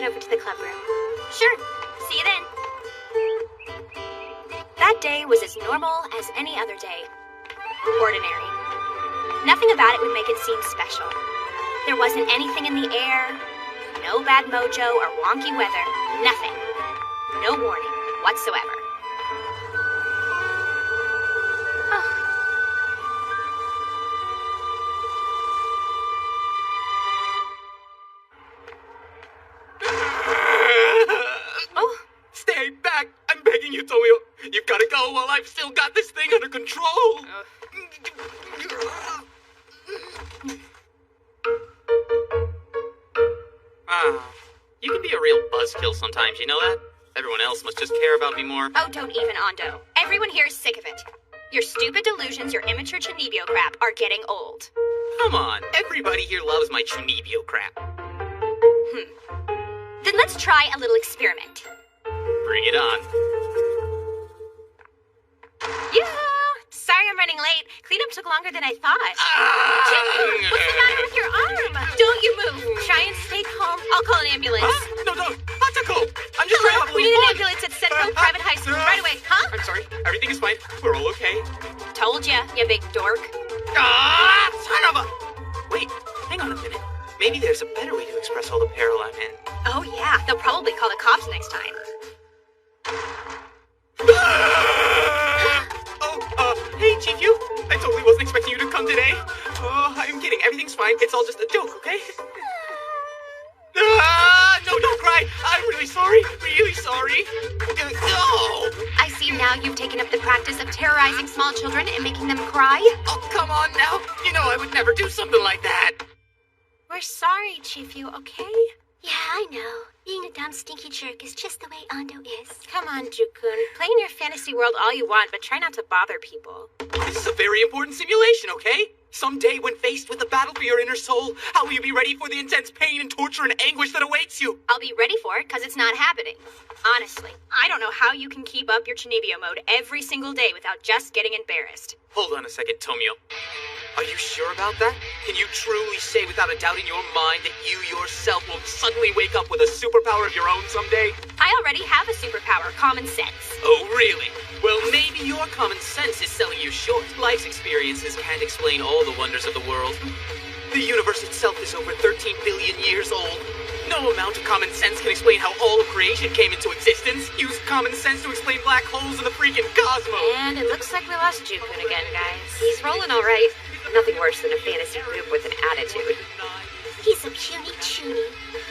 head over to the club room. Sure. See you then. That day was as normal as any other day. Ordinary. Nothing about it would make it seem special. There wasn't anything in the air, no bad mojo or wonky weather, nothing. No warning whatsoever. Stay back! I'm begging you, Tomio. You've gotta go while I've still got this thing under control. You can be a real buzzkill sometimes, you know that? Everyone else must just care about me more. Oh, don't even, Ando. Everyone here is sick of it. Your stupid delusions, your immature Chunibyo crap are getting old. Come on, everybody here loves my Chunibyo crap. Then let's try a little experiment. Bring it on. Yoo-hoo! Sorry I'm running late. Cleanup took longer than I thought. Jimmy, what's the matter with your arm? Don't you move. Try and stay calm. I'll call an ambulance. No, Hatako! I'm just trying to have a We little need an fun. ambulance at Senko Private High School right away, huh? I'm sorry. Everything is fine. We're all okay. Told ya, you big dork. Son of a... Wait, hang on a minute. Maybe there's a better way to express all the peril I'm in. Oh yeah, they'll probably call the cops next time. Hey, Chief Yu. I totally wasn't expecting you to come today. I'm kidding. Everything's fine. It's all just a joke, okay? No, don't cry. I'm really sorry. Really sorry. No. I see now you've taken up the practice of terrorizing small children and making them cry. Oh, come on now. You know I would never do something like that. We're sorry, Chief Yu, okay? Yeah, I know. Being a dumb, stinky jerk is just the way Ando is. Come on, Jukun. Play in your fantasy world all you want, but try not to bother people. This is a very important simulation, okay? Someday, when faced with the battle for your inner soul, how will you be ready for the intense pain and torture and anguish that awaits you? I'll be ready for it, because it's not happening. Honestly, I don't know how you can keep up your Chunibyo mode every single day without just getting embarrassed. Hold on a second, Tomio. Are you sure about that? Can you truly say without a doubt in your mind that you yourself will suddenly wake up with a superpower of your own someday? I already have a superpower, common sense. Oh, really? Well, maybe your common sense is selling you short. Life's experiences can't explain all the wonders of the world. The universe itself is over 13 billion years old. No amount of common sense can explain how all of creation came into existence. Use common sense to explain black holes in the freaking cosmos. And it looks like we lost Jukun again, guys. He's rolling all right. Nothing worse than a fantasy group with an attitude. He's a puny chuny.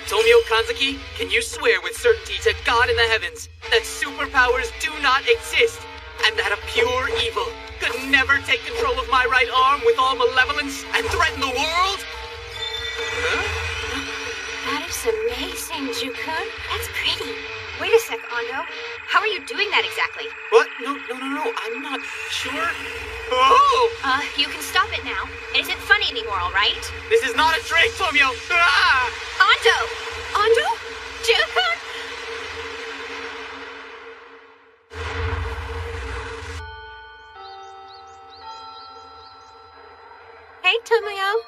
Tomio Kanzaki, can you swear with certainty to God in the heavens that superpowers do not exist, and that a pure evil could never take control of my right arm with all malevolence and threaten the world? That is amazing, Jukun. That's pretty. Wait a sec, Ando. How are you doing that exactly? What? No, I'm not sure. Oh! You can stop it now. It isn't funny anymore, all right? This is not a trick, Tomio! Ah! Ando! Ando? Jukun? Hey, Tomio.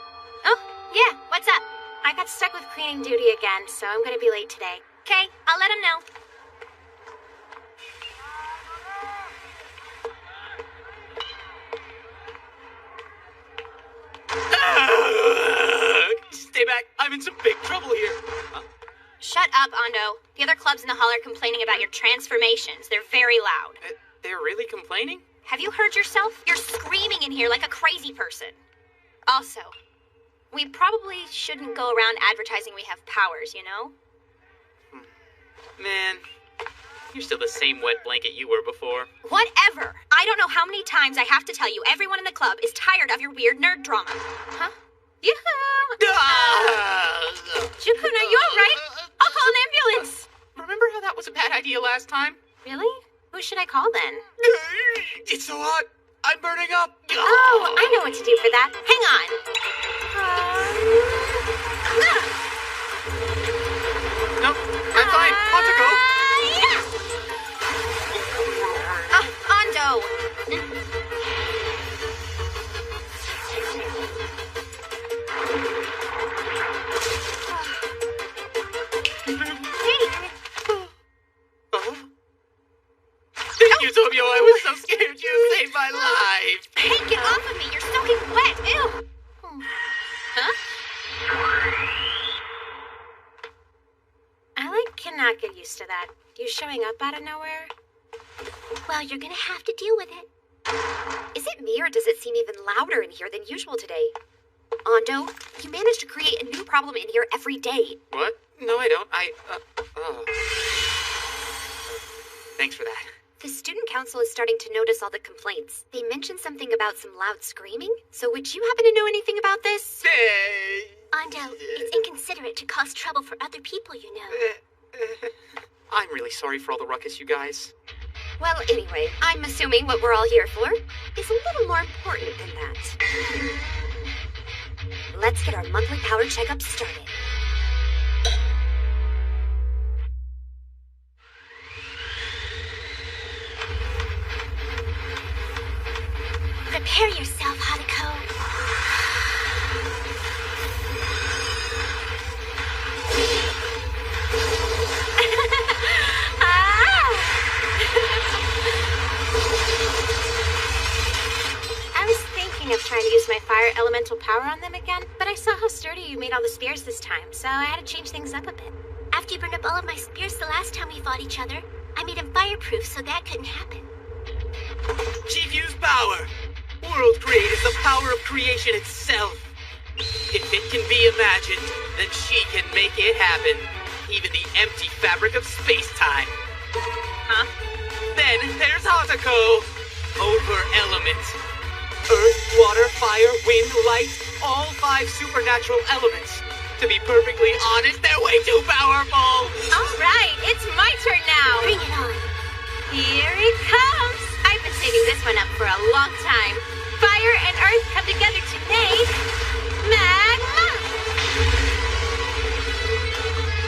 Oh, yeah, what's up? I got stuck with cleaning duty again, so I'm gonna be late today. Okay, I'll let him know. Stay back. I'm in some big trouble here. Shut up, Ando. The other clubs in the hall are complaining about your transformations. They're very loud. They're really complaining? Have you heard yourself? You're screaming in here like a crazy person. Also, we probably shouldn't go around advertising we have powers, you know? Man, you're still the same wet blanket you were before. Whatever. I don't know how many times I have to tell you everyone in the club is tired of your weird nerd drama. Huh? Yoo-hoo! Jukun, are you alright? I'll call an ambulance. Remember how that was a bad idea last time? Really? Who should I call then? It's so hot. I'm burning up. Oh, I know what to do for that. Hang on. No, I'm fine. Hatako. Ando. you, Tomio. I was so scared. You saved my life. Hey, get off of me! You're soaking wet! Ew! Huh? I cannot get used to that. You showing up out of nowhere? Well, you're gonna have to deal with it. Is it me, or does it seem even louder in here than usual today? Ando, you manage to create a new problem in here every day. What? No, I don't. Thanks for that. The student council is starting to notice all the complaints. They mentioned something about some loud screaming. So would you happen to know anything about this? Ando, it's inconsiderate to cause trouble for other people, you know. I'm really sorry for all the ruckus, you guys. Well, anyway, I'm assuming what we're all here for is a little more important than that. Let's get our monthly power checkup started. Prepare yourself, Hadako. I was thinking of trying to use my fire elemental power on them again, but I saw how sturdy you made all the spears this time, so I had to change things up a bit. After you burned up all of my spears the last time we fought each other, I made them fireproof so that couldn't happen. Chifu's power! World create is the power of creation itself. If it can be imagined, then she can make it happen. Even the empty fabric of space-time. Huh? Then there's Hatako. Over element. Earth, water, fire, wind, light, all 5 supernatural elements. To be perfectly honest, they're way too powerful. All right, it's my turn now. Bring it on. Here it comes. I've been saving this one up for a long time. Fire and earth come together to make magma.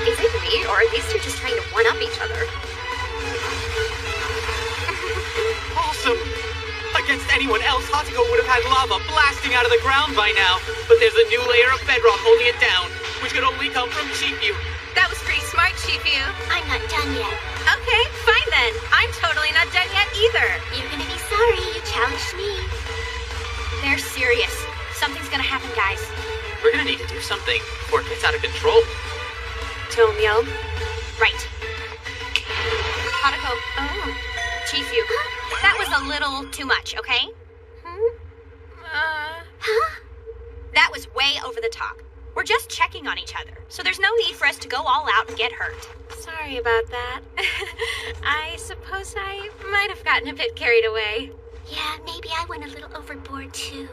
Is it me, or are these two just trying to one-up each other? Awesome. Against anyone else, Hatako would have had lava blasting out of the ground by now. But there's a new layer of bedrock holding it down, which could only come from Chifu. That was pretty smart, Chifu. I'm not done yet. Okay, fine then. I'm totally not done yet either. You're gonna be sorry you challenged me. They're serious. Something's gonna happen, guys. We're gonna need to do something before it gets out of control. Tomio? Right. Hatako. Oh. Chifu. That was a little too much, okay? Huh? That was way over the top. We're just checking on each other, so there's no need for us to go all out and get hurt. Sorry about that. I suppose I might have gotten a bit carried away. Yeah, maybe I went a little overboard too.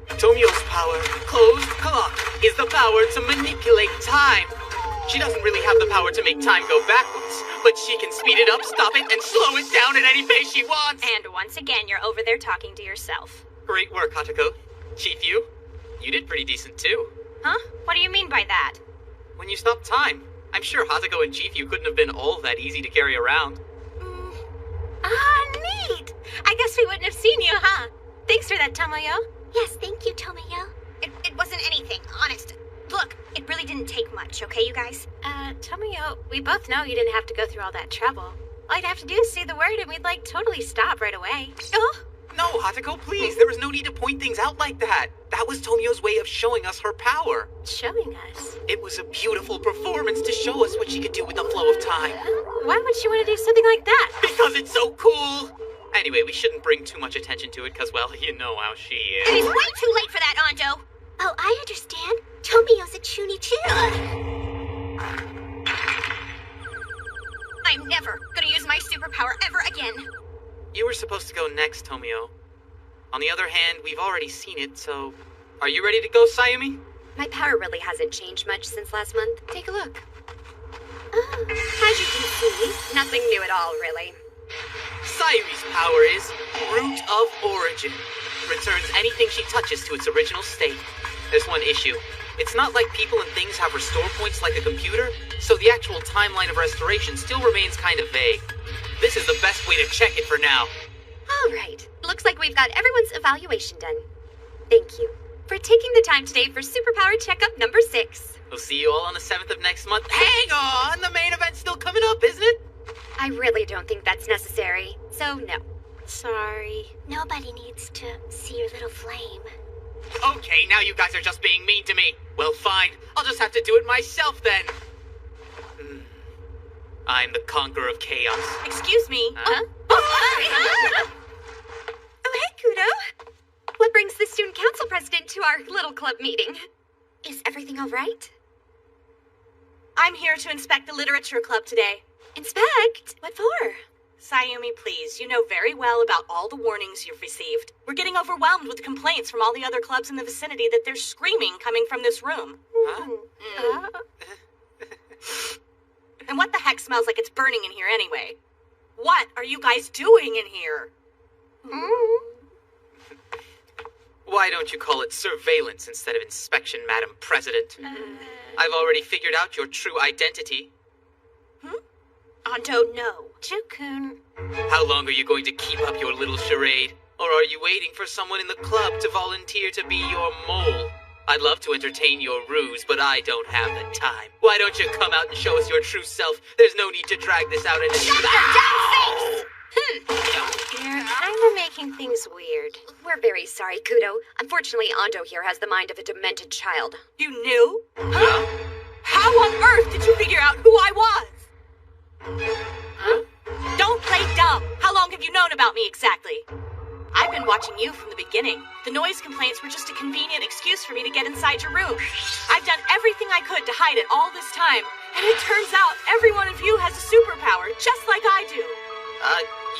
Tomio's power, closed clock, is the power to manipulate time. She doesn't really have the power to make time go backwards, but she can speed it up, stop it, and slow it down at any pace she wants. And once again, you're over there talking to yourself. Great work, Hatako. Chifu, you did pretty decent too. Huh? What do you mean by that? When you stopped time, I'm sure Hatako and Chifu couldn't have been all that easy to carry around. Neat! I guess we wouldn't have seen you, huh? Thanks for that, Tomoyo. Yes, thank you, Tomoyo. It wasn't anything, honest. Look, it really didn't take much, okay, you guys? Tomoyo, we both know you didn't have to go through all that trouble. All you'd have to do is say the word and we'd, totally stop right away. Oh? No, Hatako, please. There was no need to point things out like that. That was Tomio's way of showing us her power. Showing us? It was a beautiful performance to show us what she could do with the flow of time. Why would she want to do something like that? Because it's so cool! Anyway, we shouldn't bring too much attention to it, because, well, you know how she is. It is way too late for that, Ando! Oh, I understand. Tomio's a chuny too. I'm never gonna use my superpower ever again. You were supposed to go next, Tomio. On the other hand, we've already seen it, so... Are you ready to go, Sayumi? My power really hasn't changed much since last month. Take a look. Oh. As you can see, nothing new at all, really. Sayumi's power is Root of Origin. Returns anything she touches to its original state. There's one issue. It's not like people and things have restore points like a computer, so the actual timeline of restoration still remains kind of vague. This is the best way to check it for now. All right. Looks like we've got everyone's evaluation done. Thank you for taking the time today for Superpower Checkup number 6. We'll see you all on the 7th of next month. Hang on! The main event's still coming up, isn't it? I really don't think that's necessary. So, no. Sorry. Nobody needs to see your little flame. Okay, now you guys are just being mean to me. Well, fine. I'll just have to do it myself then. I'm the conqueror of chaos. Excuse me. Huh? Oh, hey, Kudo. What brings the student council president to our little club meeting? Is everything all right? I'm here to inspect the literature club today. Inspect? What for? Sayumi, please, you know very well about all the warnings you've received. We're getting overwhelmed with complaints from all the other clubs in the vicinity that there's screaming coming from this room. Huh? And what the heck smells like it's burning in here anyway? What are you guys doing in here? Why don't you call it surveillance instead of inspection, Madam President? I've already figured out your true identity. Anto, no. Jukun. How long are you going to keep up your little charade? Or are you waiting for someone in the club to volunteer to be your mole? I'd love to entertain your ruse, but I don't have the time. Why don't you come out and show us your true self? There's no need to drag this out any... You're kind of making things weird. We're very sorry, Kudo. Unfortunately, Ando here has the mind of a demented child. You knew? Huh? How on earth did you figure out who I was? Don't play dumb. How long have you known about me exactly? I've been watching you from the beginning. The noise complaints were just a convenient excuse for me to get inside your room. I've done everything I could to hide it all this time, and it turns out every one of you has a superpower, just like I do.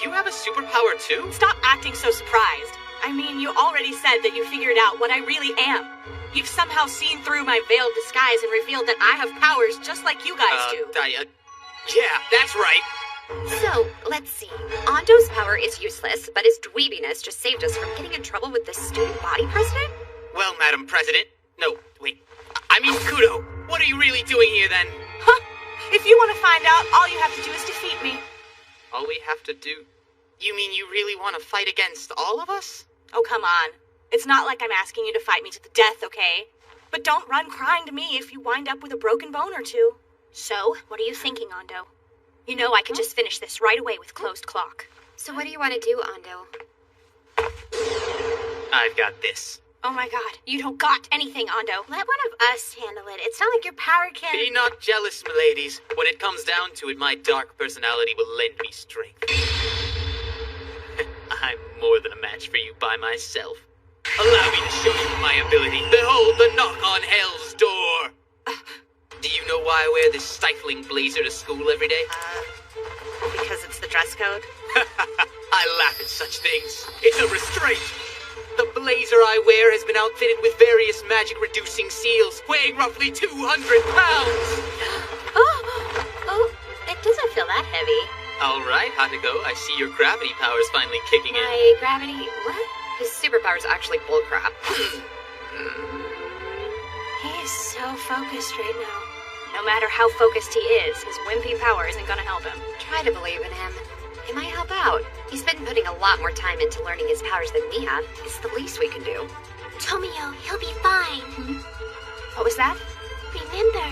You have a superpower too? Stop acting so surprised. I mean, you already said that you figured out what I really am. You've somehow seen through my veiled disguise and revealed that I have powers just like you guys do. Yeah, that's right. So, let's see. Ando's power is useless, but his dweebiness just saved us from getting in trouble with the student body president? Well, Madam President. No, wait. I mean, Kudo. What are you really doing here then? Huh? If you want to find out, all you have to do is defeat me. All we have to do? You mean you really want to fight against all of us? Oh, come on. It's not like I'm asking you to fight me to the death, okay? But don't run crying to me if you wind up with a broken bone or two. So, what are you thinking, Ando? You know I could just finish this right away with closed clock. So what do you want to do, Ando? I've got this. Oh my god, you don't got anything, Ando. Let one of us handle it. It's not like your power can... Be not jealous, miladies. When it comes down to it, my dark personality will lend me strength. I'm more than a match for you by myself. Allow me to show you my ability. Behold the knock on hell's door. Do you know why I wear this stifling blazer to school every day? Because it's the dress code? I laugh at such things. It's a restraint. The blazer I wear has been outfitted with various magic-reducing seals, weighing roughly 200 pounds. Oh, it doesn't feel that heavy. All right, Hatago, I see your gravity power's finally kicking in. My gravity... what? His superpower's actually bullcrap. He is so focused right now. No matter how focused he is, his wimpy power isn't gonna help him. Try to believe in him. It might help out. He's been putting a lot more time into learning his powers than we have. It's the least we can do. Tomio, he'll be fine. What was that? Remember,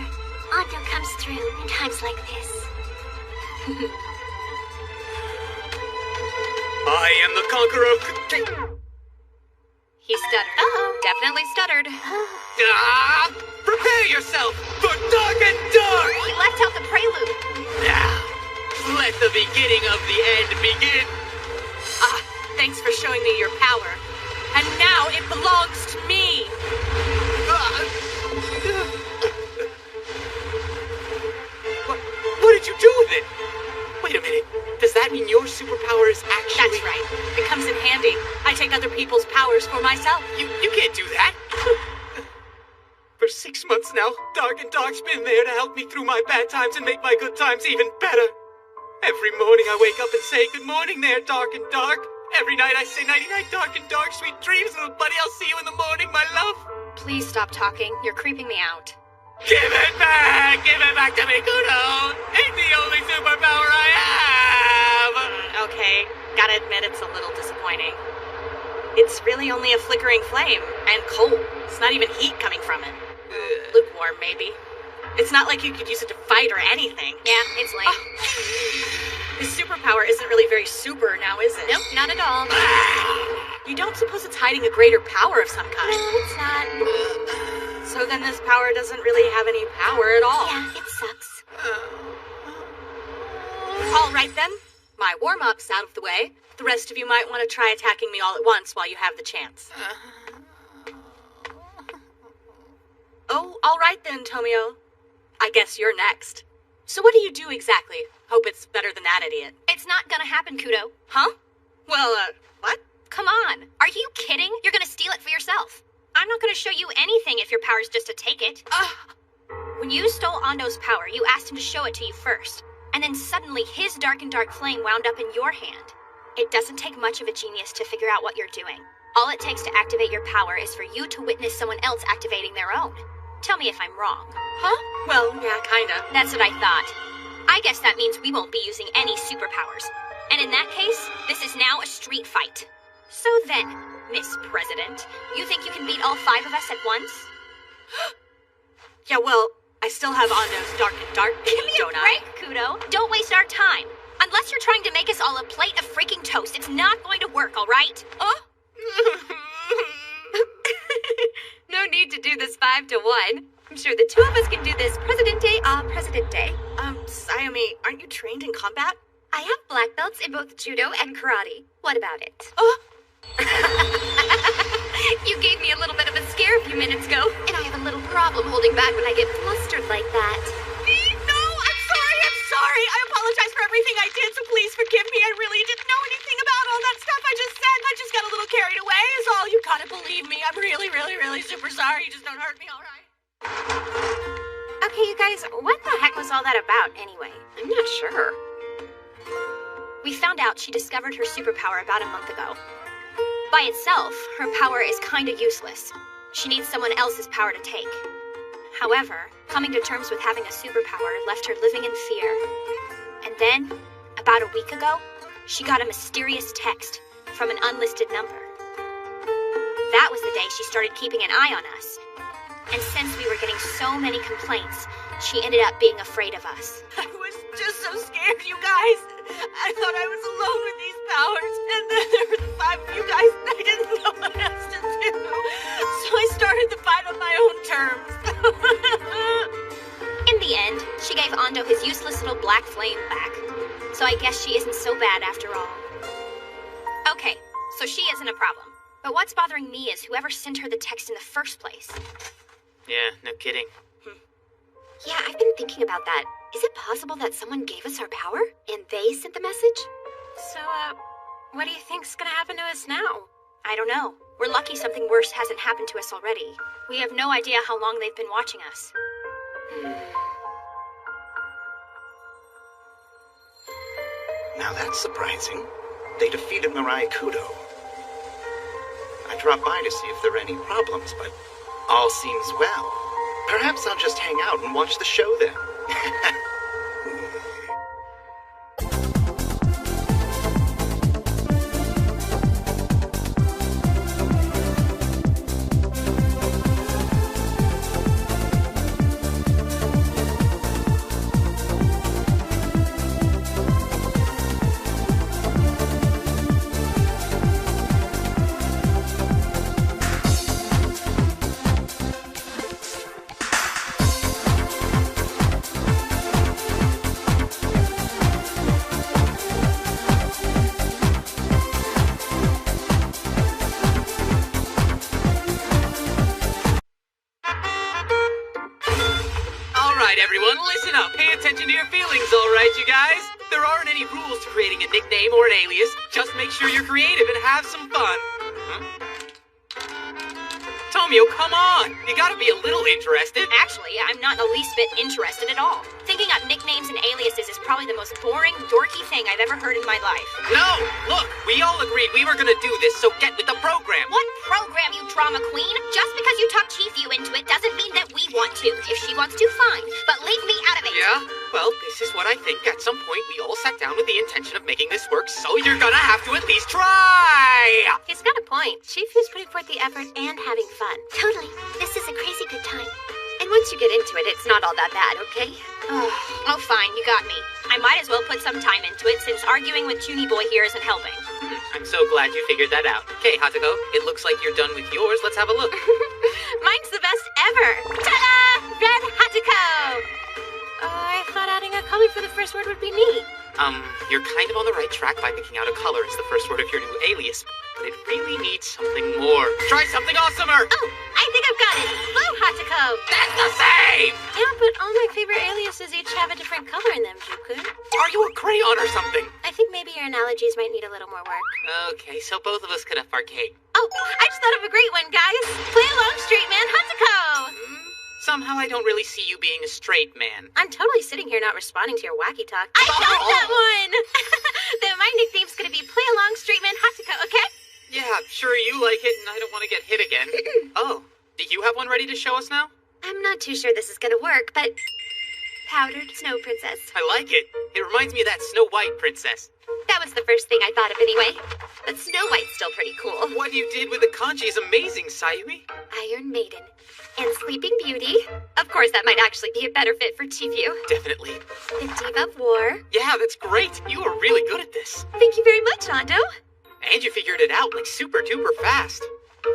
Ando comes through in times like this. I am the conqueror of... He stuttered. Definitely stuttered. Prepare yourself for Dark and Dark! He left out the prelude. Now, let the beginning of the end begin. Thanks for showing me your power. And now it belongs to me. What did you do with it? Wait a minute. Does that mean your superpower is actually... That's right. It comes in handy. I take other people's powers for myself. You can't do that. For 6 months now, Dark and Dark's been there to help me through my bad times and make my good times even better. Every morning I wake up and say, good morning there, Dark and Dark. Every night I say, nighty-night, Dark and Dark, sweet dreams, little buddy. I'll see you in the morning, my love. Please stop talking. You're creeping me out. Give it back! Give it back to me, Kudo! It's the only superpower I have! Okay, gotta admit it's a little disappointing. It's really only a flickering flame, and cold. It's not even heat coming from it. Lukewarm, maybe. It's not like you could use it to fight or anything. Yeah, it's lame. His superpower superpower isn't really very super now, is it? Nope, not at all. You don't suppose it's hiding a greater power of some kind? No, it's not. So then this power doesn't really have any power at all. Yeah, it sucks. All right then, my warm-up's out of the way. The rest of you might want to try attacking me all at once while you have the chance. Oh, all right then, Tomio. I guess you're next. So what do you do exactly? Hope it's better than that idiot. It's not gonna happen, Kudo. Huh? Well, what? Come on. Are you kidding? You're gonna steal it for yourself. I'm not gonna show you anything if your power's just to take it. When you stole Ando's power, you asked him to show it to you first. And then suddenly his dark flame wound up in your hand. It doesn't take much of a genius to figure out what you're doing. All it takes to activate your power is for you to witness someone else activating their own. Tell me if I'm wrong. Huh? Well, yeah, kinda. That's what I thought. I guess that means we won't be using any superpowers. And in that case, this is now a street fight. So then, Miss President, you think you can beat all 5 of us at once? Yeah, well, I still have Ando's dark, Give me a break, Kudo. Don't waste our time. Unless you're trying to make us all a plate of freaking toast, it's not going to work, all right? No need to do this 5 to 1. I'm sure the 2 of us can do this Presidente a Presidente. Sayumi, aren't you trained in combat? I have black belts in both judo and karate. What about it? You gave me a little bit of a scare a few minutes ago, and I have a little problem holding back when I get flustered like that. No, I'm sorry. I apologize for everything I did, so please forgive me. I really didn't know anything about all that stuff I just said. I just got a little carried away is all. You gotta believe me. I'm really, really, really super sorry. Just don't hurt me, all right? Okay, you guys, what the heck was all that about anyway? I'm not sure. We found out she discovered her superpower about a month ago. By itself, her power is kinda useless. She needs someone else's power to take. However, coming to terms with having a superpower left her living in fear. And then, about a week ago, she got a mysterious text from an unlisted number. That was the day she started keeping an eye on us. And since we were getting so many complaints, she ended up being afraid of us. I was just so scared, you guys. I thought I was alone with these powers, and then there were the 5 of you guys, and I didn't know what else to do. So I started the fight on my own terms. In the end, she gave Ando his useless little black flame back. So I guess she isn't so bad after all. Okay, so she isn't a problem. But what's bothering me is whoever sent her the text in the first place. Yeah, no kidding. Yeah, I've been thinking about that. Is it possible that someone gave us our power, and they sent the message? So, what do you think's gonna happen to us now? I don't know. We're lucky something worse hasn't happened to us already. We have no idea how long they've been watching us. Now that's surprising. They defeated Mirai Kudo. I dropped by to see if there are any problems, but all seems well. Perhaps I'll just hang out and watch the show then. Everyone, listen up. Pay attention to your feelings, all right, you guys? There aren't any rules to creating a nickname or an alias. Just make sure you're creative and have some fun. Tomio, come on! You gotta be a little interested. Actually, I'm not the least bit interested at all. Thinking up nicknames and aliases is probably the most boring, dorky thing I've ever heard in my life. No! Look, we all agreed we were gonna do this, so get with the program. What program, you drama queen? Just because you talk Chifu into it doesn't mean that we want to. If she wants to, fine. But leave me out of it. Yeah? Well, this is what I think. At some point, we all sat down with the intention of making this work, so you're gonna have to at least try! He's got a point. Chifu's putting forth the effort and having fun. Totally. This is a crazy good time. And once you get into it, it's not all that bad, okay? Oh, fine, you got me. I might as well put some time into it since arguing with Junie Boy here isn't helping. I'm so glad you figured that out. Okay, Hatuko, it looks like you're done with yours. Let's have a look. Mine's the best ever. Ta-da! Red Hatuko! I thought adding a color for the first word would be neat. You're kind of on the right track by picking out a color as the first word of your new alias, but it really needs something more. Try something awesomer! Oh, I think I've got it. Blue Hatuko! That's the same! Yeah, but all my favorite aliases each have a different color in them, Juku. Are you a crayon or something? I think maybe your analogies might need a little more work. Okay, so both of us could have arcade. Oh, I just thought of a great one, guys. Play along, straight man Hatuko! Somehow I don't really see you being a straight man. I'm totally sitting here not responding to your wacky talk. I got that one! Then my nickname's gonna be Play Along, Straight Man Hatuko, okay? Yeah, sure you like it, and I don't want to get hit again. Oh, do you have one ready to show us now? I'm not too sure this is gonna work, but... Powdered Snow Princess. I like it. It reminds me of that Snow White princess. That was the first thing I thought of anyway. But Snow White's still pretty cool. What you did with the kanji is amazing, Sayumi. Iron Maiden. And Sleeping Beauty. Of course, that might actually be a better fit for T-View. Definitely. The Diva of War. Yeah, that's great. You are really good at this. Thank you very much, Ando. And you figured it out like super duper fast.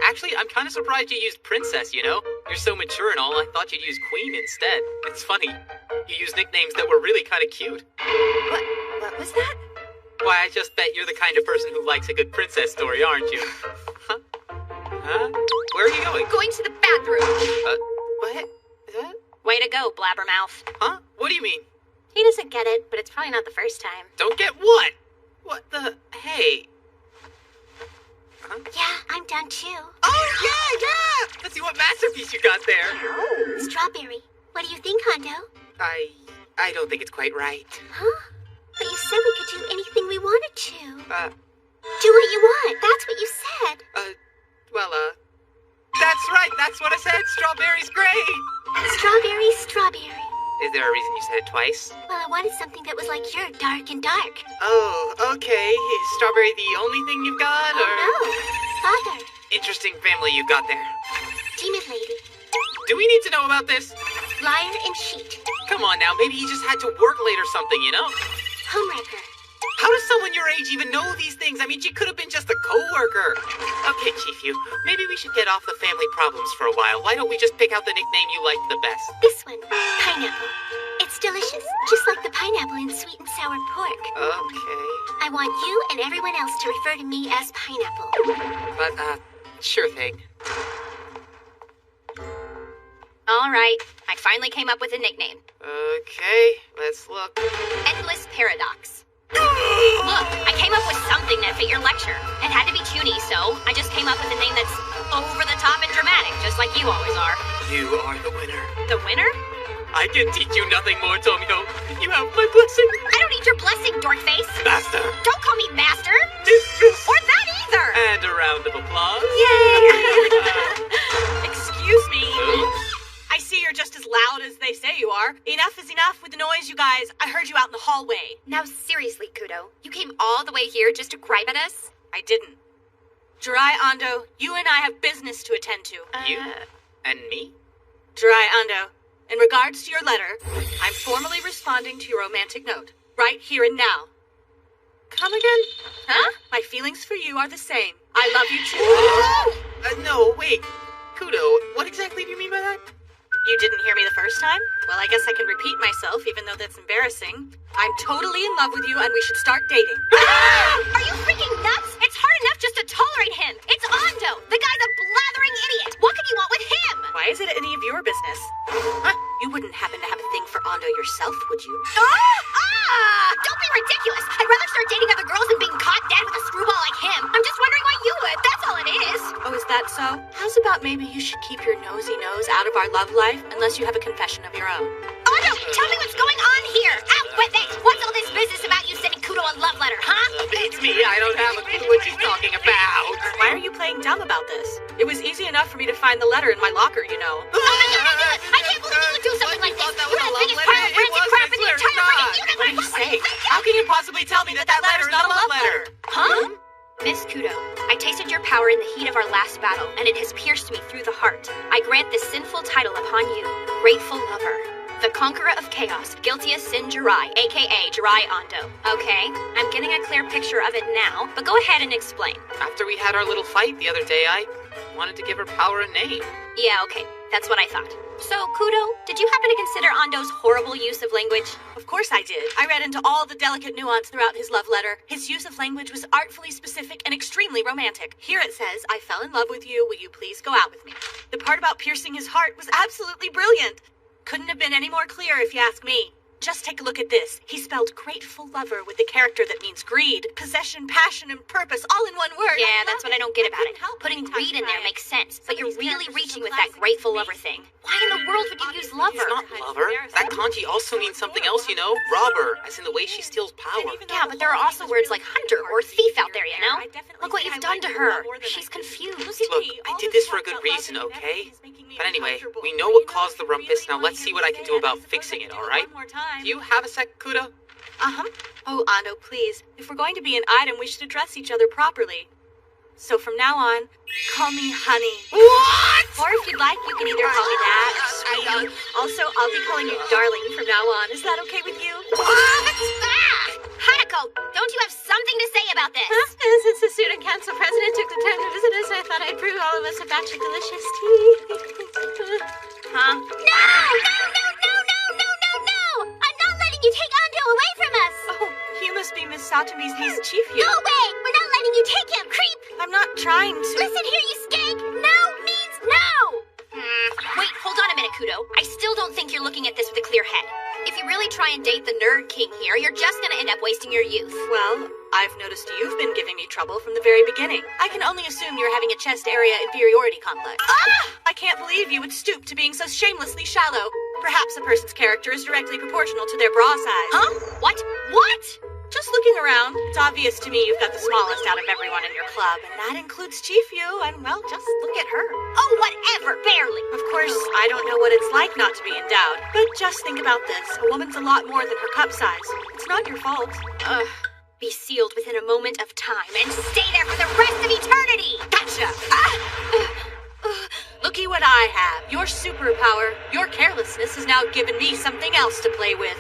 Actually, I'm kind of surprised you used princess, you know? You're so mature and all, I thought you'd use queen instead. It's funny. You used nicknames that were really kind of cute. What was that? Why, I just bet you're the kind of person who likes a good princess story, aren't you? Huh? Huh? Where are you going? Going to the bathroom. What? Way to go, blabbermouth. Huh? What do you mean? He doesn't get it, but it's probably not the first time. Don't get what? What the? Hey. Huh? Yeah, I'm done too. Oh, yeah! Let's see what masterpiece you got there. Strawberry. What do you think, Hondo? I don't think it's quite right. Huh? But you said we could do anything we wanted to. Do what you want. That's what you said. That's right. That's what I said. Strawberry's great. Strawberry, strawberry. Is there a reason you said it twice? Well, I wanted something that was like your dark and dark. Oh, okay. Is strawberry the only thing you've got, or? Oh, no. Father. Interesting family you've got there. Demon lady. Do we need to know about this? Liar and cheat. Come on now, maybe he just had to work late or something, you know? Homewrecker. How does someone your age even know these things? I mean, she could have been just a co-worker. Okay, Chief, maybe we should get off the family problems for a while. Why don't we just pick out the nickname you liked the best? This one. Pineapple. It's delicious, just like the pineapple in sweet and sour pork. Okay. I want you and everyone else to refer to me as Pineapple. But, sure thing. All right, I finally came up with a nickname. Okay, let's look. Endless Paradox. Look, I came up with something that fit your lecture. It had to be Junie, so I just came up with a name that's over the top and dramatic, just like you always are. You are the winner. The winner? I can teach you nothing more, Tomio. You have my blessing. I don't need your blessing, dorkface. Master. Don't call me master. Mistress. Or that either. And a round of applause. Yay! Excuse me. I see you're just as loud as they say you are. Enough is enough with the noise, you guys. I heard you out in the hallway. Now seriously, Kudo, you came all the way here just to gripe at us? I didn't. Jirai Ando, you and I have business to attend to. You? And me? Jirai Ando, in regards to your letter, I'm formally responding to your romantic note. Right here and now. Come again? Huh? My feelings for you are the same. I love you too. No, wait. Kudo, what exactly do you mean by that? You didn't hear me the first time? Well, I guess I can repeat myself, even though that's embarrassing. I'm totally in love with you, and we should start dating. Are you freaking nuts? It's hard enough just to tolerate him. It's Ando. The guy's a blathering idiot. What can you want with him? Why is it any of your business? You wouldn't happen to have a thing for Ando yourself, would you? Don't be ridiculous. I'd rather start dating other girls than being caught dead with a screwball like him. I'm just wondering why you would. That's all it is. Oh, is that so? How's about maybe you should keep your nosy nose out of our love life unless you have a confession of your own? Ando, tell me what's going on here. Out with it. What's all this business about you sending Kudo a love letter, huh? Beats me. I don't have a clue what she's talking about. Why are you playing dumb about this? It was easy enough for me to find the letter in my locker, you know. Oh my God, I can't believe you would do something like this. You're the biggest pile of rancid crap in the entire freaking universe. What are you saying? How can you possibly tell me that that letter is not a love letter? Huh? Miss Kudo, I tasted your power in the heat of our last battle, and it has pierced me through the heart. I grant this sinful title upon you. grateful lover. The conqueror of chaos, Guiltius Sin Jirai, aka Jirai Ando. Okay, I'm getting a clear picture of it now, but go ahead and explain. After we had our little fight the other day, I wanted to give her power a name. Yeah, okay, that's what I thought. So, Kudo, did you happen to consider Ando's horrible use of language? Of course I did. I read into all the delicate nuance throughout his love letter. His use of language was artfully specific and extremely romantic. Here it says, I fell in love with you, will you please go out with me? The part about piercing his heart was absolutely brilliant. Couldn't have been any more clear if you ask me. Just take a look at this. He spelled grateful lover with the character that means greed, possession, passion, and purpose all in one word. Yeah, that's what I don't get about it. help Putting anytime greed in there trying. makes sense, but you're really Somebody's characters are reaching so with that classic. grateful lover thing. Why in the world would you use lover? It's not lover. That kanji also means something else, you know? Robber, as in the way she steals power. Yeah, but there are also words like hunter or thief out there, you know? Look what you've done to her. She's confused. Look, I did this for a good reason, okay? But anyway, we know what caused the rumpus. Now let's see what I can do about fixing it, all right? Do you have a sec, Kudo? Uh-huh. Oh, Ando, please. If we're going to be an item, we should address each other properly. So from now on, call me honey. What? Or if you'd like, you can either call me that, sweetie. Also, I'll be calling you darling from now on. Is that okay with you? Hanako, don't you have something to say about this? Since the student council president took the time to visit us, I thought I'd brew all of us a batch of delicious tea. Huh? No! I'm not letting you take Ando away from us! Oh, you must be Miss Satomi's niece, Chief No way! We're not letting you take him, creep! I'm not trying to. Listen here, you skank! No means no! Wait, hold on a minute, Kudo. I still don't think you're looking at this with a clear head. If you really try and date the nerd king here, you're just gonna end up wasting your youth. Well, I've noticed you've been giving me trouble from the very beginning. I can only assume you're having a chest area inferiority complex. I can't believe you would stoop to being so shamelessly shallow. Perhaps a person's character is directly proportional to their bra size. Huh? What? What? Just looking around, it's obvious to me you've got the smallest out of everyone in your club, and that includes Chief Yu, and well, just look at her. Oh, whatever, barely. Of course, I don't know what it's like not to be endowed, but just think about this. A woman's a lot more than her cup size. It's not your fault. Be sealed within a moment of time and stay there for the rest of eternity. Gotcha! Looky what I have. Your superpower, your carelessness has now given me something else to play with.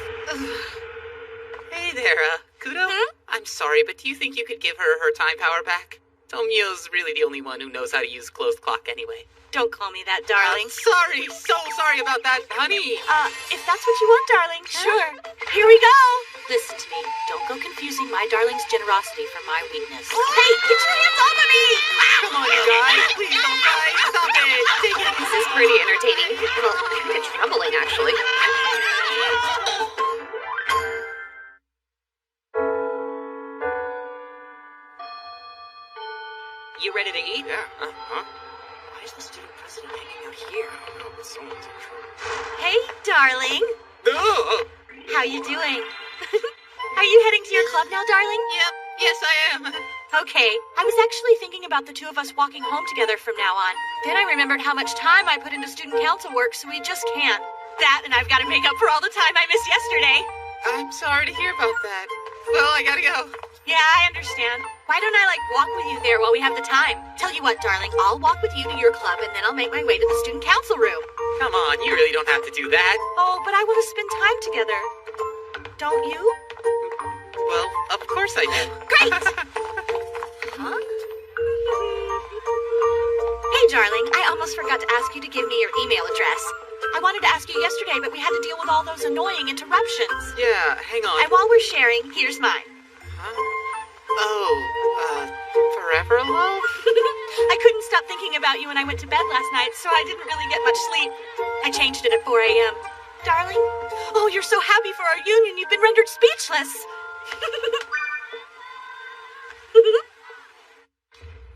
Hey there, Kudo? I'm sorry, but do you think you could give her time power back? Tomio's really the only one who knows how to use closed clock anyway. Don't call me that, darling. Sorry, so sorry about that, honey. If that's what you want, darling, sure. Here we go. Listen to me. Don't go confusing my darling's generosity for my weakness. Hey, get your hands off of me! Come on, you guys. Please don't fight. Stop it. Take it. This is pretty entertaining. Well, kind of troubling, actually. You ready to eat? Yeah, Why is the student president hanging out here? I don't know, but someone's in trouble. Hey, darling. Oh, How you doing? Are you heading to your club now, darling? yep. Yes, I am. Okay. I was actually thinking about the two of us walking home together from now on. Then I remembered how much time I put into student council work, so we just can't. That, and I've got to make up for all the time I missed yesterday. I'm sorry to hear about that. Well, I gotta go. Yeah, I understand. Why don't I, walk with you there while we have the time? Tell you what, darling, I'll walk with you to your club, and then I'll make my way to the student council room. Come on, you really don't have to do that. Oh, but I want to spend time together. Don't you? Well, of course I do. Great! Huh? Hey, darling, I almost forgot to ask you to give me your email address. I wanted to ask you yesterday, but we had to deal with all those annoying interruptions. Yeah, hang on. And while we're sharing, here's mine. Huh? Oh, forever love? I couldn't stop thinking about you when I went to bed last night, so I didn't really get much sleep. I changed it at 4 a.m. Darling? Oh, you're so happy for our union, you've been rendered speechless.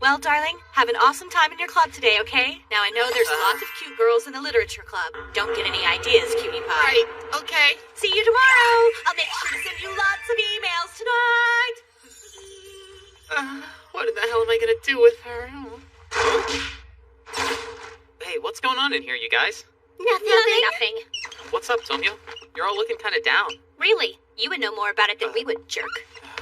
Well, darling, have an awesome time in your club today, okay? Now, I know there's lots of cute girls in the literature club. Don't get any ideas, cutie pie. Right, okay. See you tomorrow. I'll make sure to send you lots of emails tonight. What in the hell am I gonna do with her? Hey, what's going on in here, you guys? Nothing. What's up, Tomio? You're all looking kind of down. Really? You would know more about it than we would, jerk.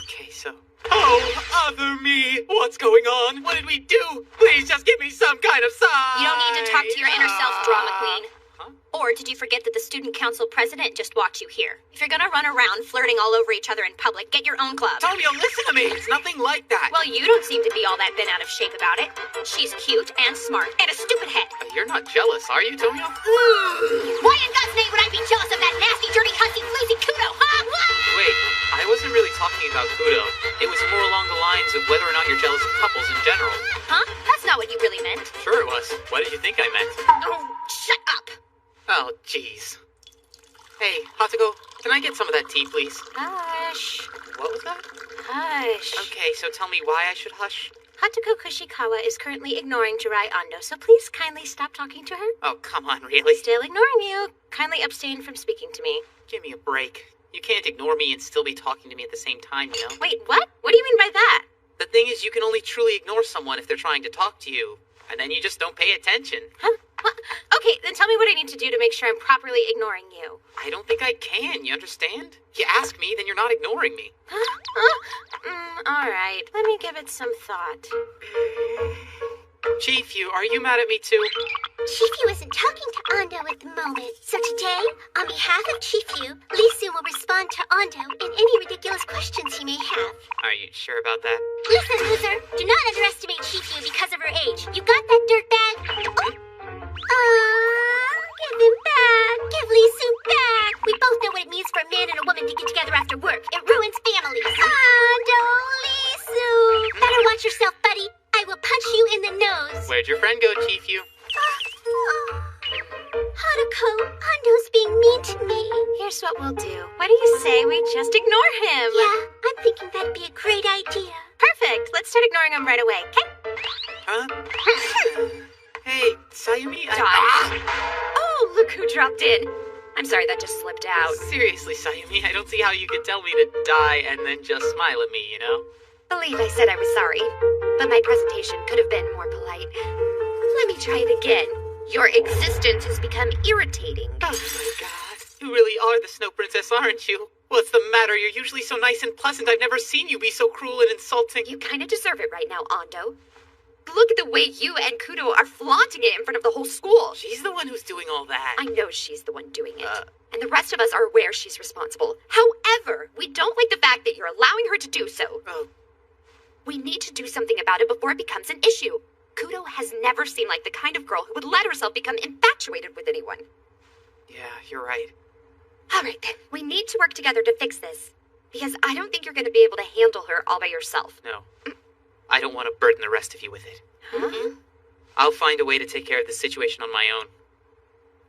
Okay, so... Oh, other me! What's going on? What did we do? Please just give me some kind of sign! You don't need to talk to your inner self, drama queen. Huh? Or did you forget that the student council president just walked you here? If you're gonna run around flirting all over each other in public, get your own club. Tomio, listen to me! It's nothing like that! Well, you don't seem to be all that bent out of shape about it. She's cute and smart and a stupid head. You're not jealous, are you, Tomio? Why in God's name would I be jealous of that nasty, dirty, hussy, floozy Kudo, huh? What? Wait, I wasn't really talking about Kudo. It was more along the lines of whether or not you're jealous of couples in general. Huh? That's not what you really meant. Sure it was. What did you think I meant? Oh, shut up. Oh, jeez. Hey, Hatago, can I get some of that tea, please? Hush. What was that? Hush. Okay, so tell me why I should hush? Hatago Kushikawa is currently ignoring Jirai Ando, so please kindly stop talking to her. Oh, come on, really? Still ignoring you. Kindly abstain from speaking to me. Give me a break. You can't ignore me and still be talking to me at the same time, you know? Wait, what? What do you mean by that? The thing is, you can only truly ignore someone if they're trying to talk to you, and then you just don't pay attention. Huh? What? Okay, then tell me what I need to do to make sure I'm properly ignoring you. I don't think I can, you understand? You ask me, then you're not ignoring me. All right. Let me give it some thought. Chief, are you mad at me too? Chifu isn't talking to Ando at the moment, so today, on behalf of Chifu, Lisu will respond to Ando in any ridiculous questions he may have. Are you sure about that? Listen, loser, do not underestimate Chifu because of her age. You got that dirtbag? Give him back. Give Lisu back. We both know what it means for a man and a woman to get together after work. It ruins families. Ando, Lisu. Better watch yourself, buddy. I will punch you in the nose. Where'd your friend go, Chief? Hadako, Ando's being mean to me. Here's what we'll do. What do you say we just ignore him? Yeah, I'm thinking that'd be a great idea. Perfect. Let's start ignoring him right away, okay? Huh? Hey, Sayumi, Oh, look who dropped in. I'm sorry, that just slipped out. Seriously, Sayumi, I don't see how you could tell me to die and then just smile at me, you know? Believe I said I was sorry, but my presentation could have been more polite. Let me try it again. Your existence has become irritating. Oh my god. You really are the Snow Princess, aren't you? What's the matter? You're usually so nice and pleasant. I've never seen you be so cruel and insulting. You kind of deserve it right now, Ando. Look at the way you and Kudo are flaunting it in front of the whole school. She's the one who's doing all that. I know she's the one doing it. And the rest of us are aware she's responsible. However, we don't like the fact that you're allowing her to do so. Oh. We need to do something about it before it becomes an issue. Kudo has never seemed like the kind of girl who would let herself become infatuated with anyone. Yeah, you're right. All right, then. We need to work together to fix this. Because I don't think you're going to be able to handle her all by yourself. No. I don't want to burden the rest of you with it. Huh? I'll find a way to take care of this situation on my own.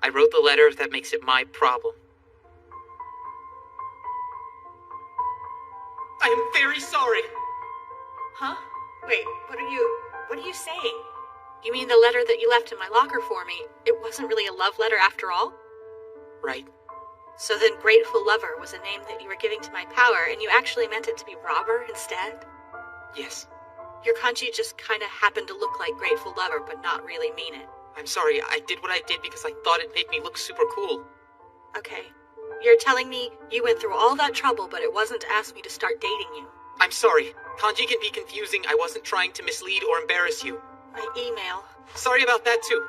I wrote the letter that makes it my problem. I am very sorry. Huh? Wait, what are you saying? You mean the letter that you left in my locker for me? It wasn't really a love letter after all? Right. So then Grateful Lover was a name that you were giving to my power, and you actually meant it to be Robber instead? Yes. Your kanji just kind of happened to look like Grateful Lover, but not really mean it. I'm sorry, I did what I did because I thought it made me look super cool. Okay. You're telling me you went through all that trouble, but it wasn't to ask me to start dating you. I'm sorry. Kanji can be confusing. I wasn't trying to mislead or embarrass you. My email. Sorry about that, too.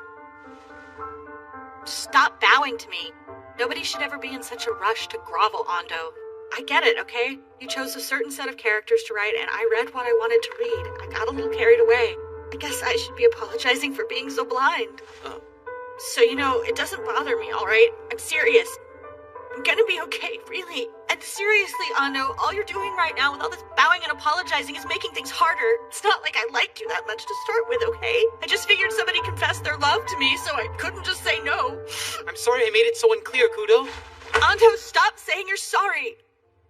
Stop bowing to me. Nobody should ever be in such a rush to grovel, Ando. I get it, okay? You chose a certain set of characters to write, and I read what I wanted to read. I got a little carried away. I guess I should be apologizing for being so blind. So, it doesn't bother me, all right? I'm serious. I'm gonna be okay, really. And seriously, Ando, all you're doing right now with all this bowing and apologizing is making things harder. It's not like I liked you that much to start with, okay? I just figured somebody confessed their love to me, so I couldn't just say no. I'm sorry I made it so unclear, Kudo. Ando, stop saying you're sorry.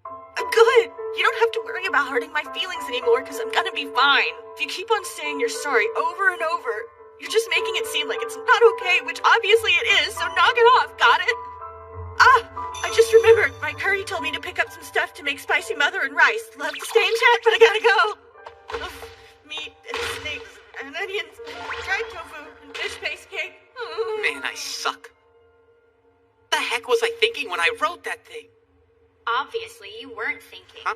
I'm good. You don't have to worry about hurting my feelings anymore, because I'm gonna be fine. If you keep on saying you're sorry over and over, you're just making it seem like it's not okay, which obviously it is, so knock it off, got it? I just remembered. My curry told me to pick up some stuff to make spicy mother and rice. Love to stay in chat, but I gotta go. Meat and snakes and onions, dried tofu and fish paste cake. Man, I suck. The heck was I thinking when I wrote that thing? Obviously, you weren't thinking. Huh?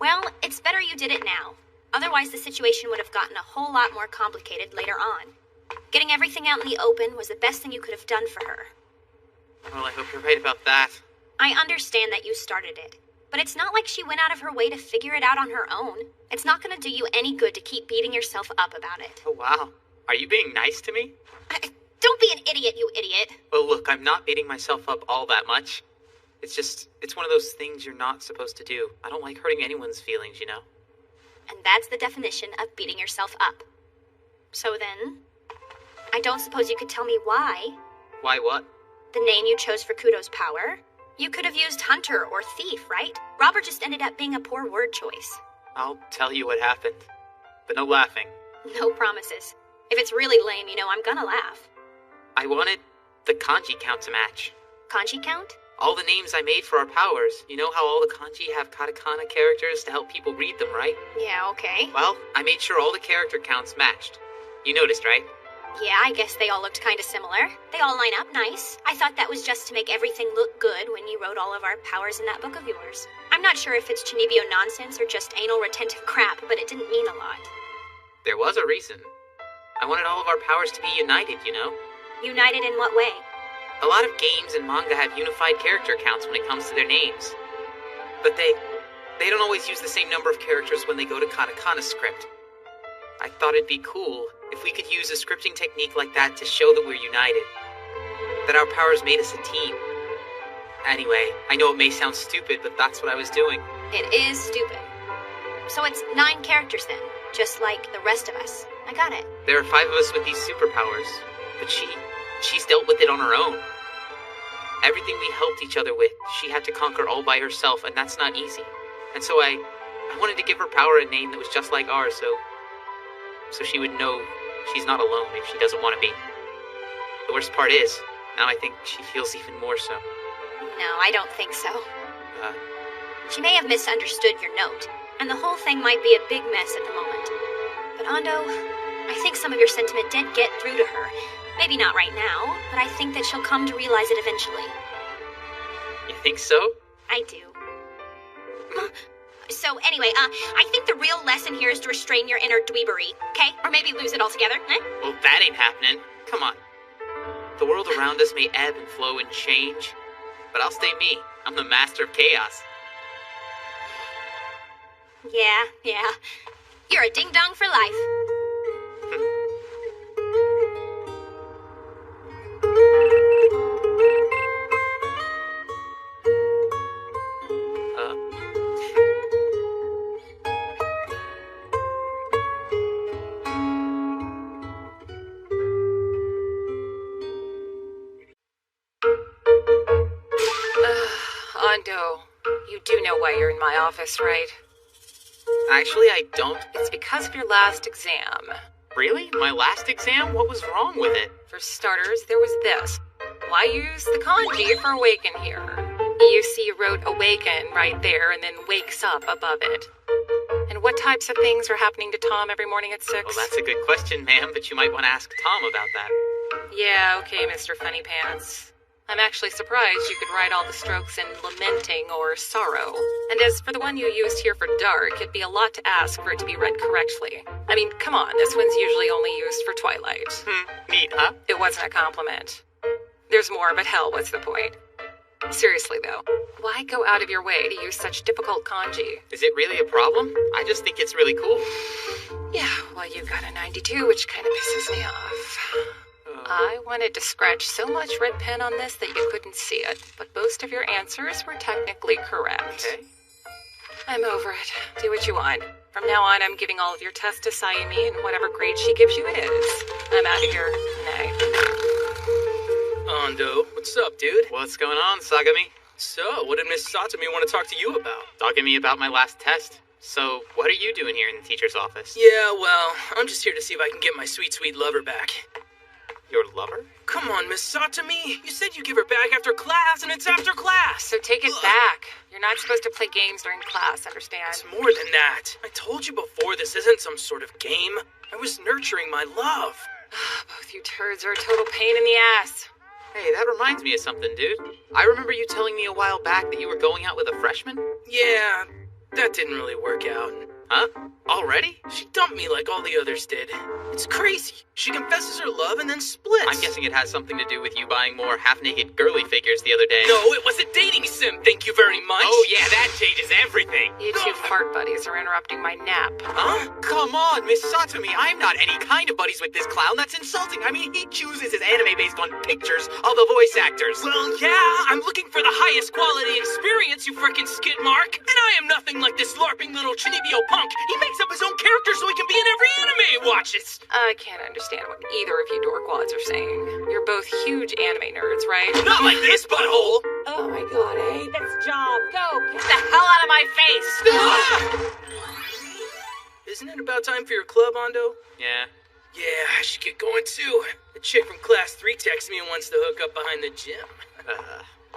Well, it's better you did it now. Otherwise, the situation would have gotten a whole lot more complicated later on. Getting everything out in the open was the best thing you could have done for her. Well, I hope you're right about that. I understand that you started it, but it's not like she went out of her way to figure it out on her own. It's not gonna do you any good to keep beating yourself up about it. Oh, wow. Are you being nice to me? Don't be an idiot, you idiot. Well, look, I'm not beating myself up all that much. It's one of those things you're not supposed to do. I don't like hurting anyone's feelings, you know? And that's the definition of beating yourself up. So then, I don't suppose you could tell me why. Why what? The name you chose for Kudo's power? You could have used hunter or thief, right? Robert just ended up being a poor word choice. I'll tell you what happened. But no laughing. No promises. If it's really lame, you know I'm gonna laugh. I wanted the kanji count to match. Kanji count? All the names I made for our powers. You know how all the kanji have katakana characters to help people read them, right? Yeah, okay. Well, I made sure all the character counts matched. You noticed, right? Yeah, I guess they all looked kinda similar. They all line up nice. I thought that was just to make everything look good when you wrote all of our powers in that book of yours. I'm not sure if it's Chinibio nonsense or just anal retentive crap, but it didn't mean a lot. There was a reason. I wanted all of our powers to be united, you know? United in what way? A lot of games and manga have unified character counts when it comes to their names. But they don't always use the same number of characters when they go to katakana script. I thought it'd be cool if we could use a scripting technique like that to show that we're united. That our powers made us a team. Anyway, I know it may sound stupid, but that's what I was doing. It is stupid. So it's 9 characters then, just like the rest of us. I got it. There are 5 of us with these superpowers, but she's dealt with it on her own. Everything we helped each other with, she had to conquer all by herself, and that's not easy. And so I wanted to give her power a name that was just like ours, so she would know she's not alone if she doesn't want to be. The worst part is, now I think she feels even more so. No, I don't think so. She may have misunderstood your note, and the whole thing might be a big mess at the moment. But Ando, I think some of your sentiment did get through to her. Maybe not right now, but I think that she'll come to realize it eventually. You think so? I do. So anyway, I think the real lesson here is to restrain your inner dweebery, okay? Or maybe lose it altogether, eh? Well, that ain't happening. Come on. The world around us may ebb and flow and change, but I'll stay me. I'm the master of chaos. Yeah. You're a ding-dong for life. Ando, you do know why you're in my office, right? Actually, I don't. It's because of your last exam. Really? My last exam? What was wrong with it? For starters, there was this. Why use the kanji for awaken here? You see you wrote awaken right there and then wakes up above it. And what types of things are happening to Tom every morning at 6? Well, that's a good question, ma'am, but you might want to ask Tom about that. Yeah, okay, Mr. Funny Pants. I'm actually surprised you could write all the strokes in lamenting or sorrow. And as for the one you used here for dark, it'd be a lot to ask for it to be read correctly. I mean, come on, this one's usually only used for Twilight. Neat, huh? It wasn't a compliment. There's more, but hell, what's the point? Seriously, though, why go out of your way to use such difficult kanji? Is it really a problem? I just think it's really cool. Yeah, well, you got a 92, which kind of pisses me off. I wanted to scratch so much red pen on this that you couldn't see it, but most of your answers were technically correct. Okay. I'm over it. Do what you want. From now on, I'm giving all of your tests to Sayumi, and whatever grade she gives you, it is. I'm out of here. Night. Ando, what's up, dude? What's going on, Sagami? So, what did Miss Satami want to talk to you about? Talking to me about my last test. So, what are you doing here in the teacher's office? Yeah, well, I'm just here to see if I can get my sweet, sweet lover back. Your lover? Come on, Miss Satami. You said you'd give her back after class, and it's after class. So take it back. You're not supposed to play games during class, understand? It's more than that. I told you before, this isn't some sort of game. I was nurturing my love. Both you turds are a total pain in the ass. Hey, that reminds me of something, dude. I remember you telling me a while back that you were going out with a freshman? Yeah, that didn't really work out. Huh? Already? She dumped me like all the others did. It's crazy. She confesses her love and then splits. I'm guessing it has something to do with you buying more half-naked girly figures the other day. No, it was a dating sim, thank you very much. Oh yeah, that changes everything. You two fart buddies are interrupting my nap. Huh? Come on, Miss Satomi. I'm not any kind of buddies with this clown. That's insulting. I mean, he chooses his anime based on pictures of the voice actors. Well, yeah, I'm looking for the highest quality experience, you frickin' skid mark. And I am nothing like this LARPing little Chinibio punk. He makes up his own character so he can be in every anime he watches. I can't understand what either of you dorkwads are saying. You're both huge anime nerds, right? Not like this, butthole. Oh my god, I hate this job. Go, get the hell out of my face! Isn't it about time for your club, Ando? Yeah. Yeah, I should get going too. The chick from class 3 texted me and wants to hook up behind the gym.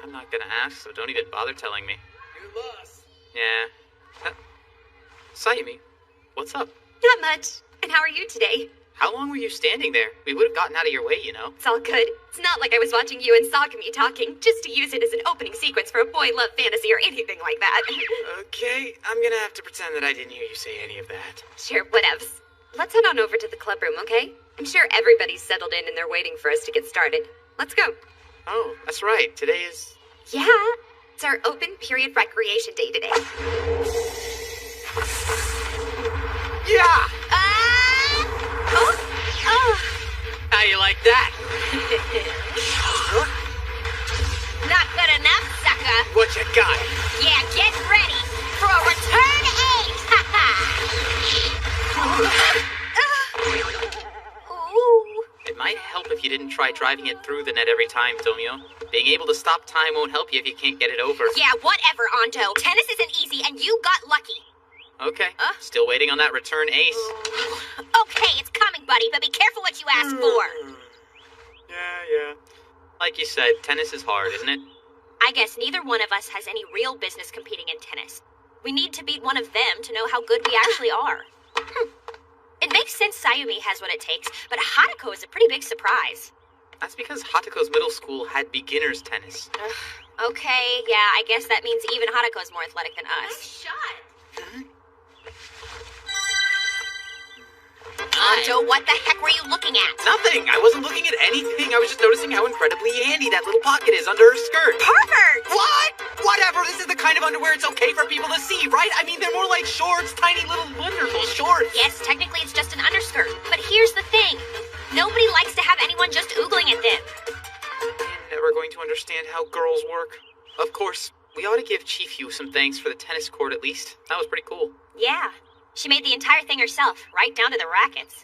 I'm not gonna ask, so don't even bother telling me. Your loss. Yeah. Sayumi, what's up? Not much. And how are you today? How long were you standing there? We would have gotten out of your way, you know. It's all good. It's not like I was watching you and Sakumi talking, just to use it as an opening sequence for a boy love fantasy or anything like that. Okay, I'm gonna have to pretend that I didn't hear you say any of that. Sure, whatevs. Let's head on over to the club room, okay? I'm sure everybody's settled in and they're waiting for us to get started. Let's go. Oh, that's right. Today is... Yeah, it's our open period recreation day today. Yeah! Oh! How you like that? Not good enough, sucker. What you got? Yeah, get ready for a return aid. Ooh. It might help if you didn't try driving it through the net every time, Tomio. Being able to stop time won't help you if you can't get it over. Yeah, whatever, Anto. Tennis isn't easy, and you got lucky. Okay. Still waiting on that return ace. Okay, it's coming, buddy, but be careful what you ask for. Yeah. Like you said, tennis is hard, isn't it? I guess neither one of us has any real business competing in tennis. We need to beat one of them to know how good we actually are. It makes sense Sayumi has what it takes, but Hatako is a pretty big surprise. That's because Hatako's middle school had beginners tennis. Okay, yeah, I guess that means even Hatako's more athletic than us. Shut. Anto, what the heck were you looking at? Nothing! I wasn't looking at anything. I was just noticing how incredibly handy that little pocket is under her skirt. Pervert! What? Whatever, this is the kind of underwear it's okay for people to see, right? I mean, they're more like shorts, tiny little wonderful shorts. Yes, technically it's just an underskirt. But here's the thing. Nobody likes to have anyone just oogling at them. You're never going to understand how girls work. Of course, we ought to give Chief Yu some thanks for the tennis court at least. That was pretty cool. Yeah. She made the entire thing herself, right down to the rackets.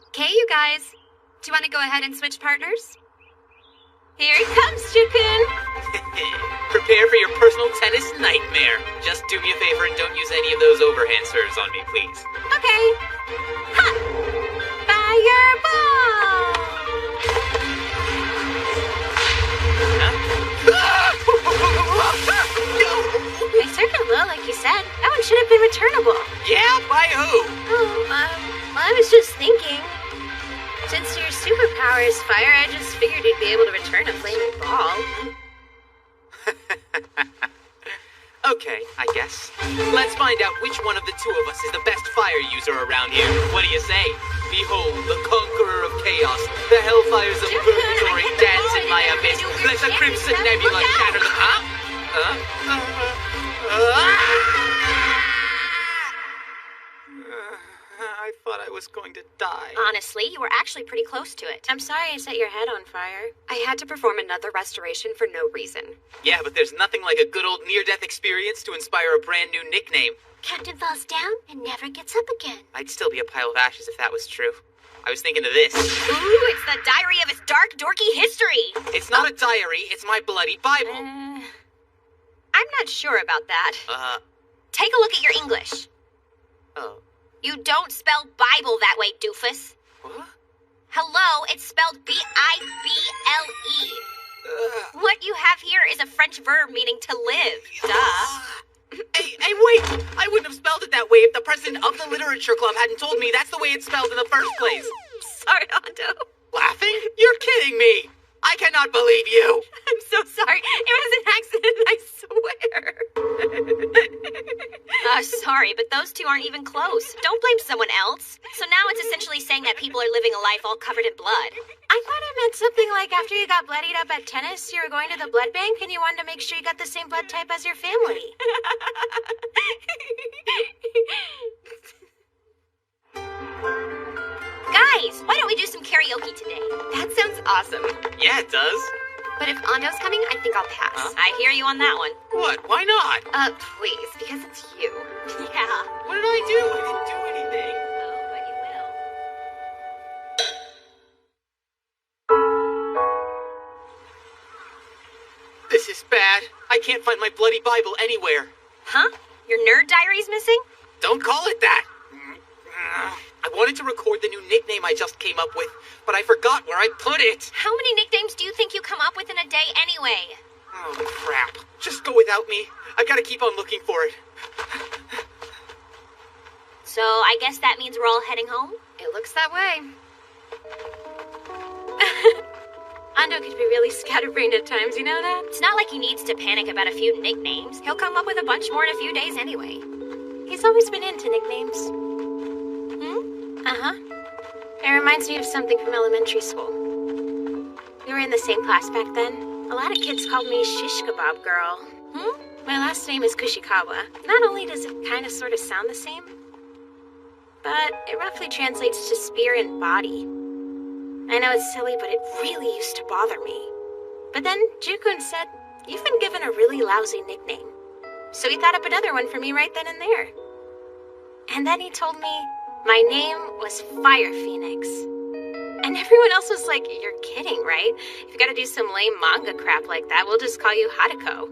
Okay, you guys. Do you want to go ahead and switch partners? Here he comes, Chukun. Prepare for your personal tennis nightmare. Just do me a favor and don't use any of those overhand serves on me, please. Okay. Ha! Fireball! They served it low, like you said. That one should have been returnable. Yeah, by who? I was just thinking. Since your superpower is fire, I just figured you'd be able to return a flaming ball. Okay, I guess. Let's find out which one of the two of us is the best fire user around here. What do you say? Behold, the conqueror of chaos. The hellfires of purgatory dance in my abyss. Let the crimson nebula shatter the... I thought I was going to die. Honestly, you were actually pretty close to it. I'm sorry I set your head on fire. I had to perform another restoration for no reason. Yeah, but there's nothing like a good old near-death experience to inspire a brand new nickname. Captain falls down and never gets up again. I'd still be a pile of ashes if that was true. I was thinking of this. Ooh, it's the diary of his dark, dorky history. It's not a diary, it's my bloody Bible. I'm not sure about that. Take a look at your English. Oh. You don't spell Bible that way, doofus. What? Hello, it's spelled B-I-B-L-E. What you have here is a French verb meaning to live. Duh. Hey, wait! I wouldn't have spelled it that way if the president of the literature club hadn't told me that's the way it's spelled in the first place. Sorry, Ando. Laughing? You're kidding me! I cannot believe you! I'm so sorry. It was an accident, I swear. Sorry, but those two aren't even close. Don't blame someone else. So now it's essentially saying that people are living a life all covered in blood. I thought it meant something like after you got bloodied up at tennis, you were going to the blood bank and you wanted to make sure you got the same blood type as your family. Guys, why don't we do some karaoke today? That sounds awesome. Yeah, it does. But if Ando's coming, I think I'll pass. Huh? I hear you on that one. What? Why not? Please, because it's you. Yeah. What did I do? I didn't do anything. Oh, but you will. This is bad. I can't find my bloody Bible anywhere. Huh? Your nerd diary's missing? Don't call it that. I wanted to record the new nickname I just came up with, but I forgot where I put it. How many nicknames do you think you come up with in a day anyway? Oh, crap. Just go without me. I've got to keep on looking for it. So I guess that means we're all heading home? It looks that way. Ando could be really scatterbrained at times, you know that? It's not like he needs to panic about a few nicknames. He'll come up with a bunch more in a few days anyway. He's always been into nicknames. Uh-huh. It reminds me of something from elementary school. We were in the same class back then. A lot of kids called me Shish Kebab Girl. My last name is Kushikawa. Not only does it kind of sort of sound the same, but it roughly translates to spear and body. I know it's silly, but it really used to bother me. But then Jukun said, "You've been given a really lousy nickname." So he thought up another one for me right then and there. And then he told me my name was Fire Phoenix. And everyone else was like, "You're kidding, right? If you gotta do some lame manga crap like that, we'll just call you Hadako."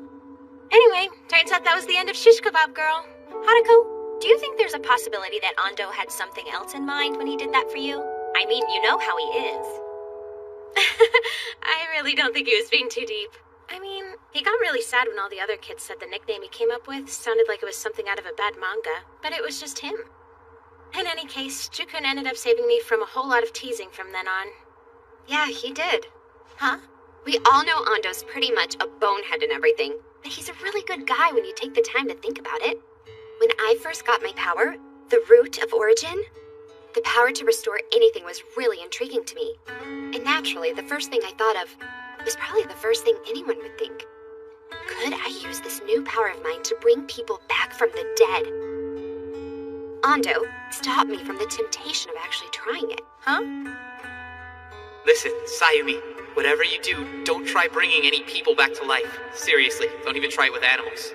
Anyway, turns out that was the end of Shish Kebab Girl. Hadako, do you think there's a possibility that Ando had something else in mind when he did that for you? I mean, you know how he is. I really don't think he was being too deep. I mean, he got really sad when all the other kids said the nickname he came up with sounded like it was something out of a bad manga, but it was just him. In any case, Jukun ended up saving me from a whole lot of teasing from then on. Yeah, he did. Huh? We all know Ando's pretty much a bonehead and everything, but he's a really good guy when you take the time to think about it. When I first got my power, the root of origin, the power to restore anything was really intriguing to me. And naturally, the first thing I thought of was probably the first thing anyone would think. Could I use this new power of mine to bring people back from the dead? Ando stopped me from the temptation of actually trying it. Huh? Listen, Sayumi, whatever you do, don't try bringing any people back to life. Seriously, don't even try it with animals.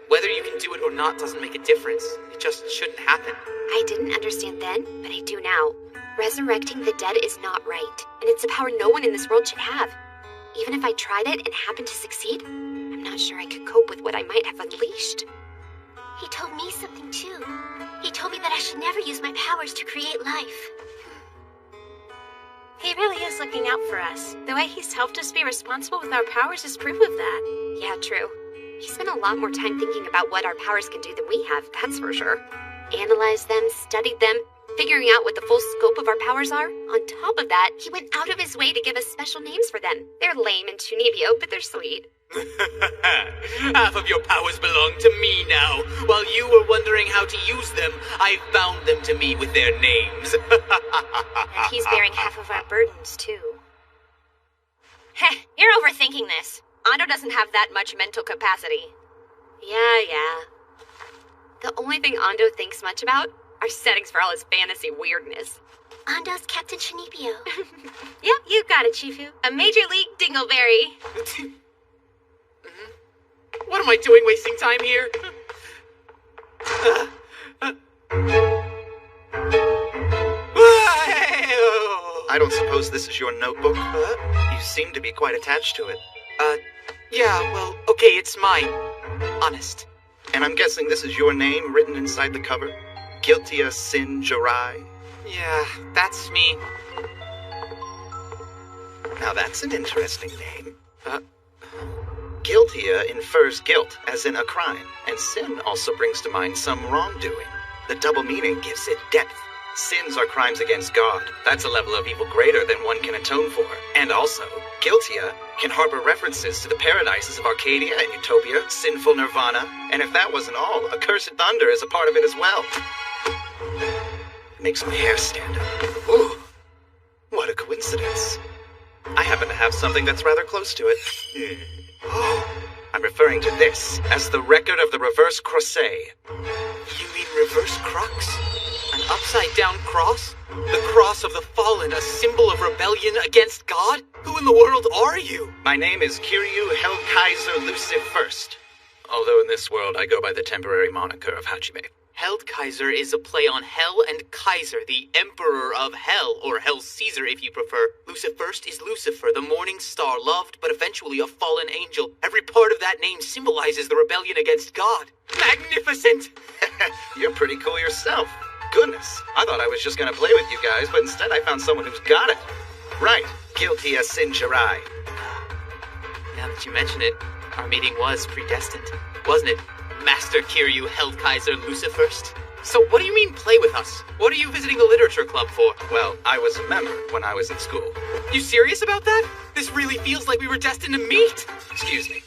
Whether you can do it or not doesn't make a difference. It just shouldn't happen. I didn't understand then, but I do now. Resurrecting the dead is not right, and it's a power no one in this world should have. Even if I tried it and happened to succeed, I'm not sure I could cope with what I might have unleashed. He told me something too. He told me that I should never use my powers to create life. He really is looking out for us. The way he's helped us be responsible with our powers is proof of that. Yeah, true. He spent a lot more time thinking about what our powers can do than we have, that's for sure. Analyzed them, studied them, figuring out what the full scope of our powers are. On top of that, he went out of his way to give us special names for them. They're lame and Chunibyo, but they're sweet. Half of your powers belong to me now. While you were wondering how to use them, I've bound them to me with their names. And he's bearing half of our burdens, too. Heh, you're overthinking this. Ando doesn't have that much mental capacity. Yeah. The only thing Ando thinks much about are settings for all his fantasy weirdness. Ando's Captain Chunibyo. Yep, you got it, Shifu. A Major League Dingleberry. What am I doing wasting time here? I don't suppose this is your notebook? You seem to be quite attached to it. Yeah, well, okay, it's mine. Honest. And I'm guessing this is your name written inside the cover? Guiltia Sin Jirai? Yeah, that's me. Now that's an interesting name. Guiltia infers guilt, as in a crime, and sin also brings to mind some wrongdoing. The double meaning gives it depth. Sins are crimes against God. That's a level of evil greater than one can atone for. And also, Guiltia can harbor references to the paradises of Arcadia and Utopia, sinful Nirvana, and if that wasn't all, accursed thunder is a part of it as well. It makes my hair stand up. Ooh, what a coincidence. I happen to have something that's rather close to it. Oh, I'm referring to this as the record of the Reverse Crusade. You mean Reverse Crux? An upside-down cross? The cross of the fallen, a symbol of rebellion against God? Who in the world are you? My name is Kiryu Heldkaiser Lucifer First, although in this world I go by the temporary moniker of Hajime. Heldkaiser is a play on Hell and Kaiser, the Emperor of Hell, or Hell Caesar if you prefer. Lucifer is Lucifer, the morning star, loved but eventually a fallen angel. Every part of that name symbolizes the rebellion against God. Magnificent! You're pretty cool yourself. Goodness, I thought I was just gonna play with you guys, but instead I found someone who's got it. Right, guilty as Sin Jirai. Now that you mention it, our meeting was predestined, wasn't it? Master Kiryu Heldkaiser Lucifirst. So what do you mean play with us? What are you visiting the literature club for? Well, I was a member when I was in school. You serious about that? This really feels like we were destined to meet. Excuse me.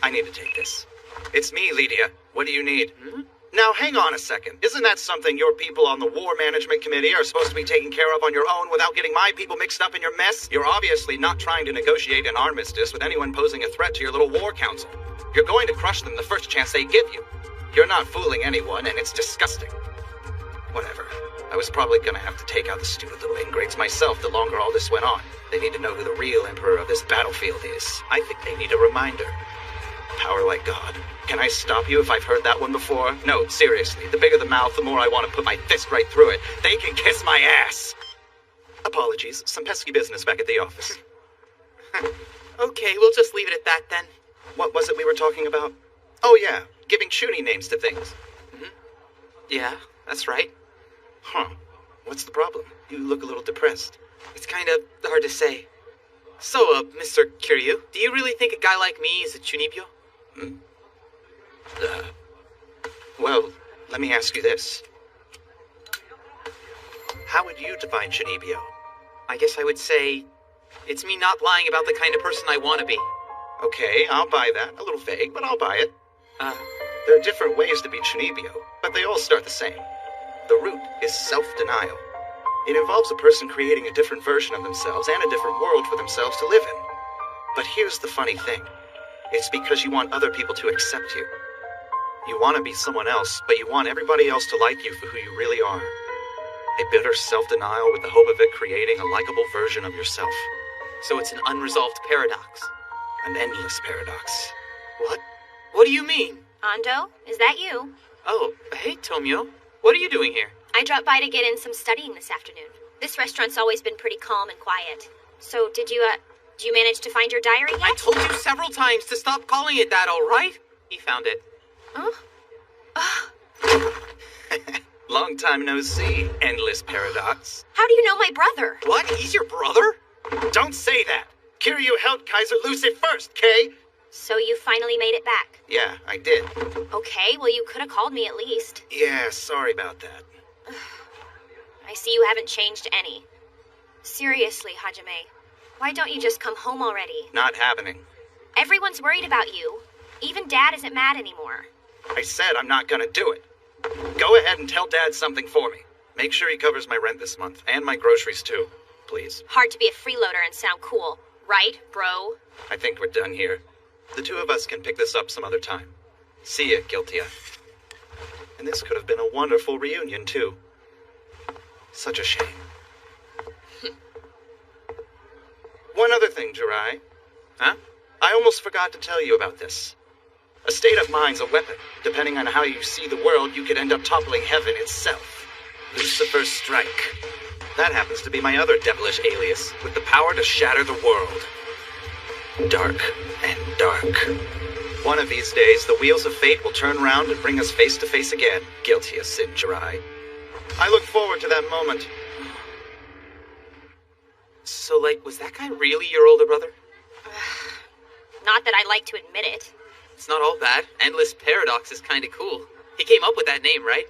I need to take this. It's me, Lydia. What do you need? Now, hang on a second. Isn't that something your people on the War Management Committee are supposed to be taking care of on your own without getting my people mixed up in your mess? You're obviously not trying to negotiate an armistice with anyone posing a threat to your little war council. You're going to crush them the first chance they give you. You're not fooling anyone, and it's disgusting. Whatever. I was probably gonna have to take out the stupid little ingrates myself the longer all this went on. They need to know who the real emperor of this battlefield is. I think they need a reminder. Power like God. Can I stop you if I've heard that one before? No, seriously. The bigger the mouth, the more I want to put my fist right through it. They can kiss my ass! Apologies. Some pesky business back at the office. Okay, we'll just leave it at that then. What was it we were talking about? Oh yeah, giving Chuny names to things. Yeah, that's right. Huh. What's the problem? You look a little depressed. It's kind of hard to say. So, Mr. Kiryu, do you really think a guy like me is a Chunibyo? Well, let me ask you this. How would you define Chunibyo? I guess I would say it's me not lying about the kind of person I want to be. Okay, I'll buy that. A little vague, but I'll buy it. There are different ways to be Chunibyo, but they all start the same. The root is self-denial. It involves a person creating a different version of themselves and a different world for themselves to live in. But here's the funny thing. It's because you want other people to accept you. You want to be someone else, but you want everybody else to like you for who you really are. A bitter self-denial with the hope of it creating a likable version of yourself. So it's an unresolved paradox. An endless paradox. What? What do you mean? Ando, is that you? Oh, hey, Tomio. What are you doing here? I dropped by to get in some studying this afternoon. This restaurant's always been pretty calm and quiet. So, did you manage to find your diary yet? I told you several times to stop calling it that, all right? He found it. Long time no see, endless paradox. How do you know my brother? What? He's your brother? Don't say that! Kiryu Heldkaiser Lucifer First, Kay! So you finally made it back? Yeah, I did. Okay, well you could have called me at least. Yeah, sorry about that. I see you haven't changed any. Seriously, Hajime, why don't you just come home already? Not happening. Everyone's worried about you. Even Dad isn't mad anymore. I said I'm not gonna do it. Go ahead and tell Dad something for me. Make sure he covers my rent this month, and my groceries too. Please. Hard to be a freeloader and sound cool, right, bro? I think we're done here. The two of us can pick this up some other time. See ya, Guiltia. And this could have been a wonderful reunion, too. Such a shame. One other thing, Jirai. Huh? I almost forgot to tell you about this. A state of mind's a weapon. Depending on how you see the world, you could end up toppling heaven itself. Lucifer's Strike. That happens to be my other devilish alias, with the power to shatter the world. Dark and dark. One of these days, the wheels of fate will turn round and bring us face to face again, guilty as Sin Jirai. I look forward to that moment. So, was that guy really your older brother? Not that I like to admit it. It's not all bad. Endless Paradox is kind of cool. He came up with that name, right?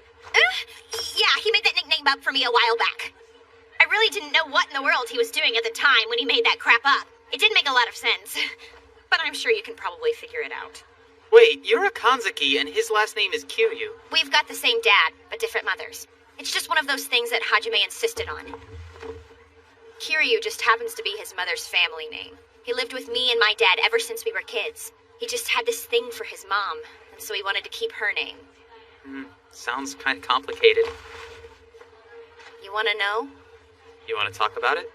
Yeah, he made that nickname up for me a while back. I really didn't know what in the world he was doing at the time when he made that crap up. It didn't make a lot of sense, but I'm sure you can probably figure it out. Wait, you're a Kanzaki and his last name is Kiryu. We've got the same dad, but different mothers. It's just one of those things that Hajime insisted on. Kiryu just happens to be his mother's family name. He lived with me and my dad ever since we were kids. He just had this thing for his mom, and so he wanted to keep her name. Sounds kind of complicated. You want to know? You want to talk about it?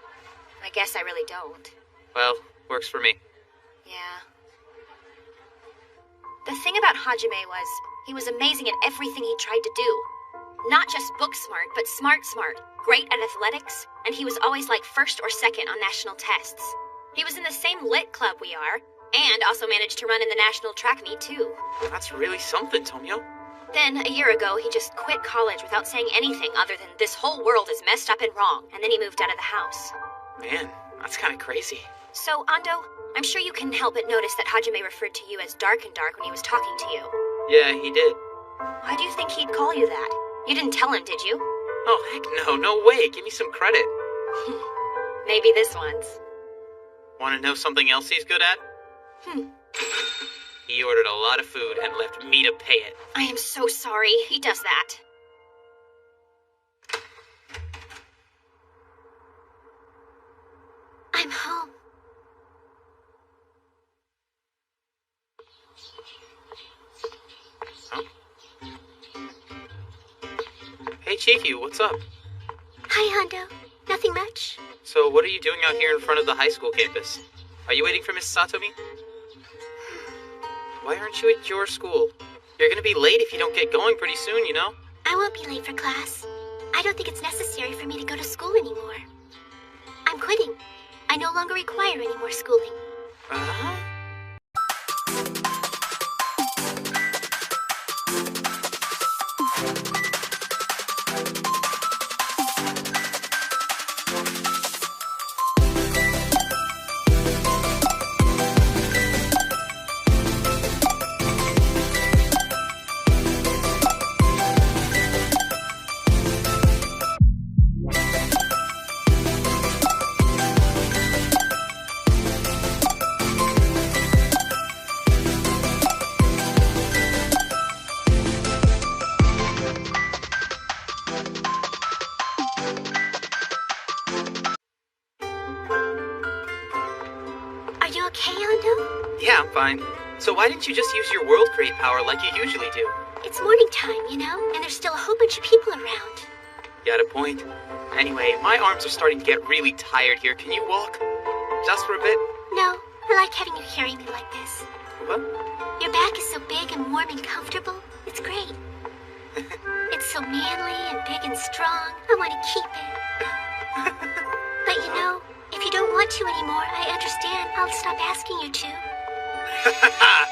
I guess I really don't. Well, works for me. Yeah. The thing about Hajime was, he was amazing at everything he tried to do. Not just book smart, but smart, great at athletics, and he was always like first or second on national tests. He was in the same lit club we are, and also managed to run in the national track meet too. That's really something, Tomio. Then, a year ago, he just quit college without saying anything other than this whole world is messed up and wrong, and then he moved out of the house. Man, that's kind of crazy. So, Ando, I'm sure you couldn't help but notice that Hajime referred to you as Dark and Dark when he was talking to you. Yeah, he did. Why do you think he'd call you that? You didn't tell him, did you? Oh, heck no, no way. Give me some credit. Maybe this once. Want to know something else he's good at? He ordered a lot of food and left me to pay it. I am so sorry. He does that. I'm home. Huh? Hey, Chifu, what's up? Hi, Hondo. Nothing much. So, what are you doing out here in front of the high school campus? Are you waiting for Miss Satomi? Why aren't you at your school? You're gonna be late if you don't get going pretty soon, you know? I won't be late for class. I don't think it's necessary for me to go to school anymore. I'm quitting. I no longer require any more schooling. Are you okay, Hondo? Yeah, I'm fine. So why didn't you just use your world create power like you usually do? It's morning time, you know, and there's still a whole bunch of people around. Got a point. Anyway, my arms are starting to get really tired here. Can you walk? Just for a bit? No, I like having you carry me like this. What? Your back is so big and warm and comfortable. It's great. It's so manly and big and strong. I want to keep it. But you know, if you don't want to anymore, I understand. I'll stop asking you to.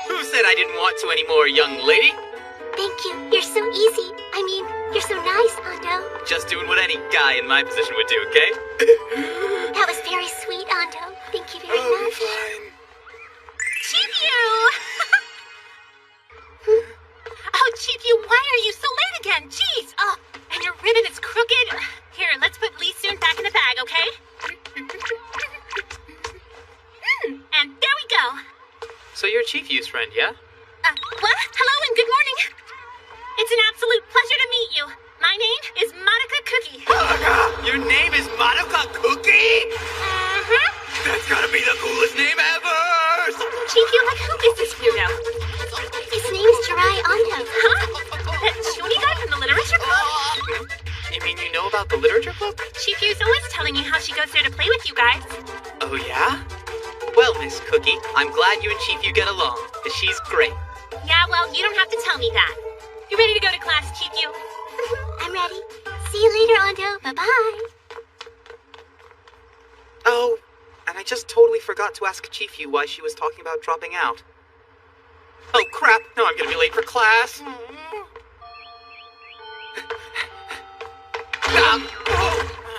Who said I didn't want to anymore, young lady? Thank you. You're so easy. I mean, you're so nice, Hondo. Just doing what any guy in my position would do, okay? That was very sweet, Hondo. Thank you very much. Fine. Chifu! Oh, Chifu, why are you so late again? Jeez! Oh, and your ribbon is crooked. Here, let's put Lee Soon back in the bag, okay? And there we go. So you're Chifu's friend, yeah? What? Hello and good morning. It's an absolute pleasure to meet you. My name is Madoka Cookie. Your name is Madoka Cookie? Mm-hmm. That's gotta be the coolest name ever! Chifu, like, who is this weirdo? His name is Jirai Hondo. Huh? That Shuni guy from the literature club? You mean you know about the literature club? Chifu's always telling me how she goes there to play with you guys. Oh, yeah? Well, Miss Cookie, I'm glad you and Chifu get along, because she's great. Yeah, well, you don't have to tell me that. You ready to go to class, Chifu? I'm ready. See you later, Hondo. Bye-bye. Oh, and I just totally forgot to ask Chifu why she was talking about dropping out. Oh, crap! Now I'm gonna be late for class!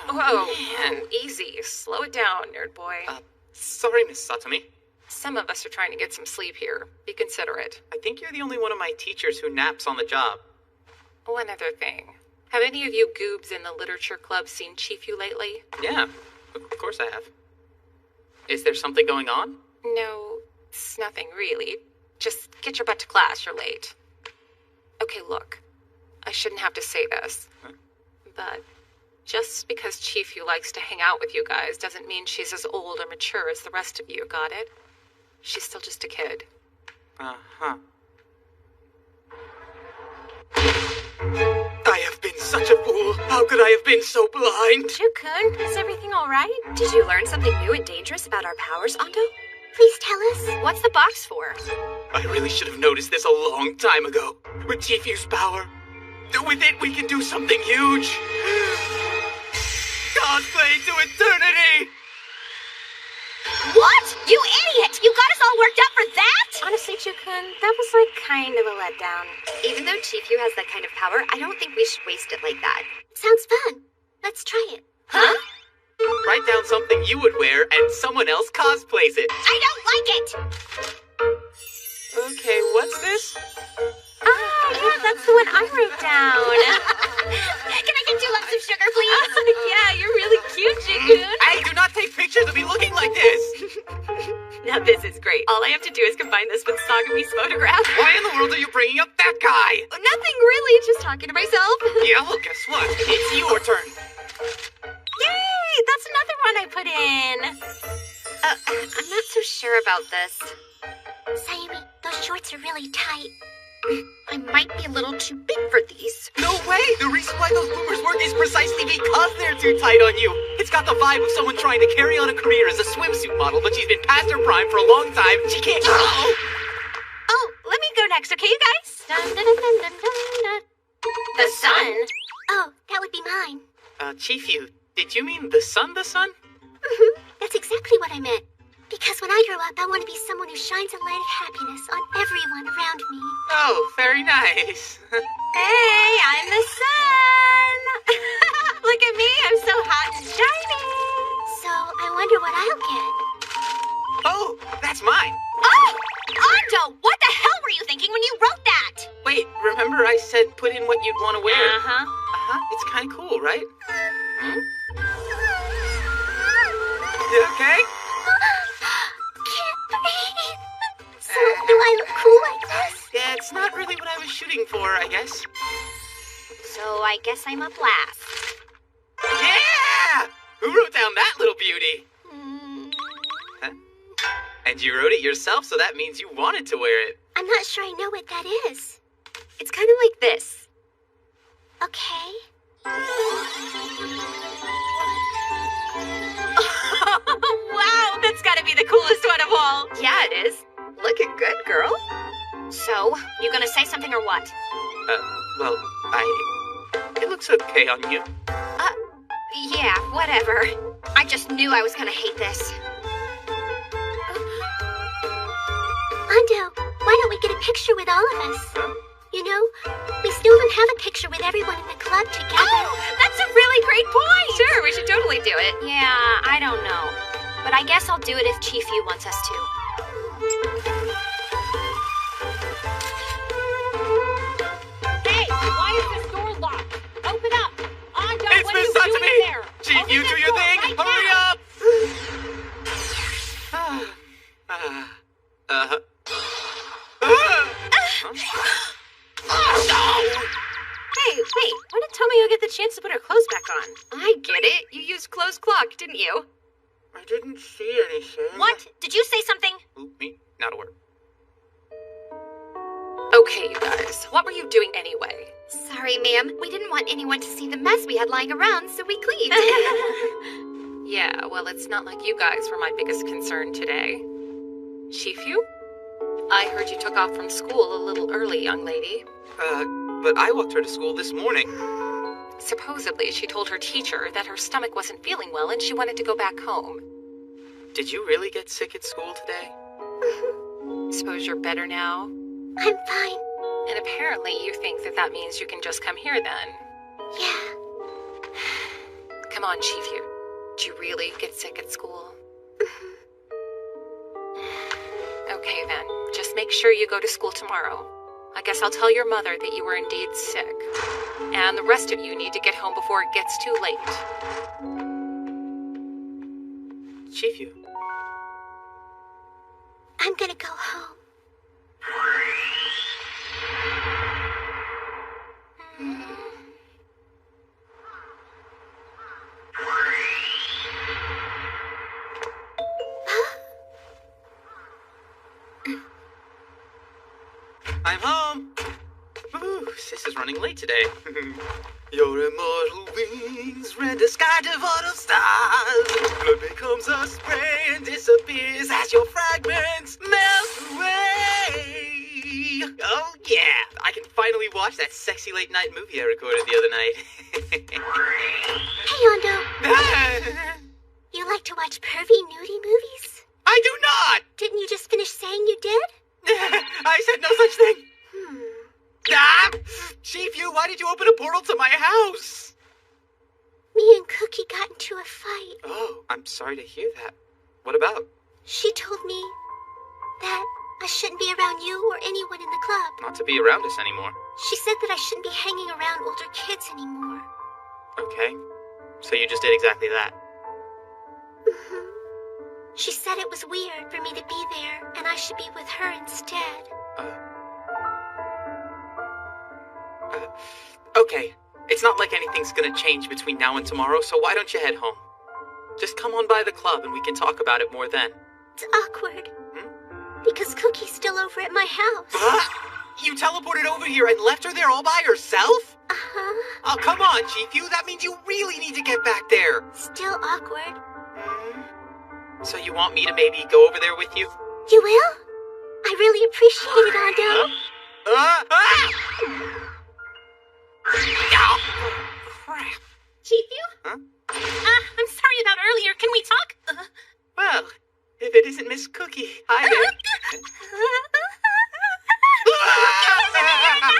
Whoa, man, easy. Slow it down, nerd boy. Sorry, Miss Satomi. Some of us are trying to get some sleep here. Be considerate. I think you're the only one of my teachers who naps on the job. One other thing. Have any of you goobs in the literature club seen Chifu lately? Yeah, of course I have. Is there something going on? No, it's nothing really. Just get your butt to class, you're late. Okay, look. I shouldn't have to say this. But just because Chief Yu likes to hang out with you guys doesn't mean she's as old or mature as the rest of you, got it? She's still just a kid. Uh-huh. I have been such a fool. How could I have been so blind? Chukun, is everything all right? Did you learn something new and dangerous about our powers, Ando? Please tell us. What's the box for? I really should have noticed this a long time ago. With Chief Yu's power, with it we can do something huge. Cosplay to eternity! What? You idiot! You got us all worked up for that? Honestly, Chukun, that was like kind of a letdown. Even though Chief Yu has that kind of power, I don't think we should waste it like that. Sounds fun. Let's try it. Huh? Write down something you would wear and someone else cosplays it. I don't like it! Okay, what's this? Ah, yeah, that's the one I wrote down. Can I get 2 lumps of sugar, please? Yeah, you're really cute, Chukun. Hey, do not take pictures of me looking like this! Now this is great. All I have to do is combine this with Sagame's photograph. Why in the world are you bringing up that guy? Nothing really, just talking to myself. Yeah, well, guess what? It's your turn. Yay, that's another one I put in. I'm not so sure about this. Sayumi, those shorts are really tight. I might be a little too big for these. No way! The reason why those boomers work is precisely because they're too tight on you. It's got the vibe of someone trying to carry on a career as a swimsuit model, but she's been past her prime for a long time. She can't. Oh, let me go next, okay, you guys? Dun, dun, dun, dun, dun, dun. The sun? Oh, that would be mine. Chief Yu, did you mean the sun, the sun? That's exactly what I meant. Because when I grow up, I want to be someone who shines a light of happiness on everyone around me. Oh, very nice. Hey, I'm the sun! Look at me, I'm so hot and shiny! So, I wonder what I'll get. Oh, that's mine. Oh! Ando, what the hell were you thinking when you wrote that? Wait, remember I said put in what you'd want to wear? Uh-huh. It's kind of cool, right? You okay? Can't breathe. So, do I look cool like this? Yeah, it's not really what I was shooting for, I guess. So I guess I'm up last. Yeah! Who wrote down that little beauty? Huh? And you wrote it yourself, so that means you wanted to wear it. I'm not sure I know what that is. It's kind of like this. Okay. Wow, that's gotta be the coolest one of all. Yeah, it is. Looking good, girl. So, you gonna say something or what? Well, it looks okay on you. Yeah, whatever. I just knew I was gonna hate this. Ando, why don't we get a picture with all of us? Huh? You know, we still don't have a picture with everyone in the club together. Oh, that's a really great point! Sure, we should totally do it. Yeah, I don't know. But I guess I'll do it if Chief Yu wants us to. Hey, why is this door locked? Open up! Ando, It's what are Miss you Satsumi! doing there? Chief, Open you that do your door thing! right Hurry now. up! Hey, wait, when did Tomoyo get the chance to put her clothes back on? I get it. You used closed clock, didn't you? I didn't see anything. What? Did you say something? Ooh, me? Not a word. Okay, you guys, what were you doing anyway? Sorry, ma'am. We didn't want anyone to see the mess we had lying around, so we cleaned. Yeah, well, it's not like you guys were my biggest concern today. Chief Yu? I heard you took off from school a little early, young lady. But I walked her to school this morning. Supposedly, she told her teacher that her stomach wasn't feeling well and she wanted to go back home. Did you really get sick at school today? Suppose you're better now? I'm fine. And apparently you think that that means you can just come here then. Yeah. Come on, Chief Yu. Did you really get sick at school? Okay then, just make sure you go to school tomorrow. I guess I'll tell your mother that you were indeed sick. And the rest of you need to get home before it gets too late. Chifu. I'm gonna go home. I'm home. Ooh, Sis is running late today. Your immortal wings rend the sky devoid of stars. Blood becomes a spray and disappears as your fragments melt away. Oh yeah, I can finally watch that sexy late night movie I recorded the other night. Hey, Ando. You like to watch pervy nudie movies? I do not! Didn't you just finish saying you did? I said no such thing. Ah! Chifu, why did you open a portal to my house? Me and Cookie got into a fight. Oh, I'm sorry to hear that. What about? She told me that I shouldn't be around you or anyone in the club. Not to be around us anymore. She said that I shouldn't be hanging around older kids anymore. Okay. So you just did exactly that. She said it was weird for me to be there and I should be with her instead. Okay. It's not like anything's gonna change between now and tomorrow, so why don't you head home? Just come on by the club and we can talk about it more then. It's awkward. Because Cookie's still over at my house. You teleported over here and left her there all by herself? Uh-huh. Oh, come on, Chifu. That means you really need to get back there. Still awkward. So you want me to maybe go over there with you? You will? I really appreciate it, Ando. Oh, crap. Chifu? Huh? I'm sorry about earlier. Can we talk? Well, if it isn't Miss Cookie. Hi there.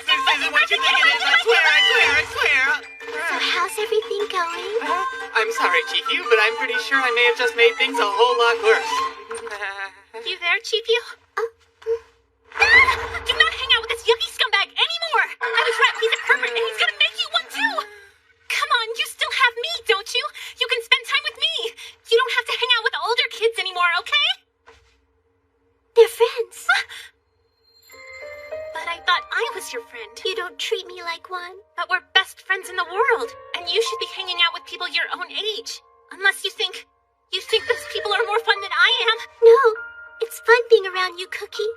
This isn't what you think it is. I swear. So how's everything going? I'm sorry, Chifu, but I'm pretty sure I may have just made things a whole lot worse. You there, Chifu? Do not hang out with this yucky scumbag anymore! I was right, he's a pervert, and he's gonna make you one too! Come on, you still have me, don't you? You can spend time with me! You don't have to hang out with older kids anymore, okay? They're friends. But I thought I was your friend. You don't treat me like one. But we're best friends in the world, and you should be hanging out with people your own age. Unless you think those people are more fun than I am. No, it's fun being around you, Cookie.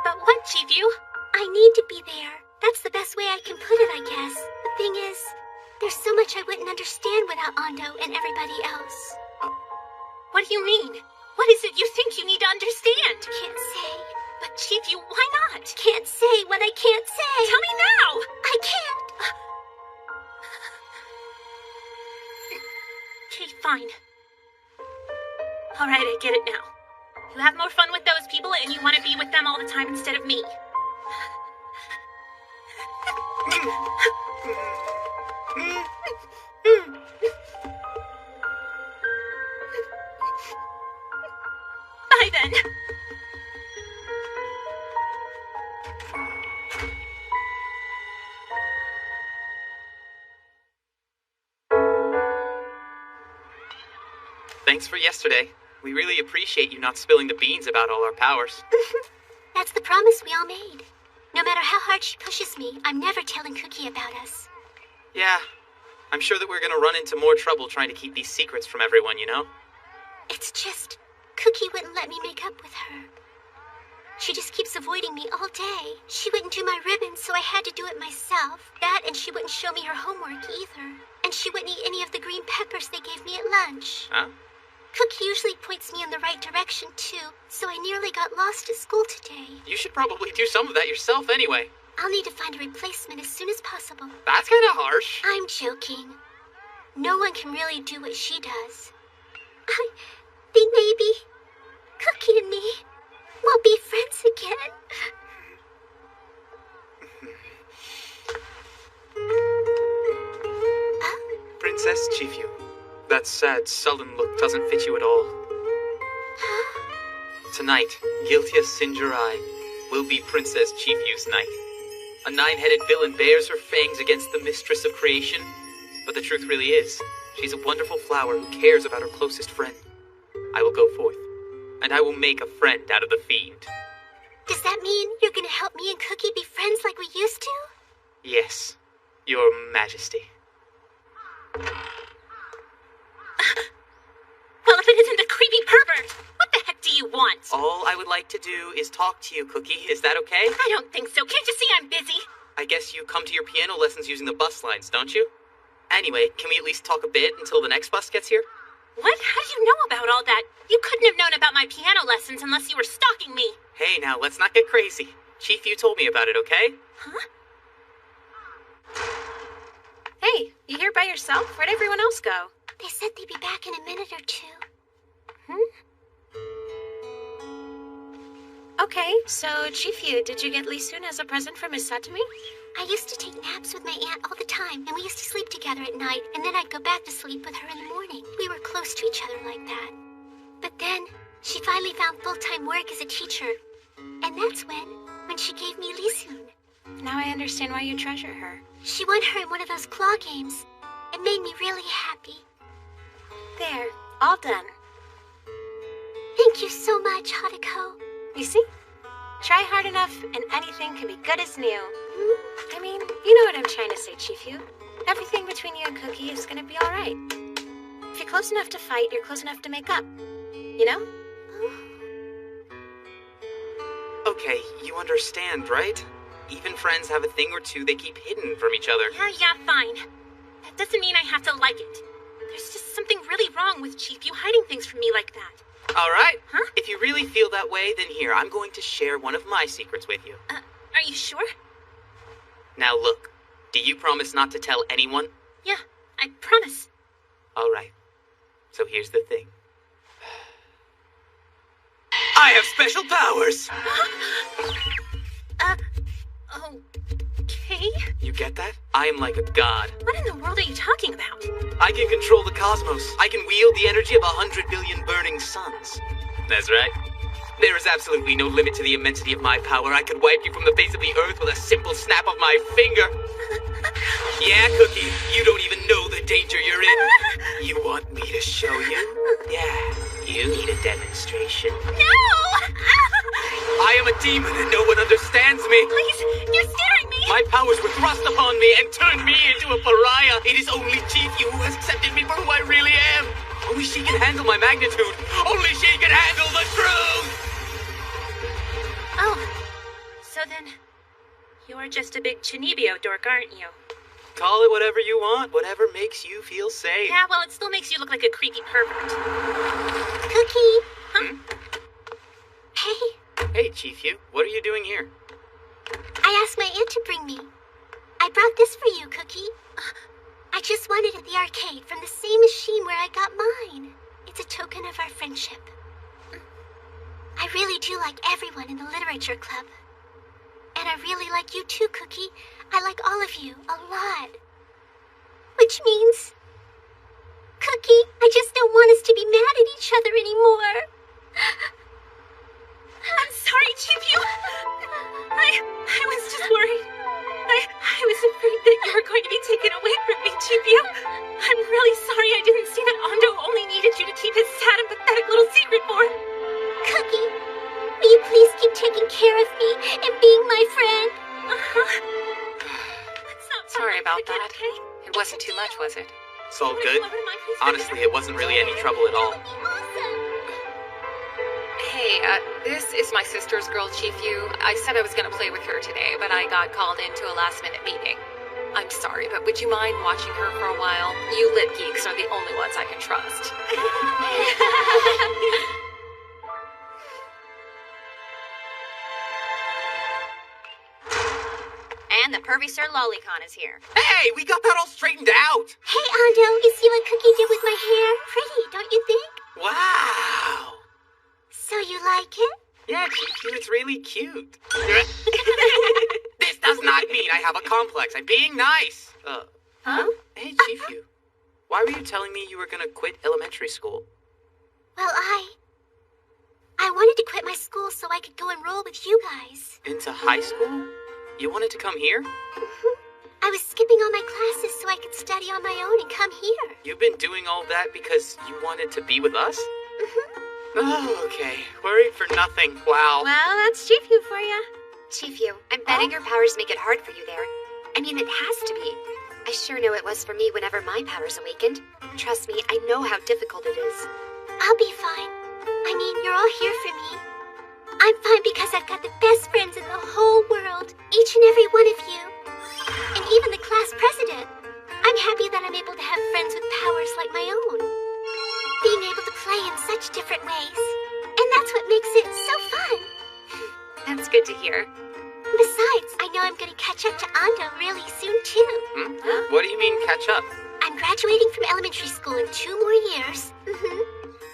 But what, Chifu? I need to be there. That's the best way I can put it, I guess. The thing is, there's so much I wouldn't understand without Ando and everybody else. What do you mean? What is it you think you need to understand? Can't say. But Chifu, why not? Can't say what I can't say. Tell me now! I can't. Okay, fine. Alright, I get it now. You have more fun with those people and you want to be with them all the time instead of me. Bye then. Thanks for yesterday. We really appreciate you not spilling the beans about all our powers. That's the promise we all made. No matter how hard she pushes me, I'm never telling Cookie about us. Yeah, I'm sure that we're gonna run into more trouble trying to keep these secrets from everyone, you know? It's just, Cookie wouldn't let me make up with her. She just keeps avoiding me all day. She wouldn't do my ribbons, so I had to do it myself. That, and she wouldn't show me her homework either. And she wouldn't eat any of the green peppers they gave me at lunch. Huh? Cookie usually points me in the right direction, too, so I nearly got lost at school today. You should probably do some of that yourself anyway. I'll need to find a replacement as soon as possible. That's kinda harsh. I'm joking. No one can really do what she does. I think maybe Cookie and me will be friends again. Princess Chifu, that sad, sullen look doesn't fit you at all. Tonight, Giltia Sinjurai will be Princess Chifu's night. A 9-headed villain bares her fangs against the mistress of creation, But the truth really is, she's a wonderful flower who cares about her closest friend. I will go forth, and I will make a friend out of the fiend. Does that mean you're gonna help me and Cookie be friends like we used to? Yes, Your Majesty. Well, if it isn't a creepy pervert, what the heck do you want? All I would like to do is talk to you, Cookie. Is that okay? I don't think so. Can't you see I'm busy? I guess you come to your piano lessons using the bus lines, don't you? Anyway, can we at least talk a bit until the next bus gets here? What? How do you know about all that? You couldn't have known about my piano lessons unless you were stalking me. Hey, now, let's not get crazy. Chief, you told me about it, okay? Huh? Hey, you here by yourself? Where'd everyone else go? They said they'd be back in a minute or two. Okay, so Chiefyu, did you get Lee Soon as a present from Miss Satomi? I used to take naps with my aunt all the time, and we used to sleep together at night, and then I'd go back to sleep with her in the morning. We were close to each other like that. But then, she finally found full-time work as a teacher. And that's when she gave me Lee Soon. Now I understand why you treasure her. She won her in one of those claw games. It made me really happy. There, all done. Thank you so much, Hadako. You see? Try hard enough and anything can be good as new. I mean, you know what I'm trying to say, Chiefyu. Everything between you and Cookie is gonna be alright. If you're close enough to fight, you're close enough to make up. You know? Okay, you understand, right? Even friends have a thing or two they keep hidden from each other. Yeah, fine. That doesn't mean I have to like it. There's just something really wrong with Chief, you hiding things from me like that. All right. Huh? If you really feel that way, then here, I'm going to share one of my secrets with you. Are you sure? Now look, do you promise not to tell anyone? Yeah, I promise. All right. So here's the thing. I have special powers! Okay. You get that? I am like a god. What in the world are you talking about? I can control the cosmos. I can wield the energy of 100 billion burning suns. That's right. There is absolutely no limit to the immensity of my power. I could wipe you from the face of the earth with a simple snap of my finger. Yeah, Cookie, you don't even know the danger you're in. You want me to show you? Yeah, you need a demonstration. No! I am a demon and no one understands me. Please, you're scaring me! My powers were thrust upon me and turned me into a pariah. It is only Chiefyu who has accepted me for who I really am. Only she can handle my magnitude. Only she can handle the truth! Oh, so then, you're just a big Chinibio dork, aren't you? Call it whatever you want, whatever makes you feel safe. Yeah, well, it still makes you look like a creepy pervert. Cookie! Hmm? Hey, Hey, Chiefyu, what are you doing here? I asked my aunt to bring me. I brought this for you, Cookie. I just won it at the arcade from the same machine where I got mine. It's a token of our friendship. I really do like everyone in the literature club. And I really like you too, Cookie. I like all of you a lot. Which means... Cookie, I just don't want us to be mad at each other anymore. I'm sorry, Chiefyu. I was just worried. I was afraid that you were going to be taken away from me, Chiefyu. I'm really sorry I didn't see that Ando only needed you to keep his sad and pathetic little secret for. Cookie, will you please keep taking care of me and being my friend? Sorry about that. Okay? It wasn't too much, was it? It's all good. Honestly, it wasn't really any trouble at all. Hey, this is my sister's girl, Chiefyu. I said I was going to play with her today, but I got called into a last-minute meeting. I'm sorry, but would you mind watching her for a while? You lit geeks are the only ones I can trust. And the pervy Sir Lolicon is here. Hey, we got that all straightened out! Hey, Ando, you see what Cookie did with my hair? Pretty, don't you think? Wow! So you like it? Yeah, Chiefyu, it's really cute. This does not mean I have a complex. I'm being nice. Huh? Hey, Chiefyu, why were you telling me you were gonna quit elementary school? Well, I wanted to quit my school so I could go enroll with you guys. Into high school? You wanted to come here? I was skipping all my classes so I could study on my own and come here. You've been doing all that because you wanted to be with us? Oh, okay. Worried for nothing. Wow. Well, that's Chiefyu for you. Chiefyu, I'm betting your powers make it hard for you there. I mean, it has to be. I sure know it was for me whenever my powers awakened. Trust me, I know how difficult it is. I'll be fine. I mean, you're all here for me. I'm fine because I've got the best friends in the whole world, each and every one of you. And even the class president. I'm happy that I'm able to have friends with powers like my own. Being able to play in such different ways. And that's what makes it so fun. That's good to hear. Besides, I know I'm going to catch up to Ando really soon, too. What do you mean, catch up? I'm graduating from elementary school in 2 more years.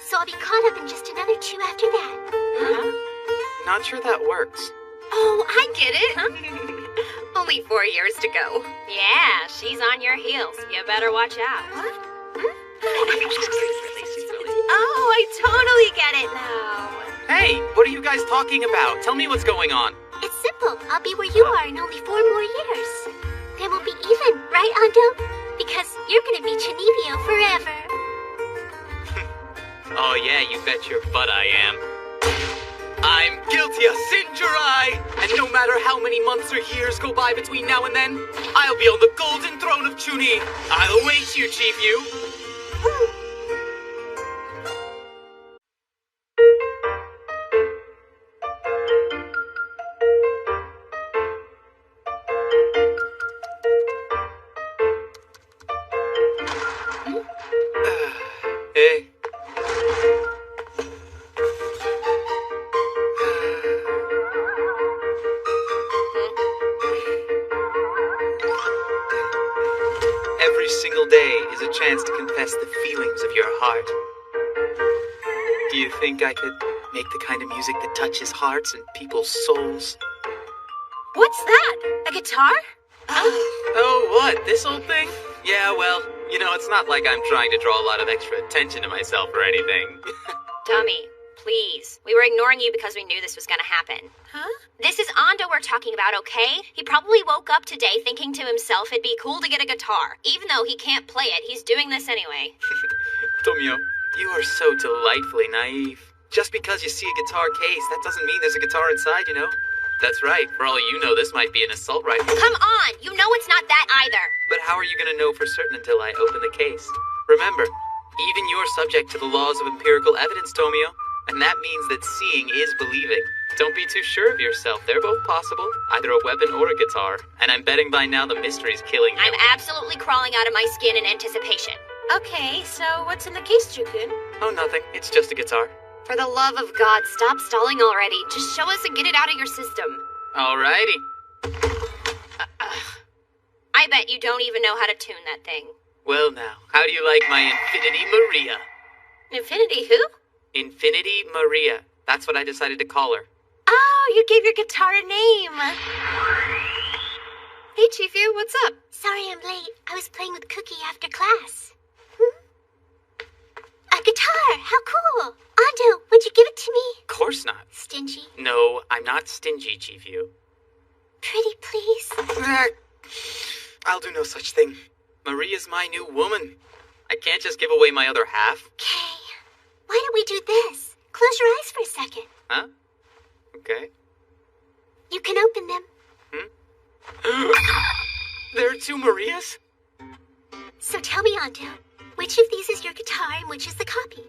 So I'll be caught up in just another 2 after that. Not sure that works. Oh, I get it. Only 4 years to go. Yeah, she's on your heels. You better watch out. What? Oh, I totally get it now. Hey, what are you guys talking about? Tell me what's going on. It's simple. I'll be where you are in only 4 more years. Then we'll be even, right, Ando? Because you're gonna be Chunibyo forever. Oh yeah, you bet your butt I am. I'm guilty of Sinjurai! And no matter how many months or years go by between now and then, I'll be on the golden throne of Chuni. I'll await you, Chiefyu. Hey. Every single day is a chance to confess the feelings of your heart. Do you think I could make the kind of music that touches hearts and people's souls? What's that? A guitar? Oh, what? This old thing? Yeah, well, you know, it's not like I'm trying to draw a lot of extra attention to myself or anything. Dummy, please. We were ignoring you because we knew this was gonna happen. Huh? This is Ando we're talking about, okay? He probably woke up today thinking to himself it'd be cool to get a guitar. Even though he can't play it, he's doing this anyway. Tomio, you are so delightfully naive. Just because you see a guitar case, that doesn't mean there's a guitar inside, you know? That's right. For all you know, this might be an assault rifle. Come on! You know it's not that either! But how are you going to know for certain until I open the case? Remember, even you're subject to the laws of empirical evidence, Tomio. And that means that seeing is believing. Don't be too sure of yourself. They're both possible. Either a weapon or a guitar. And I'm betting by now the mystery's killing you. I'm absolutely crawling out of my skin in anticipation. Okay, so what's in the case, Jukun? Oh, nothing. It's just a guitar. For the love of God, stop stalling already. Just show us and get it out of your system. Alrighty. I bet you don't even know how to tune that thing. Well now, how do you like my Infinity Maria? Infinity who? Infinity Maria. That's what I decided to call her. Oh, you gave your guitar a name. Hey, Chiefyu, what's up? Sorry I'm late. I was playing with Cookie after class. A guitar! How cool! Ando, would you give it to me? Of course not. Stingy. No, I'm not stingy, Chiefyu. Pretty please? I'll do no such thing. Maria's my new woman. I can't just give away my other half. Okay. Why don't we do this? Close your eyes for a second. Huh? Okay. You can open them. There are 2 Marias? So tell me, Ando, which of these is your guitar and which is the copy?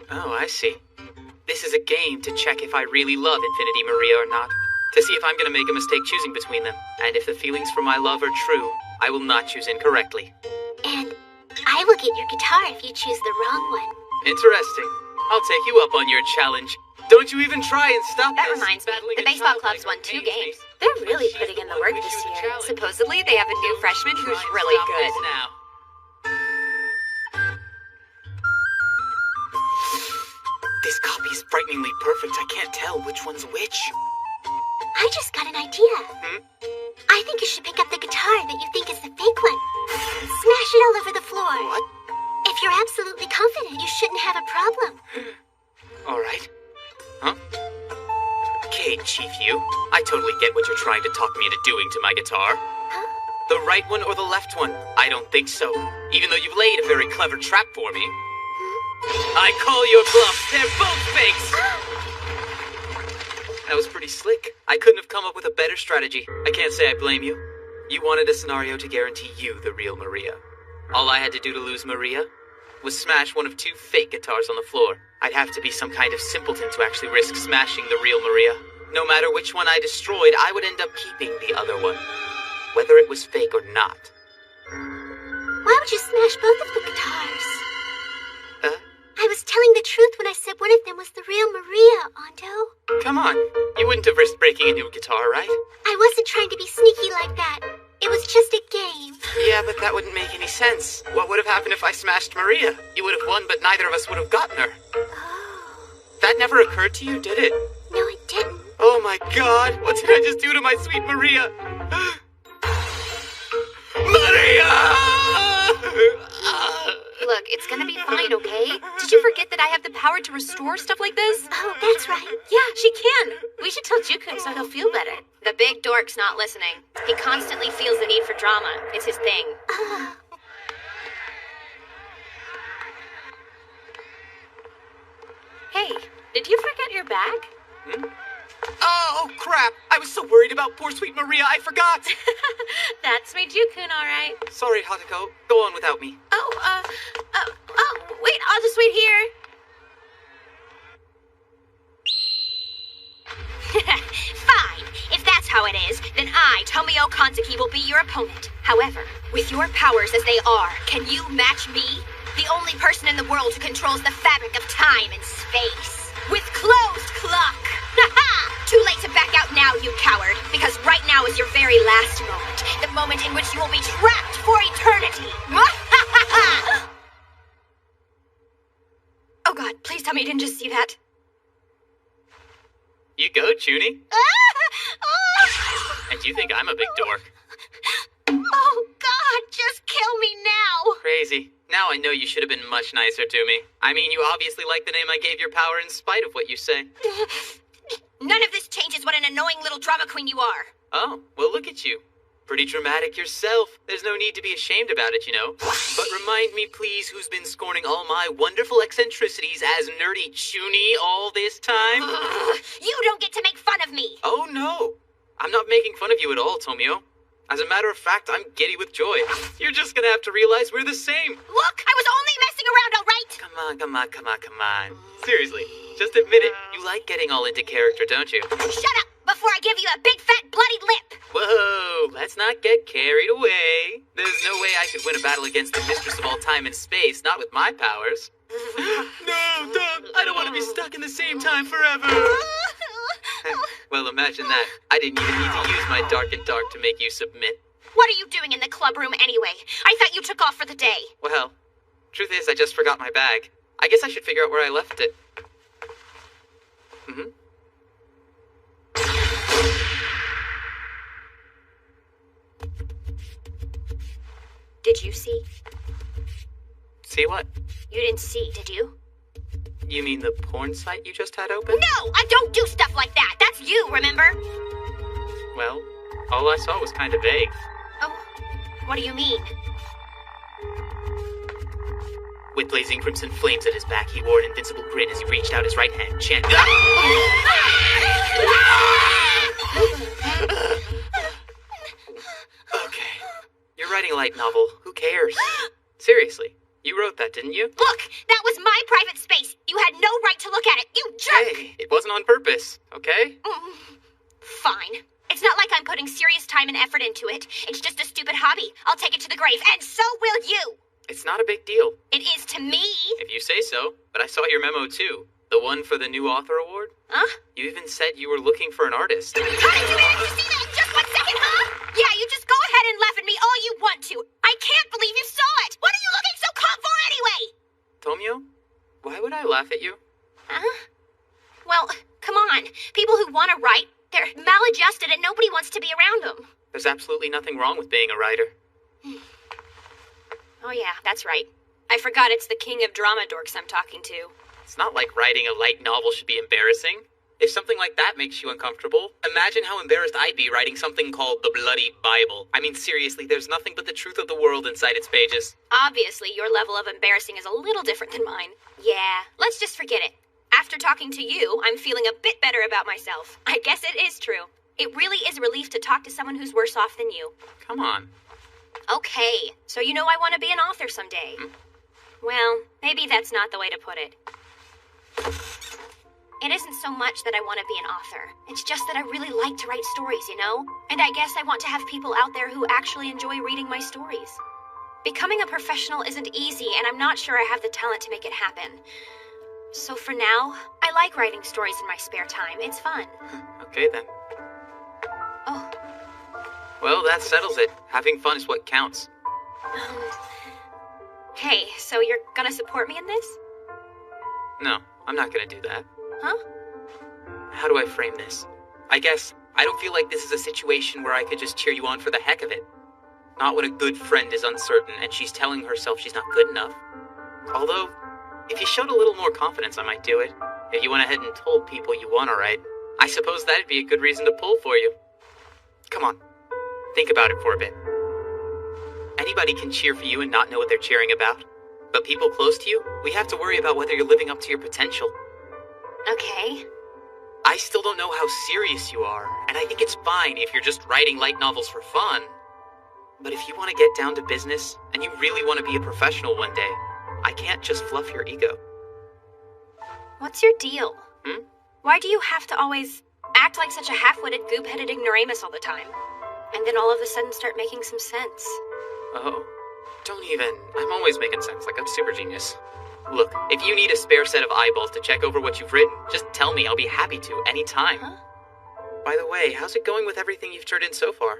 Oh, I see. This is a game to check if I really love Infinity Maria or not. To see if I'm gonna make a mistake choosing between them. And if the feelings for my love are true, I will not choose incorrectly. And I will get your guitar if you choose the wrong one. Interesting. I'll take you up on your challenge. Don't you even try and stop That this. reminds me, Battling the a baseball child club's like won 2 pains me. games. They're really putting in the work this year. Supposedly, they have a new freshman who's really good. Now. This copy is frighteningly perfect. I can't tell which one's which. I just got an idea. I think you should pick up the guitar that you think is the fake one. Smash it all over the floor. What? If you're absolutely confident, you shouldn't have a problem. All right. Huh? Okay, Chiefyu. I totally get what you're trying to talk me into doing to my guitar. Huh? The The right one or the left one? I don't think so. Even though you've laid a very clever trap for me. I call your bluff. They're both fakes. That was pretty slick. I couldn't have come up with a better strategy. I can't say I blame you. You wanted a scenario to guarantee you the real Maria. All I had to do to lose Maria was smash one of 2 fake guitars on the floor. I'd have to be some kind of simpleton to actually risk smashing the real Maria. No matter which one I destroyed, I would end up keeping the other one. Whether it was fake or not. Why would you smash both of the guitars? I was telling the truth when I said one of them was the real Maria, Ando. Come on. You wouldn't have risked breaking a new guitar, right? I wasn't trying to be sneaky like that. It was just a game. Yeah, but that wouldn't make any sense. What would have happened if I smashed Maria? You would have won, but neither of us would have gotten her. Oh. That never occurred to you, did it? No, it didn't. Oh my god, what did I just do to my sweet Maria? Maria! Look, it's gonna be fine, okay? Did you forget that I have the power to restore stuff like this? Oh, that's right. Yeah, she can. We should tell Jukun so he'll feel better. The big dork's not listening. He constantly feels the need for drama. It's his thing. Hey, did you forget your bag? Oh, crap! I was so worried about poor sweet Maria, I forgot! That's made Jukun all right. Sorry, Hatako. Go on without me. Wait, I'll just wait here. Fine. If that's how it is, then I, Tomio Kanzuki, will be your opponent. However, with your powers as they are, can you match me? The only person in the world who controls the fabric of time and space. With closed clock. Too late to back out now, you coward, because right now is your very last moment. The moment in which you will be trapped for eternity. Oh god, please tell me you didn't just see that. You go, Junie. And you think I'm a big dork. Oh, God, just kill me now. Crazy. Now I know you should have been much nicer to me. I mean, you obviously like the name I gave your power in spite of what you say. None of this changes what an annoying little drama queen you are. Oh, well look at you. Pretty dramatic yourself. There's no need to be ashamed about it, you know. But remind me, please, who's been scorning all my wonderful eccentricities as nerdy Junie all this time? You don't get to make fun of me. Oh, no. I'm not making fun of you at all, Tomio. As a matter of fact, I'm giddy with joy. You're just gonna have to realize we're the same. Look, I was only messing around, all right? Come on. Seriously, just admit it. You like getting all into character, don't you? Shut up before I give you a big fat bloody lip. Whoa, let's not get carried away. There's no way I could win a battle against the mistress of all time and space, not with my powers. No, don't. I don't want to be stuck in the same time forever. Well, imagine that. I didn't even need to use my dark and dark to make you submit. What are you doing in the club room anyway? I thought you took off for the day. Well, truth is, I just forgot my bag. I guess I should figure out where I left it. Did you see? See what? You didn't see, did you? You mean the porn site you just had open? No, I don't do stuff like that. That's you, remember? Well, all I saw was kind of vague. Oh, what do you mean? With blazing crimson flames at his back, he wore an invincible grin as he reached out his right hand, chanting... Okay. You're writing a light novel. Who cares? Seriously. You wrote that, didn't you? Look, that was my private space. You had no right to look at it, you jerk! Hey, it wasn't on purpose, okay? Fine. It's not like I'm putting serious time and effort into it. It's just a stupid hobby. I'll take it to the grave, and so will you! It's not a big deal. It is to me. If you say so, but I saw your memo too. The one for the new author award? Huh? You even said you were looking for an artist. How did you manage to see that in just 1 second, huh? Yeah, you just go ahead and laugh at me all you want to. I can't believe you saw it! What are you looking so calm for anyway? Tomio, why would I laugh at you? Huh? Well, come on. People who want to write, they're maladjusted and nobody wants to be around them. There's absolutely nothing wrong with being a writer. Oh yeah, that's right. I forgot it's the king of drama dorks I'm talking to. It's not like writing a light novel should be embarrassing. If something like that makes you uncomfortable, imagine how embarrassed I'd be writing something called the Bloody Bible. I mean, seriously, there's nothing but the truth of the world inside its pages. Obviously, your level of embarrassing is a little different than mine. Yeah, let's just forget it. After talking to you, I'm feeling a bit better about myself. I guess it is true. It really is a relief to talk to someone who's worse off than you. Come on. Okay, so you know I want to be an author someday. Well, maybe that's not the way to put it. It isn't so much that I want to be an author. It's just that I really like to write stories, you know? And I guess I want to have people out there who actually enjoy reading my stories. Becoming a professional isn't easy, and I'm not sure I have the talent to make it happen. So for now, I like writing stories in my spare time. It's fun. Okay, then. Oh. Well, that settles it. Having fun is what counts. Hey, so you're gonna support me in this? No, I'm not gonna do that. Huh? How do I frame this? I guess I don't feel like this is a situation where I could just cheer you on for the heck of it. Not when a good friend is uncertain and she's telling herself she's not good enough. Although, if you showed a little more confidence, I might do it. If you went ahead and told people you won alright, I suppose that'd be a good reason to pull for you. Come on, think about it for a bit. Anybody can cheer for you and not know what they're cheering about. But people close to you, we have to worry about whether you're living up to your potential. Okay. I still don't know how serious you are, and I think it's fine if you're just writing light novels for fun. But if you want to get down to business, and you really want to be a professional one day, I can't just fluff your ego. What's your deal? Why do you have to always act like such a half-witted, goop-headed ignoramus all the time? And then all of a sudden start making some sense. Oh, don't even. I'm always making sense, like I'm super genius. Look, if you need a spare set of eyeballs to check over what you've written, just tell me. I'll be happy to, anytime. Huh? By the way, how's it going with everything you've turned in so far?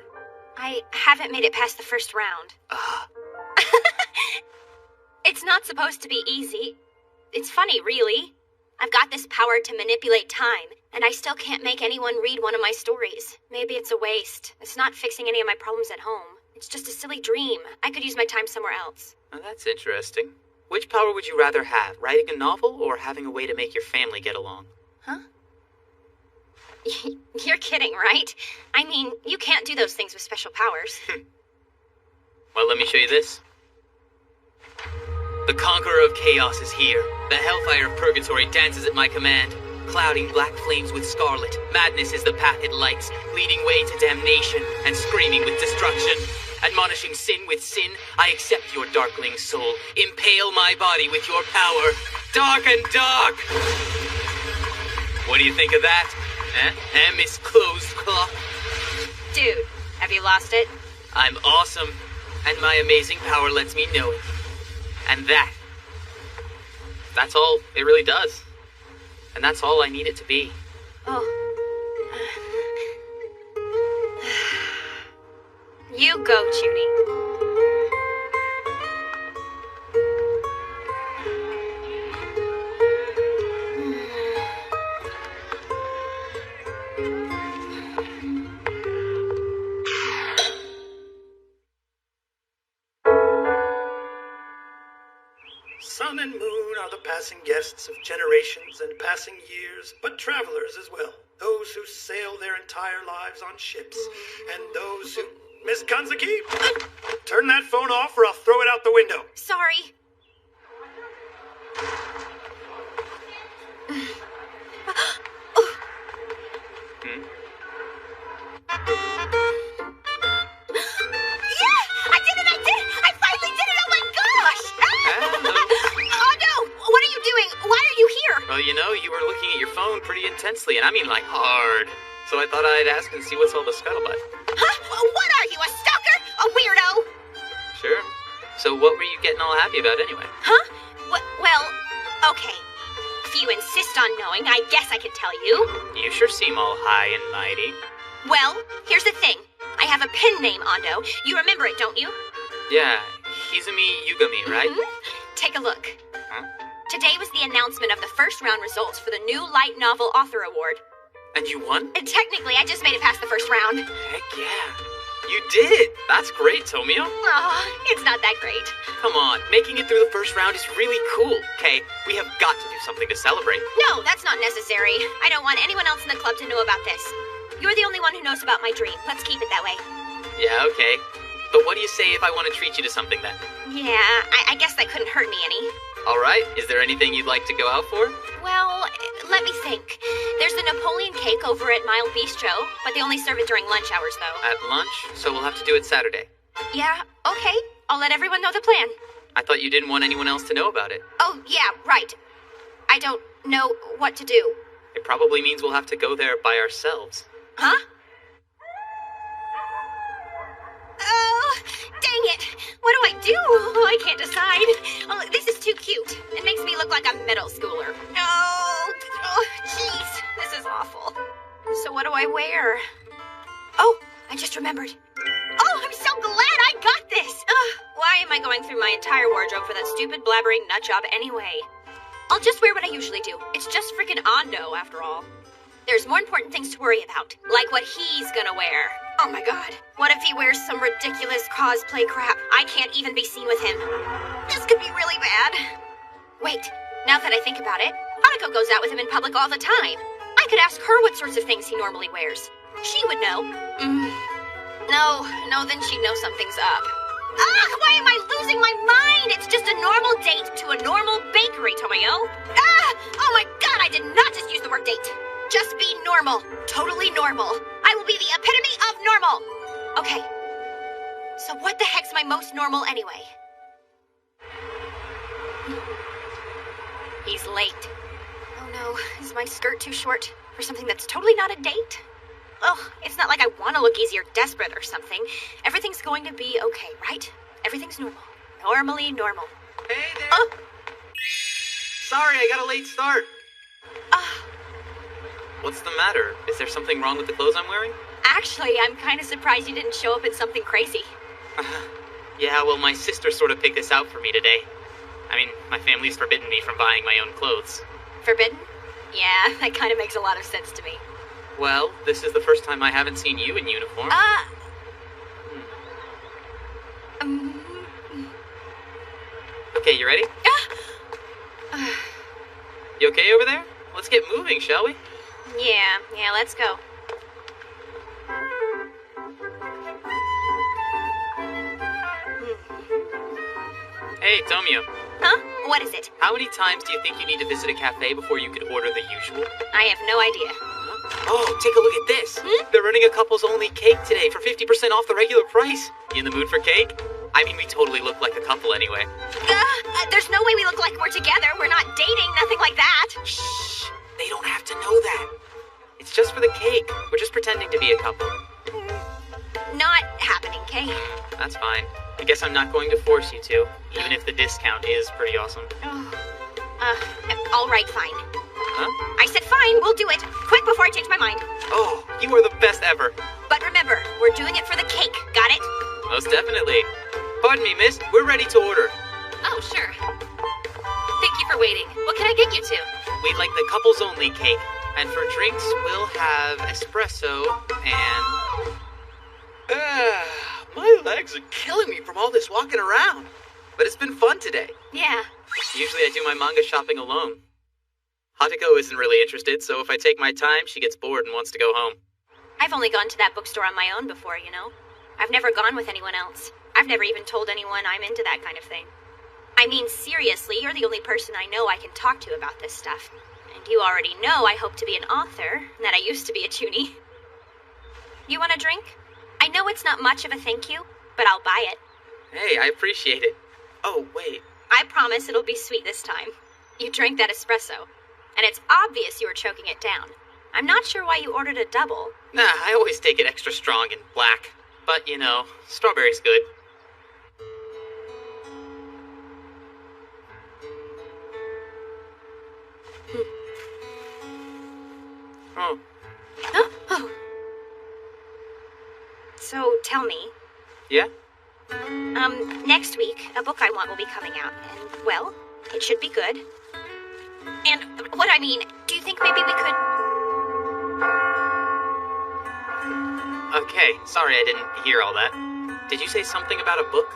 I haven't made it past the first round. It's not supposed to be easy. It's funny, really. I've got this power to manipulate time, and I still can't make anyone read one of my stories. Maybe it's a waste. It's not fixing any of my problems at home. It's just a silly dream. I could use my time somewhere else. Oh, that's interesting. Which power would you rather have, writing a novel or having a way to make your family get along? Huh? You're kidding, right? I mean, you can't do those things with special powers. Well, let me show you this. The Conqueror of Chaos is here. The Hellfire of Purgatory dances at my command. Clouding black flames with scarlet, madness is the path it lights, leading way to damnation and screaming with destruction. Admonishing sin with sin, I accept your darkling soul. Impale my body with your power. Dark and dark! What do you think of that? Miss Closed Claw? Dude, have you lost it? I'm awesome, and my amazing power lets me know it. And that's all it really does. And that's all I need it to be. Oh. You go, Junie. Sun and moon are the passing guests of generations and passing years, but travelers as well. Those who sail their entire lives on ships, and those who... Miss Kanzuki, turn that phone off or I'll throw it out the window. Sorry. Well, you know, you were looking at your phone pretty intensely, and I mean like hard. So I thought I'd ask and see what's all the scuttlebutt. Huh? What are you, a stalker? A weirdo? Sure. So what were you getting all happy about anyway? Huh? Well, okay. If you insist on knowing, I guess I can tell you. You sure seem all high and mighty. Well, here's the thing. I have a pen name, Ando. You remember it, don't you? Yeah, Hizumi Yugami, right? Take a look. Huh? Today was the announcement of the first round results for the new Light Novel Author Award. And you won? And technically, I just made it past the first round. Heck yeah. You did! That's great, Tomio. Aw, it's not that great. Come on, making it through the first round is really cool. Okay, we have got to do something to celebrate. No, that's not necessary. I don't want anyone else in the club to know about this. You're the only one who knows about my dream. Let's keep it that way. Yeah, okay. But what do you say if I want to treat you to something then? Yeah, I guess that couldn't hurt me any. Alright, is there anything you'd like to go out for? Well, let me think. There's the Napoleon cake over at Mild Bistro, but they only serve it during lunch hours, though. At lunch? So we'll have to do it Saturday. Yeah, okay. I'll let everyone know the plan. I thought you didn't want anyone else to know about it. Oh, yeah, right. I don't know what to do. It probably means we'll have to go there by ourselves. Huh? Oh, dang it. What do I do? Oh, I can't decide. Oh, this is too cute. It makes me look like a middle schooler. Oh, jeez. This is awful. So what do I wear? Oh, I just remembered. Oh, I'm so glad I got this. Why am I going through my entire wardrobe for that stupid blabbering nut job anyway? I'll just wear what I usually do. It's just freaking Ando, after all. There's more important things to worry about, like what he's gonna wear. Oh my god. What if he wears some ridiculous cosplay crap? I can't even be seen with him. This could be really bad. Wait, now that I think about it, Hanako goes out with him in public all the time. I could ask her what sorts of things he normally wears. She would know. No, then she'd know something's up. Why am I losing my mind? It's just a normal date to a normal bakery, Tomio. Oh my god, I did not just use the word date. Just be normal. Totally normal. I will be the epitome of normal. Okay. So what the heck's my most normal anyway? He's late. Oh no, is my skirt too short for something that's totally not a date? Oh, it's not like I want to look easy or desperate or something. Everything's going to be okay, right? Everything's normal. Normally normal. Hey there! Sorry, I got a late start. What's the matter? Is there something wrong with the clothes I'm wearing? Actually, I'm kind of surprised you didn't show up in something crazy. Yeah, well, my sister sort of picked this out for me today. I mean, my family's forbidden me from buying my own clothes. Forbidden? Yeah, that kind of makes a lot of sense to me. Well, this is the first time I haven't seen you in uniform. Okay, you ready? You okay over there? Let's get moving, shall we? Yeah, let's go. Hey, Tomio. Huh? What is it? How many times do you think you need to visit a cafe before you could order the usual? I have no idea. Oh, take a look at this. They're running a couples-only cake today for 50% off the regular price. You in the mood for cake? I mean, we totally look like a couple anyway. There's no way we look like we're together. We're not dating, nothing like that. Shh. They don't have to know that. It's just for the cake. We're just pretending to be a couple. Not happening, Kay. That's fine. I guess I'm not going to force you to, even if the discount is pretty awesome. All right, fine. Huh? I said fine, we'll do it. Quick before I change my mind. Oh, you are the best ever. But remember, we're doing it for the cake, got it? Most definitely. Pardon me, miss. We're ready to order. Oh, sure. Thank you for waiting. What can I get you to? We'd like the couples-only cake. And for drinks, we'll have espresso and... my legs are killing me from all this walking around. But it's been fun today. Yeah. Usually I do my manga shopping alone. Hatako isn't really interested, so if I take my time, she gets bored and wants to go home. I've only gone to that bookstore on my own before, you know. I've never gone with anyone else. I've never even told anyone I'm into that kind of thing. I mean, seriously, you're the only person I know I can talk to about this stuff. And you already know I hope to be an author, and that I used to be a toonie. You want a drink? I know it's not much of a thank you, but I'll buy it. Hey, I appreciate it. Oh, wait. I promise it'll be sweet this time. You drank that espresso, and it's obvious you were choking it down. I'm not sure why you ordered a double. Nah, I always take it extra strong and black. But, you know, strawberry's good. Oh. Oh. So, tell me. Yeah? Next week, a book I want will be coming out, and, well, it should be good. And, what I mean, do you think maybe we could... Okay, sorry I didn't hear all that. Did you say something about a book?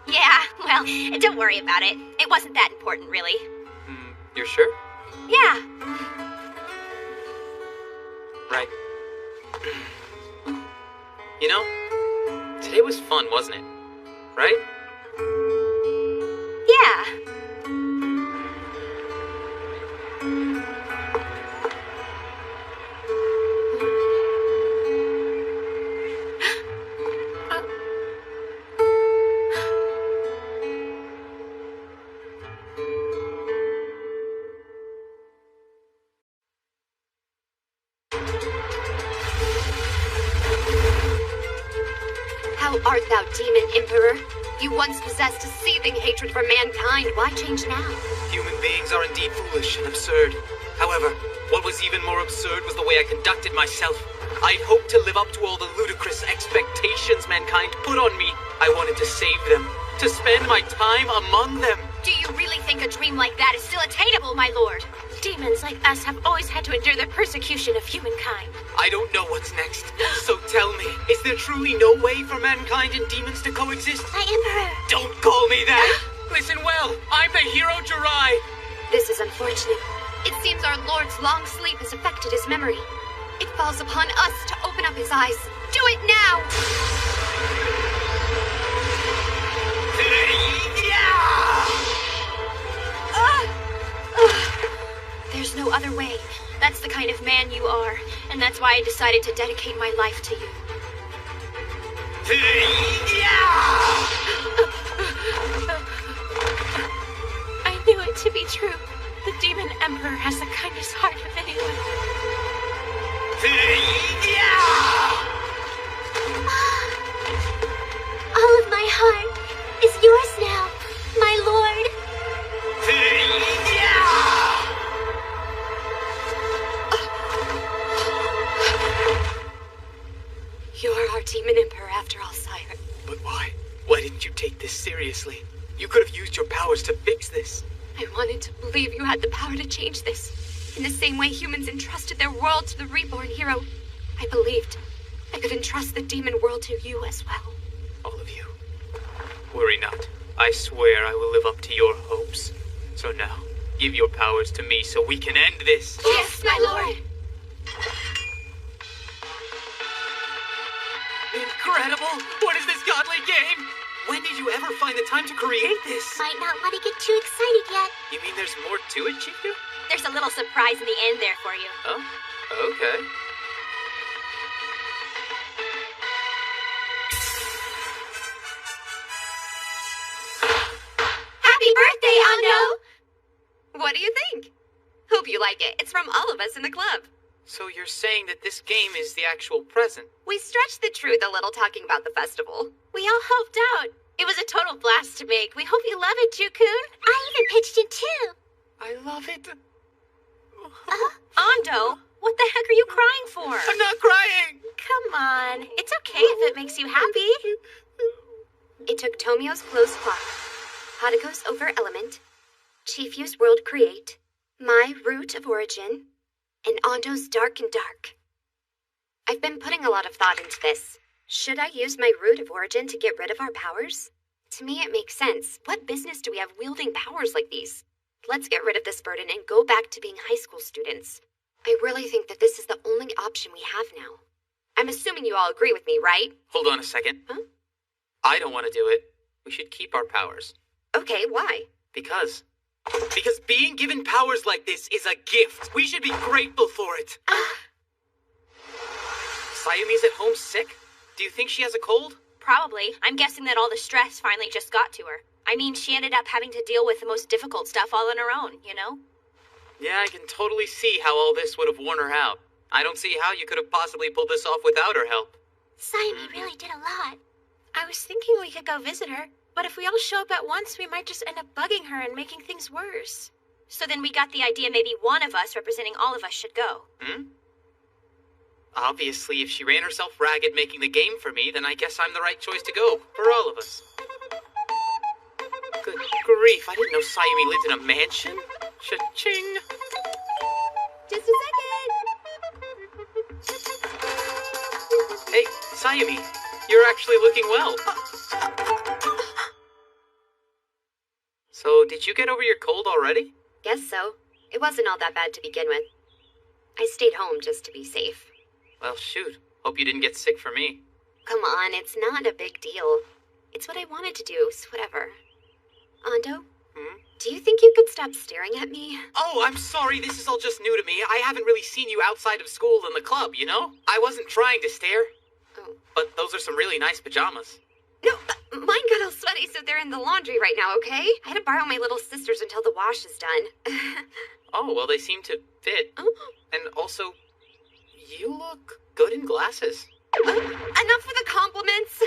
Yeah, well, don't worry about it. It wasn't that important, really. You're sure? Yeah. Right. You know, today was fun, wasn't it? Right? Yeah. How art thou, demon emperor? You once possessed a seething hatred for mankind. Why change now? Human beings are indeed foolish and absurd. However, what was even more absurd was the way I conducted myself. I'd hoped to live up to all the ludicrous expectations mankind put on me. I wanted to save them, to spend my time among them. Do you really think a dream like that is still attainable, my lord? Demons like us have always had to endure the persecution of humankind. I don't know what's next. So tell me, is there truly no way for mankind and demons to coexist? My Emperor! Don't call me that! Listen well, I'm the hero Jirai! This is unfortunate. It seems our Lord's long sleep has affected his memory. It falls upon us to open up his eyes. Do it now! There's no other way. That's the kind of man you are, and that's why I decided to dedicate my life to you. I knew it to be true. The Demon Emperor has the kindest heart of anyone. All of my heart is yours now, my lord. You're our demon emperor after all, sire. But why? Why didn't you take this seriously? You could have used your powers to fix this. I wanted to believe you had the power to change this. In the same way humans entrusted their world to the reborn hero, I believed I could entrust the demon world to you as well. All of you. Worry not. I swear I will live up to your hopes. So now, give your powers to me so we can end this. Yes, my lord! Incredible! What is this godly game? When did you ever find the time to create this? Might not want to get too excited yet. You mean there's more to it, Chifu? There's a little surprise in the end there for you. Oh, okay. Happy birthday, Ando! What do you think? Hope you like it. It's from all of us in the club. So you're saying that this game is the actual present? We stretched the truth a little talking about the festival. We all helped out. It was a total blast to make. We hope you love it, Jukun. I even pitched in too. I love it. Ando, what the heck are you crying for? I'm not crying! Come on. It's okay if it makes you happy. It took Tomio's closed clock, Hadako's over element, Chifu's world create, my root of origin, and Ando's dark and dark. I've been putting a lot of thought into this. Should I use my root of origin to get rid of our powers? To me, it makes sense. What business do we have wielding powers like these? Let's get rid of this burden and go back to being high school students. I really think that this is the only option we have now. I'm assuming you all agree with me, right? Hold on a second. Huh? I don't want to do it. We should keep our powers. Okay, why? Because being given powers like this is a gift. We should be grateful for it. Sayumi's at home sick? Do you think she has a cold? Probably. I'm guessing that all the stress finally just got to her. I mean, she ended up having to deal with the most difficult stuff all on her own, you know? Yeah, I can totally see how all this would have worn her out. I don't see how you could have possibly pulled this off without her help. Sayumi really did a lot. I was thinking we could go visit her, but if we all show up at once, we might just end up bugging her and making things worse. So then we got the idea maybe one of us representing all of us should go. Obviously, if she ran herself ragged making the game for me, then I guess I'm the right choice to go, for all of us. Good grief, I didn't know Sayumi lived in a mansion. Cha-ching. Just a second. Hey, Sayumi, you're actually looking well. So, did you get over your cold already? Guess so. It wasn't all that bad to begin with. I stayed home just to be safe. Well, shoot. Hope you didn't get sick for me. Come on, it's not a big deal. It's what I wanted to do, so whatever. Ando? Do you think you could stop staring at me? Oh, I'm sorry. This is all just new to me. I haven't really seen you outside of school in the club, you know? I wasn't trying to stare. Oh. But those are some really nice pajamas. No, mine got all sweaty, so they're in the laundry right now, okay? I had to borrow my little sister's until the wash is done. Oh, well, they seem to fit. Oh. And also, you look good in glasses. Enough with the compliments.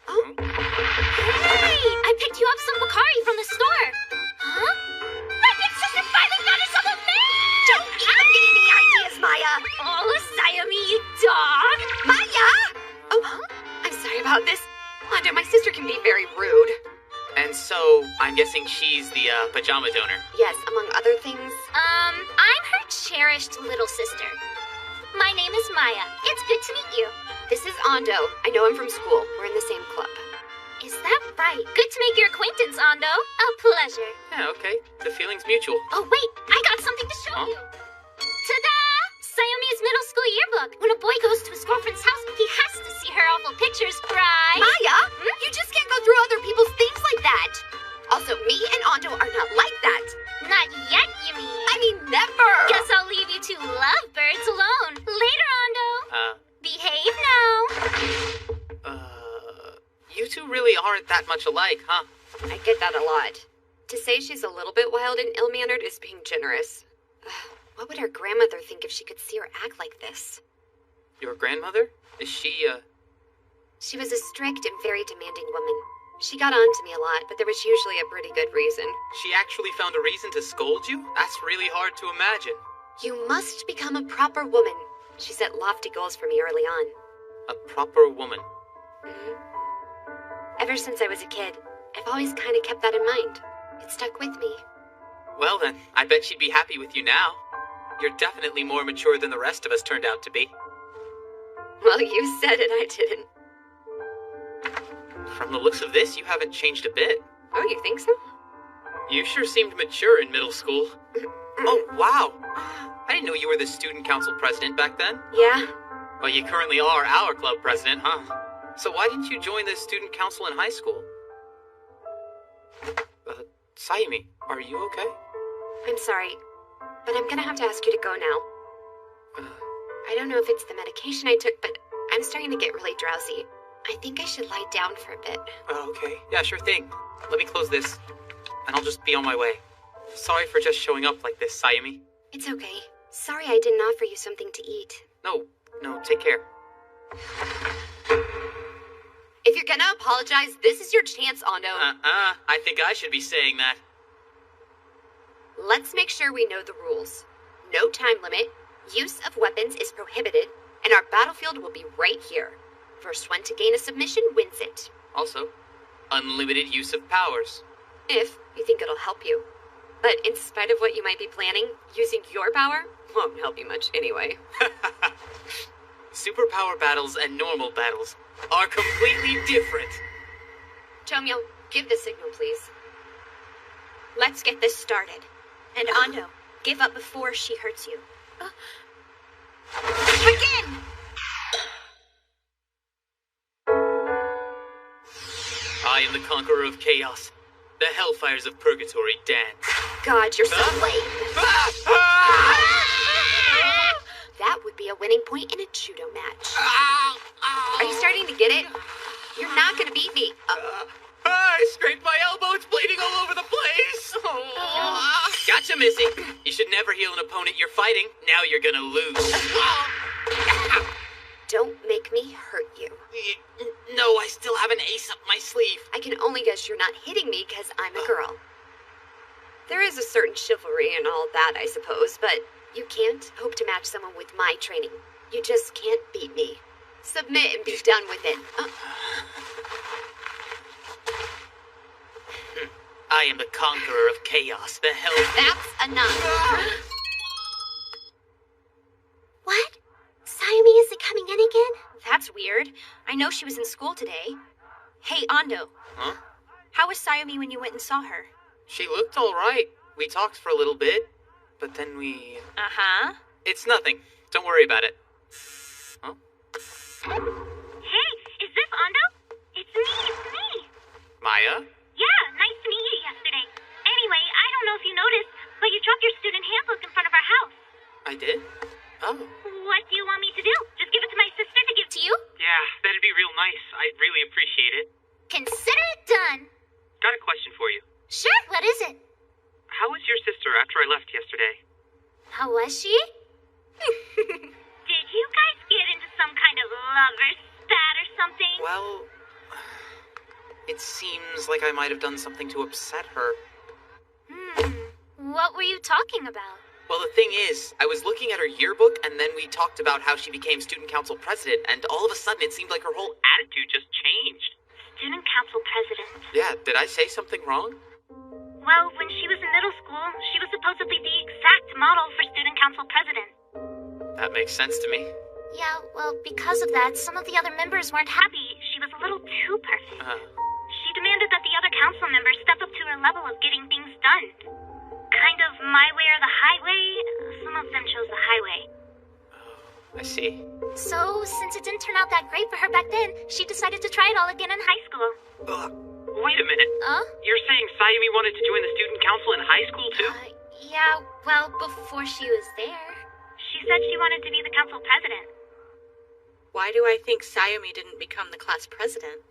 Oh. Hey! I picked you up some Bakari from the store. Huh? My big sister finally got herself a man! Don't even get any ideas, Maya! Oh, Sayumi, you dog! Maya! Oh, I'm sorry about this. Ando, my sister can be very rude. And so, I'm guessing she's the pajama donor. Yes, among other things. I'm her cherished little sister. My name is Maya. It's good to meet you. This is Ando. I know him from school. We're in the same club. Is that right? Good to make your acquaintance, Ando. A pleasure. Yeah, okay. The feeling's mutual. Oh, wait. I got something to show you. Ta-da! Sayumi's middle school yearbook. When a boy goes to his girlfriend's house, he has to see her awful pictures, right? Maya, you just can't go through other people's things like that. Also, me and Ando are not like that. Not yet, you mean? I mean, never. Guess I'll leave you two lovebirds alone. Later, Ando. Behave now. You two really aren't that much alike, huh? I get that a lot. To say she's a little bit wild and ill-mannered is being generous. What would her grandmother think if she could see her act like this? Your grandmother? Is she, She was a strict and very demanding woman. She got on to me a lot, but there was usually a pretty good reason. She actually found a reason to scold you? That's really hard to imagine. You must become a proper woman. She set lofty goals for me early on. A proper woman. Ever since I was a kid, I've always kind of kept that in mind. It stuck with me. Well then, I bet she'd be happy with you now. You're definitely more mature than the rest of us turned out to be. Well, you said it, I didn't. From the looks of this, you haven't changed a bit. Oh, you think so? You sure seemed mature in middle school. Oh, wow. I didn't know you were the student council president back then. Yeah. Well, you currently are our club president, huh? So why didn't you join the student council in high school? Sayumi, are you okay? I'm sorry, but I'm gonna have to ask you to go now. I don't know if it's the medication I took, but I'm starting to get really drowsy. I think I should lie down for a bit. Okay. Yeah, sure thing. Let me close this, and I'll just be on my way. Sorry for just showing up like this, Sayumi. It's okay. Sorry I didn't offer you something to eat. No, take care. If you're gonna apologize, this is your chance, Ando. I think I should be saying that. Let's make sure we know the rules. No time limit, use of weapons is prohibited, and our battlefield will be right here. First one to gain a submission wins it. Also, unlimited use of powers. If you think it'll help you. But in spite of what you might be planning, using your power won't help you much anyway. Superpower battles and normal battles are completely different. Tomio, give the signal, please. Let's get this started. And Ando, give up before she hurts you. Begin! I am the conqueror of chaos. The hellfires of purgatory dance. God, you're so lame. That would be a winning point in a judo match. Are you starting to get it? You're not gonna beat me. I scraped my elbow. It's bleeding all over the place. Gotcha, Missy. You should never heal an opponent you're fighting. Now you're gonna lose. Don't make me hurt you. No, I still have an ace up my sleeve. I can only guess you're not hitting me because I'm a girl. There is a certain chivalry and all that, I suppose, but you can't hope to match someone with my training. You just can't beat me. Submit and be done with it. I am the conqueror of chaos, the hell... That's enough. What? Sayumi isn't coming in again? know she was in school today. Hey, Ando. Huh? How was Sayumi when you went and saw her? She looked all right. We talked for a little bit, but then we... Uh-huh. It's nothing. Don't worry about it. Huh? Hey, is this Ando? It's me. Maya? Yeah, nice to meet you yesterday. Anyway, I don't know if you noticed, but you dropped your student handbook in front of our house. I did? Oh. What do you want me to do? Just give it to my sister to give to you? Yeah, that'd be real nice. I'd really appreciate it. Consider it done. Got a question for you. Sure, what is it? How was your sister after I left yesterday? How was she? Did you guys get into some kind of lover spat or something? Well, it seems like I might have done something to upset her. What were you talking about? Well, the thing is, I was looking at her yearbook, and then we talked about how she became student council president, and all of a sudden it seemed like her whole attitude just changed. Student council president. Yeah, did I say something wrong? Well, when she was in middle school, she was supposedly the exact model for student council president. That makes sense to me. Yeah, well, because of that, some of the other members weren't happy. She was a little too perfect. She demanded that the other council members step up to her level of getting things done. Kind of my way or the highway. Some of them chose the highway. I see. So, since it didn't turn out that great for her back then, she decided to try it all again in high school. Wait a minute. You're saying Sayumi wanted to join the student council in high school, too? Yeah, well, before she was there. She said she wanted to be the council president. Why do I think Sayumi didn't become the class president?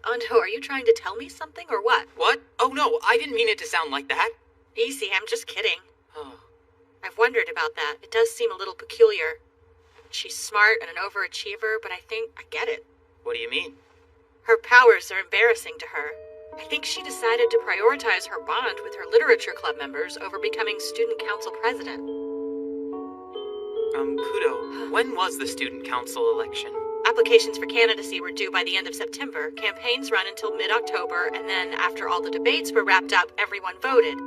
Ando, are you trying to tell me something or what? What? Oh no, I didn't mean it to sound like that. Easy, I'm just kidding. Oh. I've wondered about that. It does seem a little peculiar. She's smart and an overachiever, but I think I get it. What do you mean? Her powers are embarrassing to her. I think she decided to prioritize her bond with her literature club members over becoming student council president. Kudo, when was the student council election? Applications for candidacy were due by the end of September. Campaigns run until mid-October, and then after all the debates were wrapped up, everyone voted.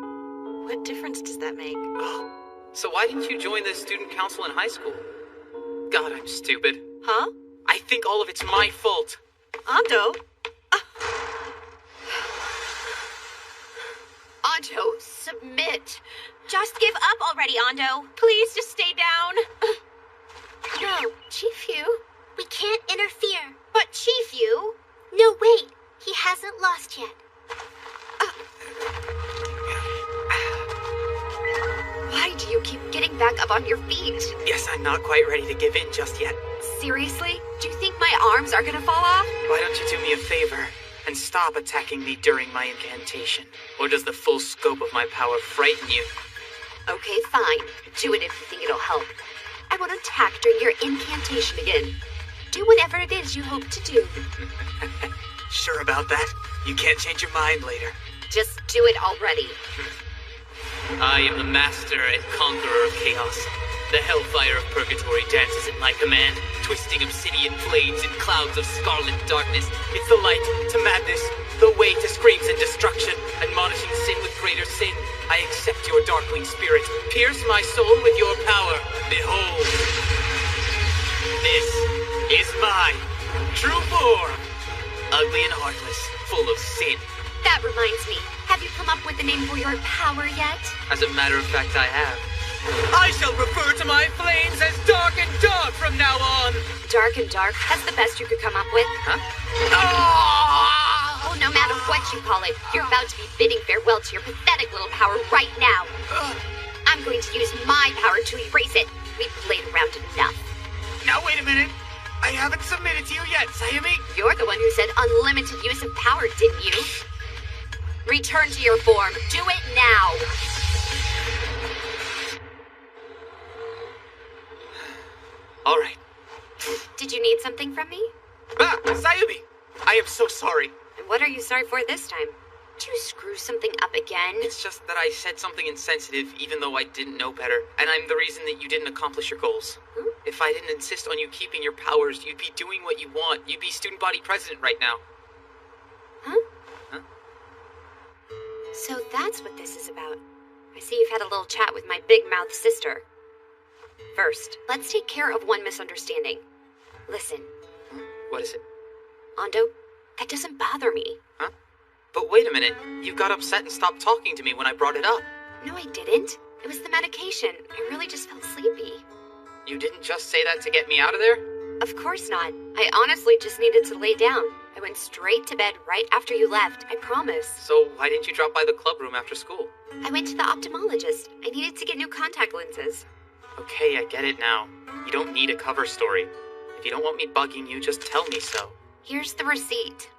What difference does that make? Oh, so why didn't you join the student council in high school? God, I'm stupid. Huh? I think all of it's my fault. Ando? Ando, submit. Just give up already, Ando. Please just stay down. No, Chief Yu? we can't interfere. But Chief Yu? No, wait. He hasn't lost yet. Why do you keep getting back up on your feet? Guess I'm not quite ready to give in just yet. Seriously? Do you think my arms are gonna fall off? Why don't you do me a favor and stop attacking me during my incantation? Or does the full scope of my power frighten you? Okay, fine. Do it if you think it'll help. I won't attack during your incantation again. Do whatever it is you hope to do. Sure about that? You can't change your mind later. Just do it already. I am the master and conqueror of chaos. The hellfire of purgatory dances at my command, twisting obsidian blades in clouds of scarlet darkness. It's the light to madness, the way to screams and destruction, admonishing sin with greater sin. I accept your darkling spirit. Pierce my soul with your power. Behold. This is my true form. Ugly and heartless, full of sin. That reminds me. Have you come up with a name for your power yet? As a matter of fact, I have. I shall refer to my flames as Dark and Dark from now on! Dark and Dark? That's the best you could come up with? Huh? Oh, no matter what you call it, you're about to be bidding farewell to your pathetic little power right now. I'm going to use my power to erase it. We've played around enough. Now wait a minute. I haven't submitted to you yet, Sayumi. You're the one who said unlimited use of power, didn't you? Return to your form. Do it now. All right. Did you need something from me? Ah, Sayumi! I am so sorry. And what are you sorry for this time? Did you screw something up again? It's just that I said something insensitive even though I didn't know better. And I'm the reason that you didn't accomplish your goals. If I didn't insist on you keeping your powers, you'd be doing what you want. You'd be student body president right now. Huh? So that's what this is about. I see you've had a little chat with my big-mouthed sister. First, let's take care of one misunderstanding. Listen, What is it? Ando, that doesn't bother me. Huh? But wait a minute. You got upset and stopped talking to me when I brought it up. No, I didn't. It was the medication. I really just felt sleepy. You didn't just say that to get me out of there? Of course not. I honestly just needed to lay down. I went straight to bed right after you left, I promise. So why didn't you drop by the club room after school? I went to the ophthalmologist. I needed to get new contact lenses. Okay, I get it now. You don't need a cover story. If you don't want me bugging you, just tell me so. Here's the receipt.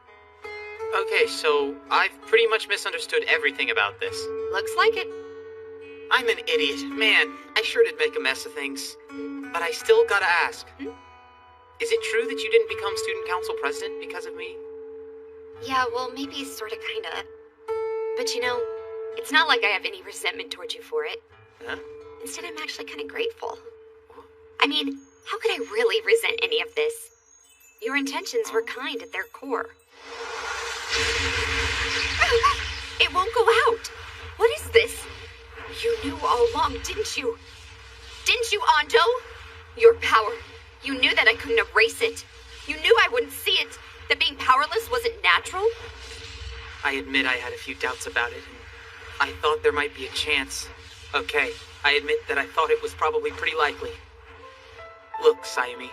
Okay, so I've pretty much misunderstood everything about this. Looks like it. I'm an idiot. Man, I sure did make a mess of things. But I still gotta ask. Is it true that you didn't become student council president because of me? Yeah, well, maybe sorta kinda. But you know, it's not like I have any resentment towards you for it. Huh? Instead, I'm actually kinda grateful. I mean, how could I really resent any of this? Your intentions were kind at their core. It won't go out! What is this? You knew all along, didn't you? Didn't you, Ando? Your power. You knew that I couldn't erase it. You knew I wouldn't see it. That being powerless wasn't natural. I admit I had a few doubts about it, and I thought there might be a chance. Okay, I admit that I thought it was probably pretty likely. Look, Sayumi,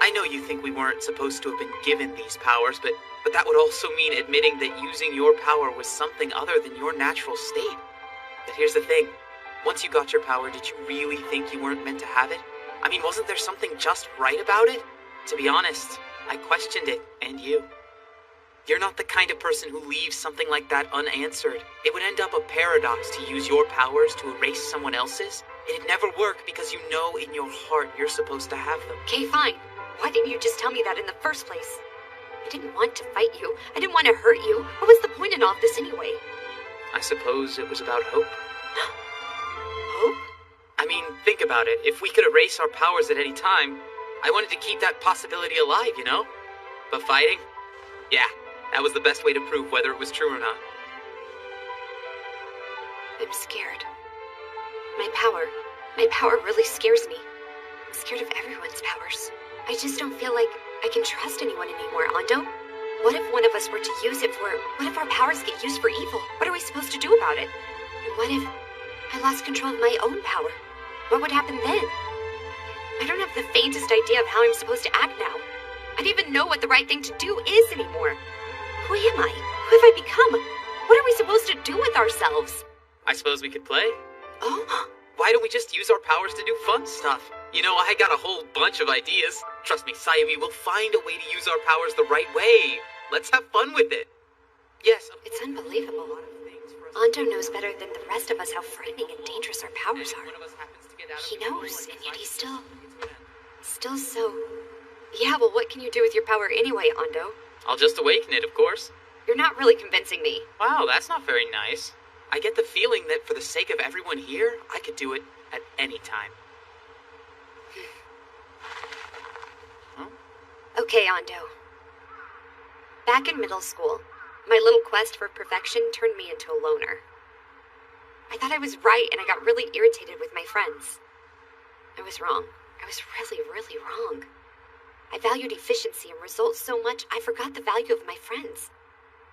I know you think we weren't supposed to have been given these powers, but that would also mean admitting that using your power was something other than your natural state. But here's the thing. Once you got your power, did you really think you weren't meant to have it? I mean, wasn't there something just right about it? To be honest, I questioned it, and you. You're not the kind of person who leaves something like that unanswered. It would end up a paradox to use your powers to erase someone else's. It'd never work because you know in your heart you're supposed to have them. Okay, fine. Why didn't you just tell me that in the first place? I didn't want to fight you. I didn't want to hurt you. What was the point in all of this anyway? I suppose it was about hope. Hope? I mean, think about it. If we could erase our powers at any time, I wanted to keep that possibility alive, you know? But fighting? Yeah, that was the best way to prove whether it was true or not. I'm scared. My power really scares me. I'm scared of everyone's powers. I just don't feel like I can trust anyone anymore, Ando. What if one of us were to use it for... What if our powers get used for evil? What are we supposed to do about it? And what if I lost control of my own power? What would happen then? I don't have the faintest idea of how I'm supposed to act now. I don't even know what the right thing to do is anymore. Who am I? Who have I become? What are we supposed to do with ourselves? I suppose we could play. Oh? Why don't we just use our powers to do fun stuff? You know, I got a whole bunch of ideas. Trust me, Sayumi, we'll find a way to use our powers the right way. Let's have fun with it. Yes. It's unbelievable. Ando knows better than the rest of us how frightening and dangerous our powers are. He knows, and yet he's still so... Yeah, well, what can you do with your power anyway, Ando? I'll just awaken it, of course. You're not really convincing me. Wow, that's not very nice. I get the feeling that for the sake of everyone here, I could do it at any time. Okay, Ando. Back in middle school, my little quest for perfection turned me into a loner. I thought I was right, and I got really irritated with my friends. I was wrong. I was really, really wrong. I valued efficiency and results so much, I forgot the value of my friends.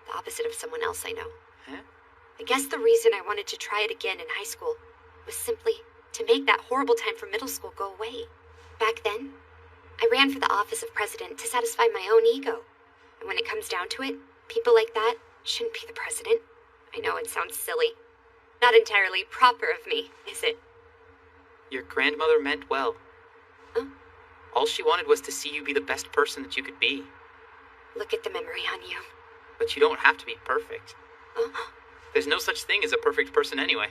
The opposite of someone else I know. Huh? I guess the reason I wanted to try it again in high school was simply to make that horrible time from middle school go away. Back then, I ran for the office of president to satisfy my own ego. And when it comes down to it, people like that shouldn't be the president. I know it sounds silly. Not entirely proper of me, is it? Your grandmother meant well. Huh? All she wanted was to see you be the best person that you could be. Look at the memory on you. But you don't have to be perfect. Oh. There's no such thing as a perfect person anyway.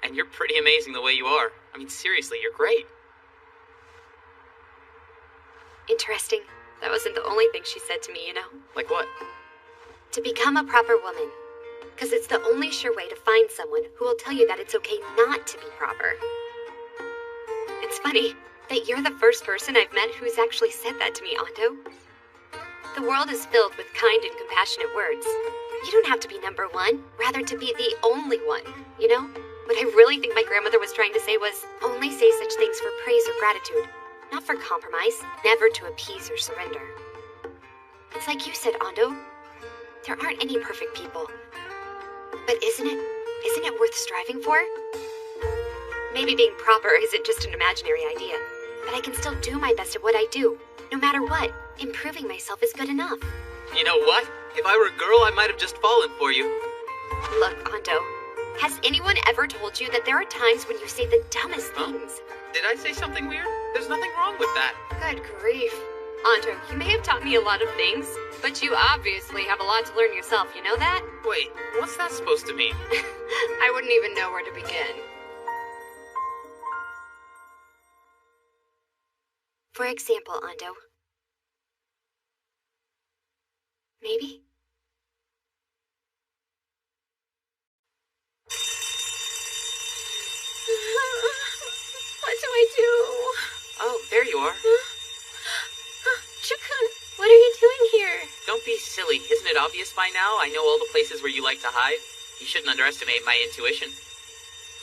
And you're pretty amazing the way you are. I mean, seriously, you're great. Interesting. That wasn't the only thing she said to me, you know? Like what? To become a proper woman. Because it's the only sure way to find someone who will tell you that it's okay not to be proper. It's funny that you're the first person I've met who's actually said that to me, Ando. The world is filled with kind and compassionate words. You don't have to be number one, rather to be the only one, you know? What I really think my grandmother was trying to say was, only say such things for praise or gratitude, not for compromise, never to appease or surrender. It's like you said, Ando. There aren't any perfect people. But isn't it worth striving for? Maybe being proper isn't just an imaginary idea, but I can still do my best at what I do. No matter what, improving myself is good enough. You know what? If I were a girl, I might have just fallen for you. Look, Ando, has anyone ever told you that there are times when you say the dumbest things? Did I say something weird? There's nothing wrong with that. Good grief. Ando, you may have taught me a lot of things, but you obviously have a lot to learn yourself, you know that? Wait, what's that supposed to mean? I wouldn't even know where to begin. For example, Ando. Maybe? What do I do? Oh, there you are. Chukun, what are you doing here? Don't be silly. Isn't it obvious by now? I know all the places where you like to hide. You shouldn't underestimate my intuition.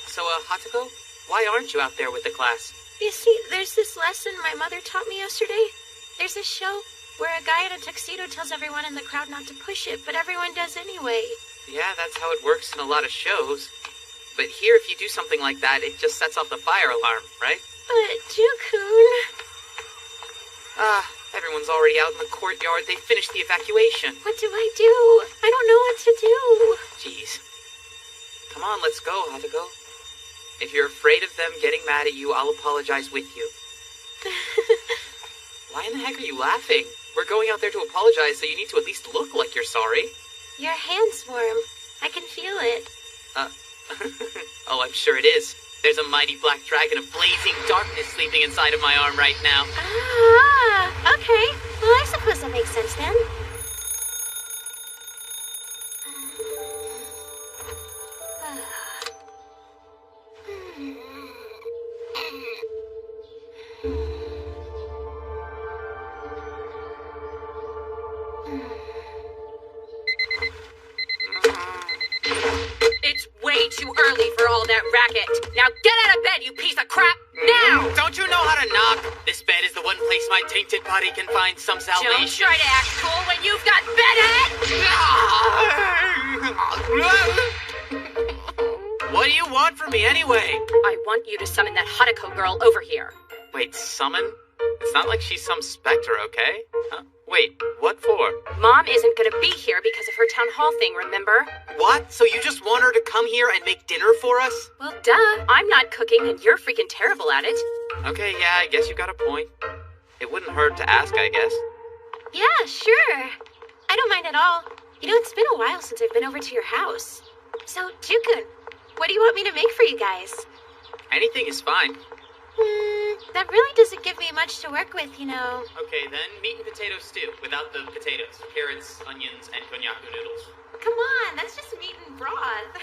So, Hatuko, why aren't you out there with the class? You see, there's this lesson my mother taught me yesterday. There's a show where a guy in a tuxedo tells everyone in the crowd not to push it, but everyone does anyway. Yeah, that's how it works in a lot of shows. But here, if you do something like that, it just sets off the fire alarm, right? But, Jukun... Everyone's already out in the courtyard. They finished the evacuation. What do I do? I don't know what to do. Jeez. Come on, let's go, Hatuko. If you're afraid of them getting mad at you, I'll apologize with you. Why in the heck are you laughing? We're going out there to apologize, so you need to at least look like you're sorry. Your hand's warm. I can feel it. Oh, I'm sure it is. There's a mighty black dragon of blazing darkness sleeping inside of my arm right now. Ah, okay. Well, I suppose that makes sense then. It's way too early for all that racket. Now get out of bed, you piece of crap, now! Don't you know how to knock? This bed is the one place my tainted body can find some salvation. Don't try to act cool when you've got bedhead! What do you want from me anyway? I want you to summon that Hatuko girl over here. Wait, summon? It's not like she's some specter, okay? Huh? Wait, what for? Mom isn't gonna be here because of her town hall thing, remember? What? So you just want her to come here and make dinner for us? Well, duh. I'm not cooking and you're freaking terrible at it. Okay, yeah, I guess you got a point. It wouldn't hurt to ask, I guess. Yeah, sure. I don't mind at all. You know, it's been a while since I've been over to your house. So, Jukun, what do you want me to make for you guys? Anything is fine. That really doesn't give me much to work with, you know. Okay, then meat and potato stew without the potatoes. Carrots, onions, and konnyaku noodles. Come on, that's just meat and broth.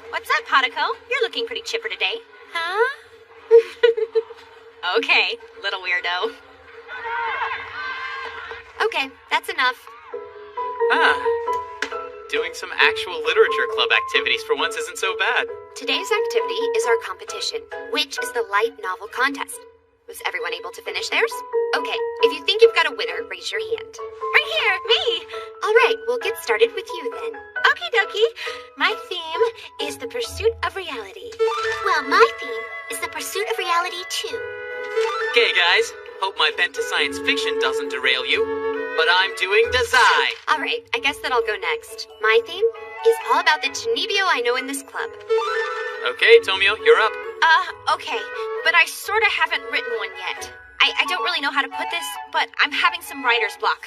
What's up, Hatuko? You're looking pretty chipper today. Huh? Okay, little weirdo. Okay, that's enough. Doing some actual literature club activities for once isn't so bad. Today's activity is our competition, which is the light novel contest. Was everyone able to finish theirs? Okay, if you think you've got a winner, raise your hand. Right here, me. All right, we'll get started with you then. Okie dokie. My theme is the pursuit of reality. Well, my theme is the pursuit of reality, too. Okay, guys. Hope my bent to science fiction doesn't derail you. But I'm doing Dazai. All right, I guess that I'll go next. My theme is all about the Chinibyo I know in this club. Okay, Tomio, you're up. Okay, but I sort of haven't written one yet. I don't really know how to put this, but I'm having some writer's block.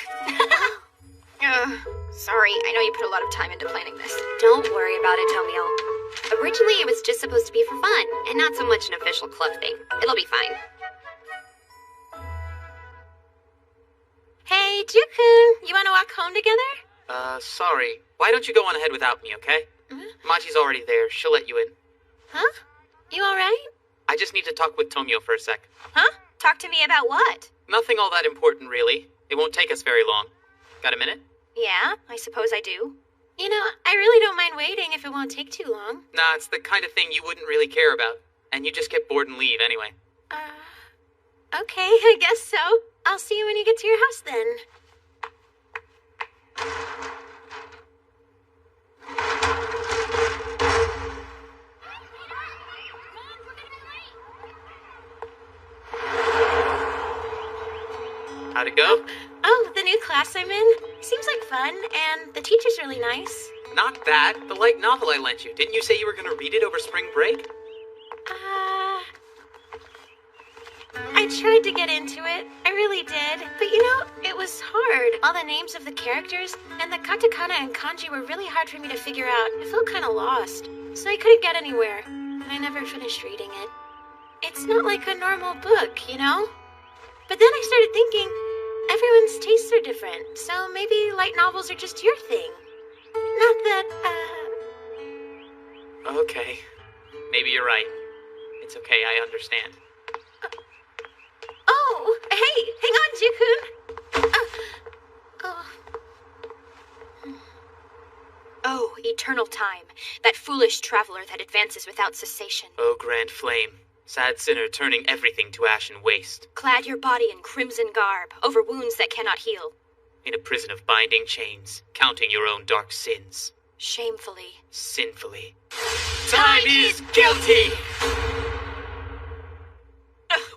Sorry, I know you put a lot of time into planning this. Don't worry about it, Tomio. Originally, it was just supposed to be for fun, and not so much an official club thing. It'll be fine. Hey, Jukun, you want to walk home together? Sorry. Why don't you go on ahead without me, okay? Machi's already there. She'll let you in. Huh? You all right? I just need to talk with Tomio for a sec. Huh? Talk to me about what? Nothing all that important, really. It won't take us very long. Got a minute? Yeah, I suppose I do. You know, I really don't mind waiting if it won't take too long. Nah, it's the kind of thing you wouldn't really care about. And you just get bored and leave anyway. Okay, I guess so. I'll see you when you get to your house then. go? Oh, the new class I'm in? Seems like fun, and the teacher's really nice. Not bad. The light novel I lent you. Didn't you say you were gonna read it over spring break? I tried to get into it. I really did. But you know, it was hard. All the names of the characters and the katakana and kanji were really hard for me to figure out. I felt kind of lost. So I couldn't get anywhere. And I never finished reading it. It's not like a normal book, you know? But then I started thinking, everyone's tastes are different. So maybe light novels are just your thing. Not that, Okay. Maybe you're right. It's okay, I understand. Oh, hey, hang on, Jukun. Oh, eternal time. That foolish traveler that advances without cessation. Oh, grand flame. Sad sinner turning everything to ash and waste. Clad your body in crimson garb, over wounds that cannot heal. In a prison of binding chains, counting your own dark sins. Shamefully. Sinfully. Time is guilty!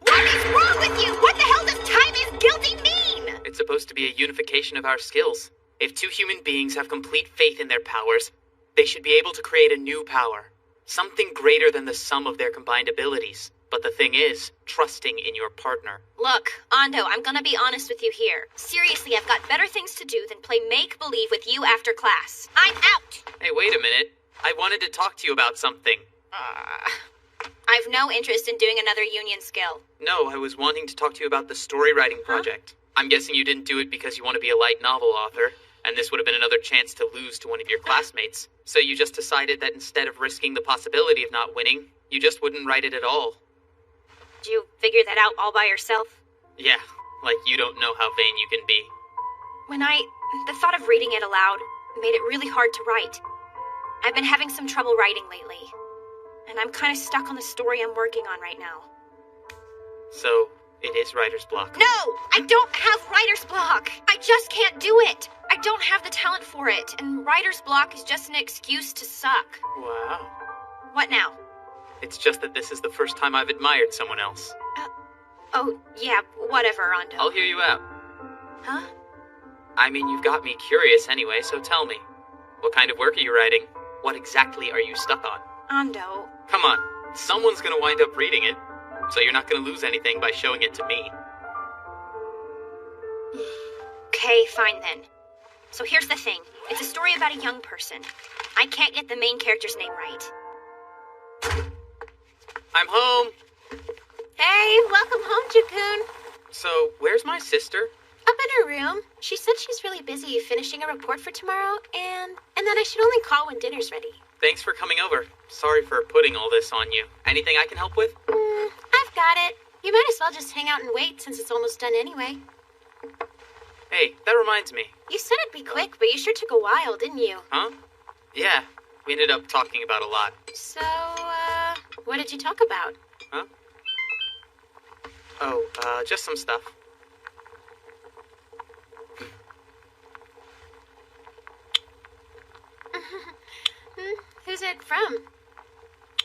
What is wrong with you? What the hell does time is guilty mean? It's supposed to be a unification of our skills. If two human beings have complete faith in their powers, they should be able to create a new power. Something greater than the sum of their combined abilities. But the thing is, trusting in your partner. Look, Ando, I'm gonna be honest with you here. Seriously, I've got better things to do than play make-believe with you after class. I'm out! Hey, wait a minute. I wanted to talk to you about something. I've no interest in doing another union skill. No, I was wanting to talk to you about the story writing project. I'm guessing you didn't do it because you want to be a light novel author, and this would have been another chance to lose to one of your classmates. So you just decided that instead of risking the possibility of not winning, you just wouldn't write it at all. Did you figure that out all by yourself? Yeah, like you don't know how vain you can be. The thought of reading it aloud made it really hard to write. I've been having some trouble writing lately, and I'm kind of stuck on the story I'm working on right now. So, it is writer's block. No! I don't have writer's block! I just can't do it! I don't have the talent for it, and writer's block is just an excuse to suck. Wow. What now? It's just that this is the first time I've admired someone else. Oh, yeah, whatever, Ando. I'll hear you out. Huh? I mean, you've got me curious anyway, so tell me. What kind of work are you writing? What exactly are you stuck on? Ando. Come on, someone's gonna wind up reading it, so you're not gonna lose anything by showing it to me. Okay, fine then. So here's the thing. It's a story about a young person. I can't get the main character's name right. I'm home! Hey, welcome home, Jukun. So, where's my sister? Up in her room. She said she's really busy finishing a report for tomorrow, and then I should only call when dinner's ready. Thanks for coming over. Sorry for putting all this on you. Anything I can help with? I've got it. You might as well just hang out and wait since it's almost done anyway. Hey, that reminds me. You said it'd be quick, but you sure took a while, didn't you? Huh? Yeah, we ended up talking about a lot. So, what did you talk about? Huh? Oh, just some stuff. Who's it from?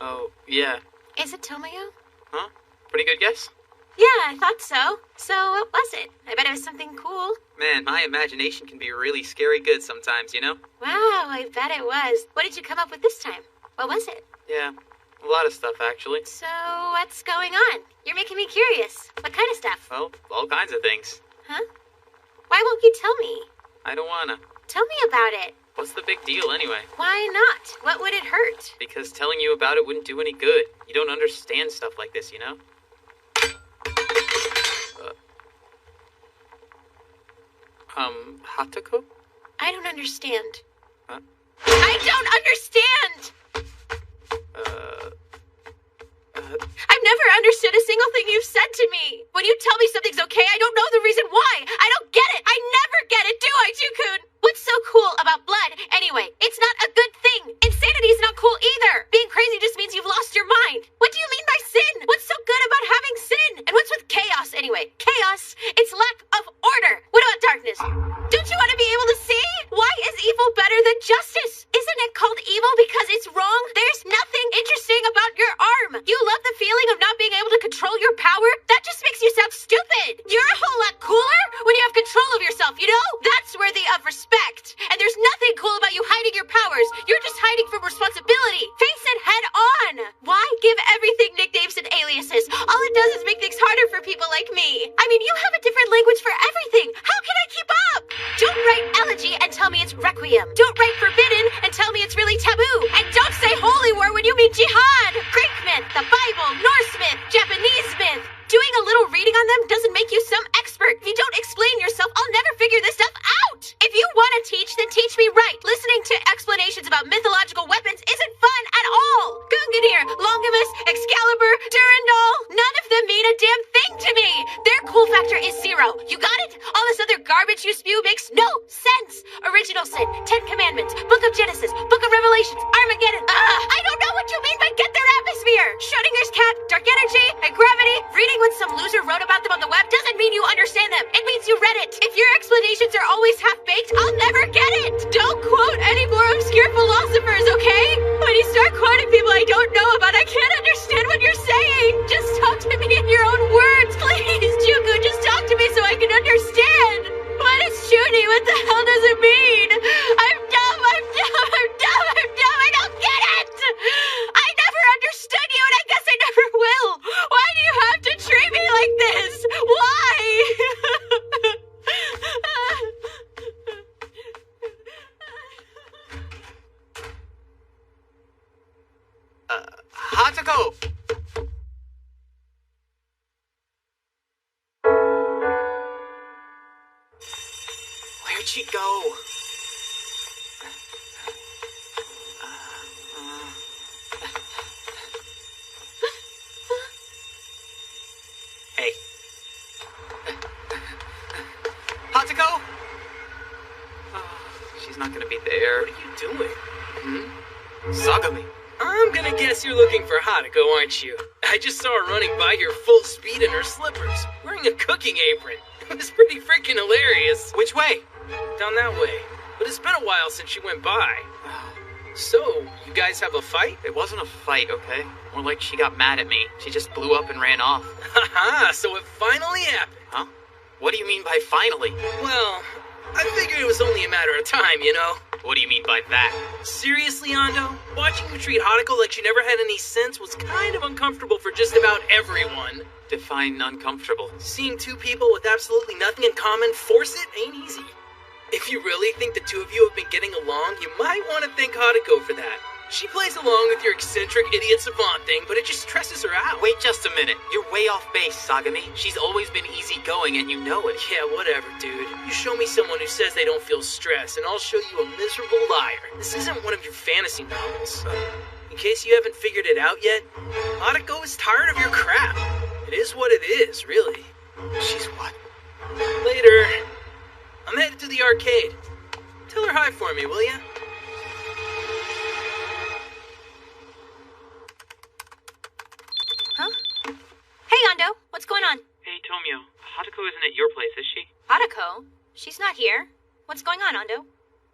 Oh, yeah. Is it Tomoyo? Huh? Pretty good guess? Yeah, I thought so. So, what was it? I bet it was something cool. Man, my imagination can be really scary good sometimes, you know? Wow, I bet it was. What did you come up with this time? What was it? Yeah, a lot of stuff, actually. So, what's going on? You're making me curious. What kind of stuff? Well, all kinds of things. Huh? Why won't you tell me? I don't wanna. Tell me about it. What's the big deal, anyway? Why not? What would it hurt? Because telling you about it wouldn't do any good. You don't understand stuff like this, you know? Hatako? I don't understand. Huh? I don't understand! I've never understood a single thing you've said to me. When you tell me something's okay, I don't know the reason why. I don't get it. I never get it, do I, Jukun? What's so cool about blood? Anyway, it's not a good thing. Insanity is not cool either. Being crazy just means you've lost your mind. What do you mean by sin? What's so good about having sin? And what's with chaos anyway? Chaos, it's lack of order. What about darkness? Don't you want to be able to see? Why is evil better than justice? Isn't it called evil because it's wrong? There's nothing interesting about your arm. You love the feeling of not being able to control your power? That just makes you sound stupid. You're a whole lot cooler when you have me it's really taboo. And don't say holy war when you mean jihad. Greek myth, the Bible, Norse myth, Japanese myth. Doing a little reading on them doesn't make you some expert. If you don't explain yourself, I'll never figure this stuff out. If you want to teach, then teach me right. Listening to explanations about mythological weapons isn't fun at all. Gungnir, Longimus, Excalibur, Durandal, none of them mean a damn thing to me. Their cool factor is 0. You got it? All this other garbage you spew makes no sense. Original Sin, 10 Commandments, Book of Genesis, Book of Revelations, Armageddon. I don't know what you mean by get their atmosphere. Schrodinger's cat, dark energy, and gravity. Reading what some loser wrote about them on the web doesn't mean you understand them. It means you read it. If your explanations are always half-baked, I'll never get it. Don't quote any more obscure philosophers, okay? When you start quoting people I don't know about, I can't understand what you're saying. Just talk to me in your own words, please. Juku, just talk to me so I can understand. What is Chuni? What the hell does it mean? I'm dumb. I don't get it. I never understood you, and I guess I never will. Why do you have to treat me like this? Why? Hatoko! Where'd she go? Hey. Hatoko? She's not gonna be there. What are you doing? Sagami. I'm gonna guess you're looking for Hatoko, aren't you? I just saw her running by here full speed in her slippers, wearing a cooking apron. It was pretty freaking hilarious. Which way? Down that way. But it's been a while since she went by. So, you guys have a fight? It wasn't a fight, okay? More like she got mad at me. She just blew up and ran off. Haha, so it finally happened. Huh? What do you mean by finally? Well, I figured it was only a matter of time, you know? What do you mean by that? Seriously, Ando? Watching you treat Hatoko like she never had any sense was kind of uncomfortable for just about everyone. Define uncomfortable. Seeing two people with absolutely nothing in common force it ain't easy. If you really think the two of you have been getting along, you might want to thank Hatoko for that. She plays along with your eccentric idiot savant thing, but it just stresses her out. Wait just a minute. You're way off base, Sagami. She's always been easygoing and you know it. Yeah, whatever, dude. You show me someone who says they don't feel stress, and I'll show you a miserable liar. This isn't one of your fantasy novels. In case you haven't figured it out yet, Hatoko is tired of your crap. It is what it is, really. She's what? Later. I'm headed to the arcade. Tell her hi for me, will ya? Huh? Hey, Ando. What's going on? Hey, Tomio. Hatoko isn't at your place, is she? Hatoko? She's not here. What's going on, Ando?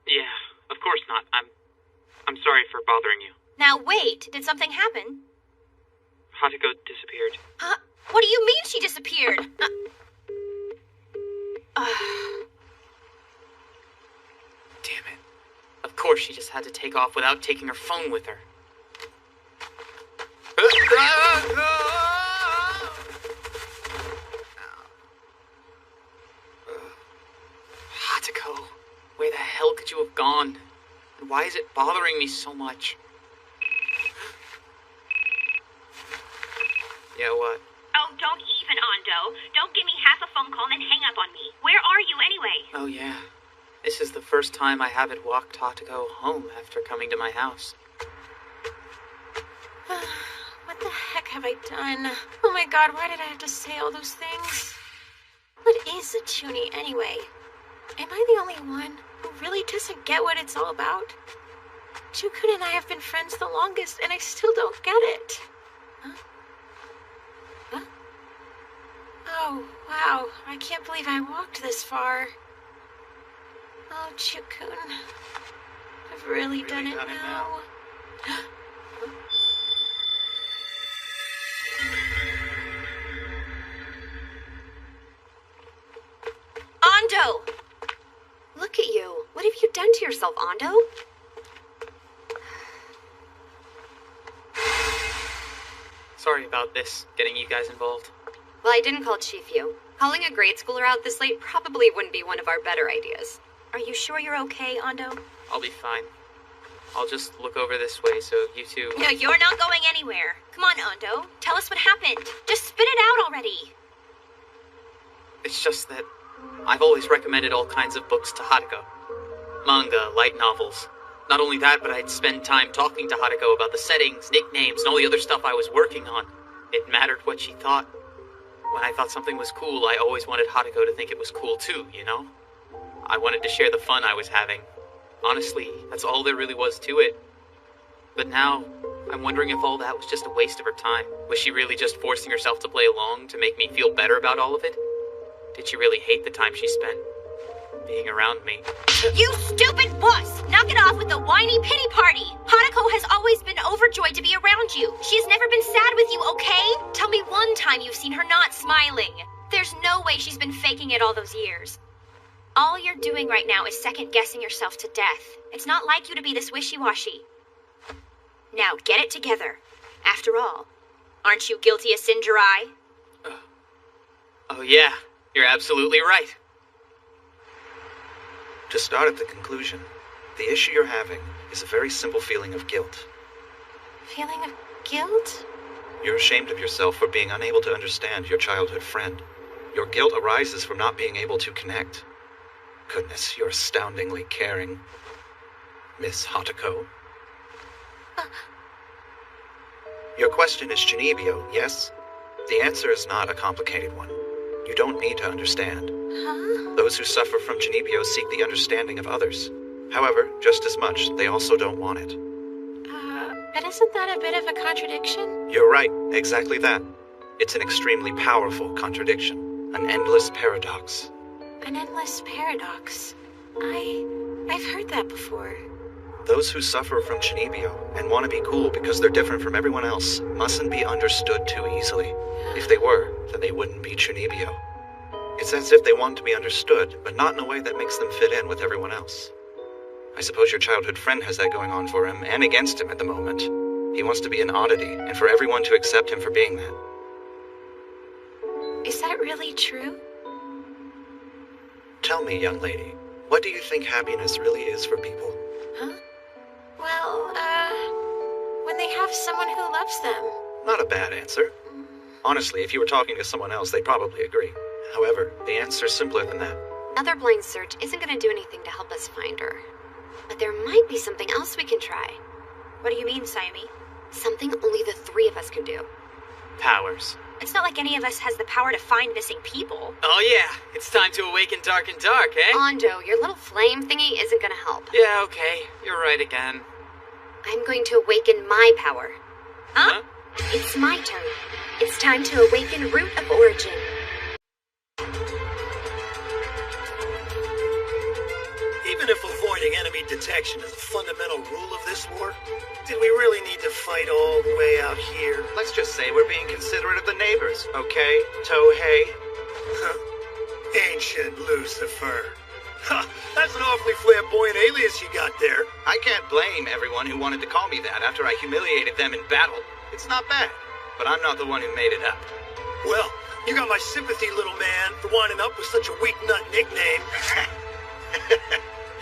Yeah, of course not. I'm sorry for bothering you. Now, wait. Did something happen? Hatoko disappeared. Huh? What do you mean she disappeared? Damn it. Of course she just had to take off without taking her phone with her. Hatoko, where the hell could you have gone? And why is it bothering me so much? Yeah, what? Oh, don't even, Ando. Don't give me half a phone call and then hang up on me. Where are you anyway? Oh, yeah. This is the first time I haven't walked Hatoko home after coming to my house. What the heck have I done? Oh my god, why did I have to say all those things? What is a Chuni anyway? Am I the only one who really doesn't get what it's all about? Jukun and I have been friends the longest, and I still don't get it. Huh? Huh? Oh, wow. I can't believe I walked this far. Oh, Jukun. I've really done it now. Ando! Look at you. What have you done to yourself, Ando? Sorry about this, getting you guys involved. Well, I didn't call Chief you. Calling a grade schooler out this late probably wouldn't be one of our better ideas. Are you sure you're okay, Ando? I'll be fine. I'll just look over this way so you two... No, you're not going anywhere. Come on, Ando. Tell us what happened. Just spit it out already. It's just that I've always recommended all kinds of books to Haruko. Manga, light novels. Not only that, but I'd spend time talking to Haruko about the settings, nicknames, and all the other stuff I was working on. It mattered what she thought. When I thought something was cool, I always wanted Haruko to think it was cool too, you know? I wanted to share the fun I was having. Honestly, that's all there really was to it. But now, I'm wondering if all that was just a waste of her time. Was she really just forcing herself to play along to make me feel better about all of it? Did she really hate the time she spent being around me? You stupid wuss! Knock it off with the whiny pity party! Haruko has always been overjoyed to be around you. She's never been sad with you, okay? Tell me one time you've seen her not smiling. There's no way she's been faking it all those years. All you're doing right now is second-guessing yourself to death. It's not like you to be this wishy-washy. Now, get it together. After all, aren't you guilty as sin, Jirai? Oh yeah, you're absolutely right. To start at the conclusion, the issue you're having is a very simple feeling of guilt. Feeling of guilt? You're ashamed of yourself for being unable to understand your childhood friend. Your guilt arises from not being able to connect. Goodness, you're astoundingly caring, Miss Haruko. Your question is Chunibyo, yes? The answer is not a complicated one. You don't need to understand. Huh? Those who suffer from Chunibyo seek the understanding of others. However, just as much, they also don't want it. But isn't that a bit of a contradiction? You're right, exactly that. It's an extremely powerful contradiction, an endless paradox. An endless paradox. I've heard that before. Those who suffer from Chunibyo and want to be cool because they're different from everyone else mustn't be understood too easily. If they were, then they wouldn't be Chunibyo. It's as if they want to be understood, but not in a way that makes them fit in with everyone else. I suppose your childhood friend has that going on for him, and against him at the moment. He wants to be an oddity, and for everyone to accept him for being that. Is that really true? Tell me, young lady, what do you think happiness really is for people? Huh? Well, when they have someone who loves them. Not a bad answer. Honestly, if you were talking to someone else, they'd probably agree. However, the answer's simpler than that. Another blind search isn't going to do anything to help us find her. But there might be something else we can try. What do you mean, Sayumi? Something only the three of us can do. Powers. It's not like any of us has the power to find missing people. Oh yeah, it's time to awaken Dark and Dark, eh? Ando, your little flame thingy isn't going to help. Yeah, okay. You're right again. I'm going to awaken my power. Huh? It's my turn. It's time to awaken Root of Origin. Even if avoiding enemy detection is a fundamental rule of this war, did we really need to fight all the way out here? Let's just say we're being considerate of the neighbors, okay, Tohei? Ancient Lucifer. That's an awfully flamboyant alias you got there. I can't blame everyone who wanted to call me that after I humiliated them in battle. It's not bad, but I'm not the one who made it up. Well, you got my sympathy, little man, for winding up with such a weak nut nickname.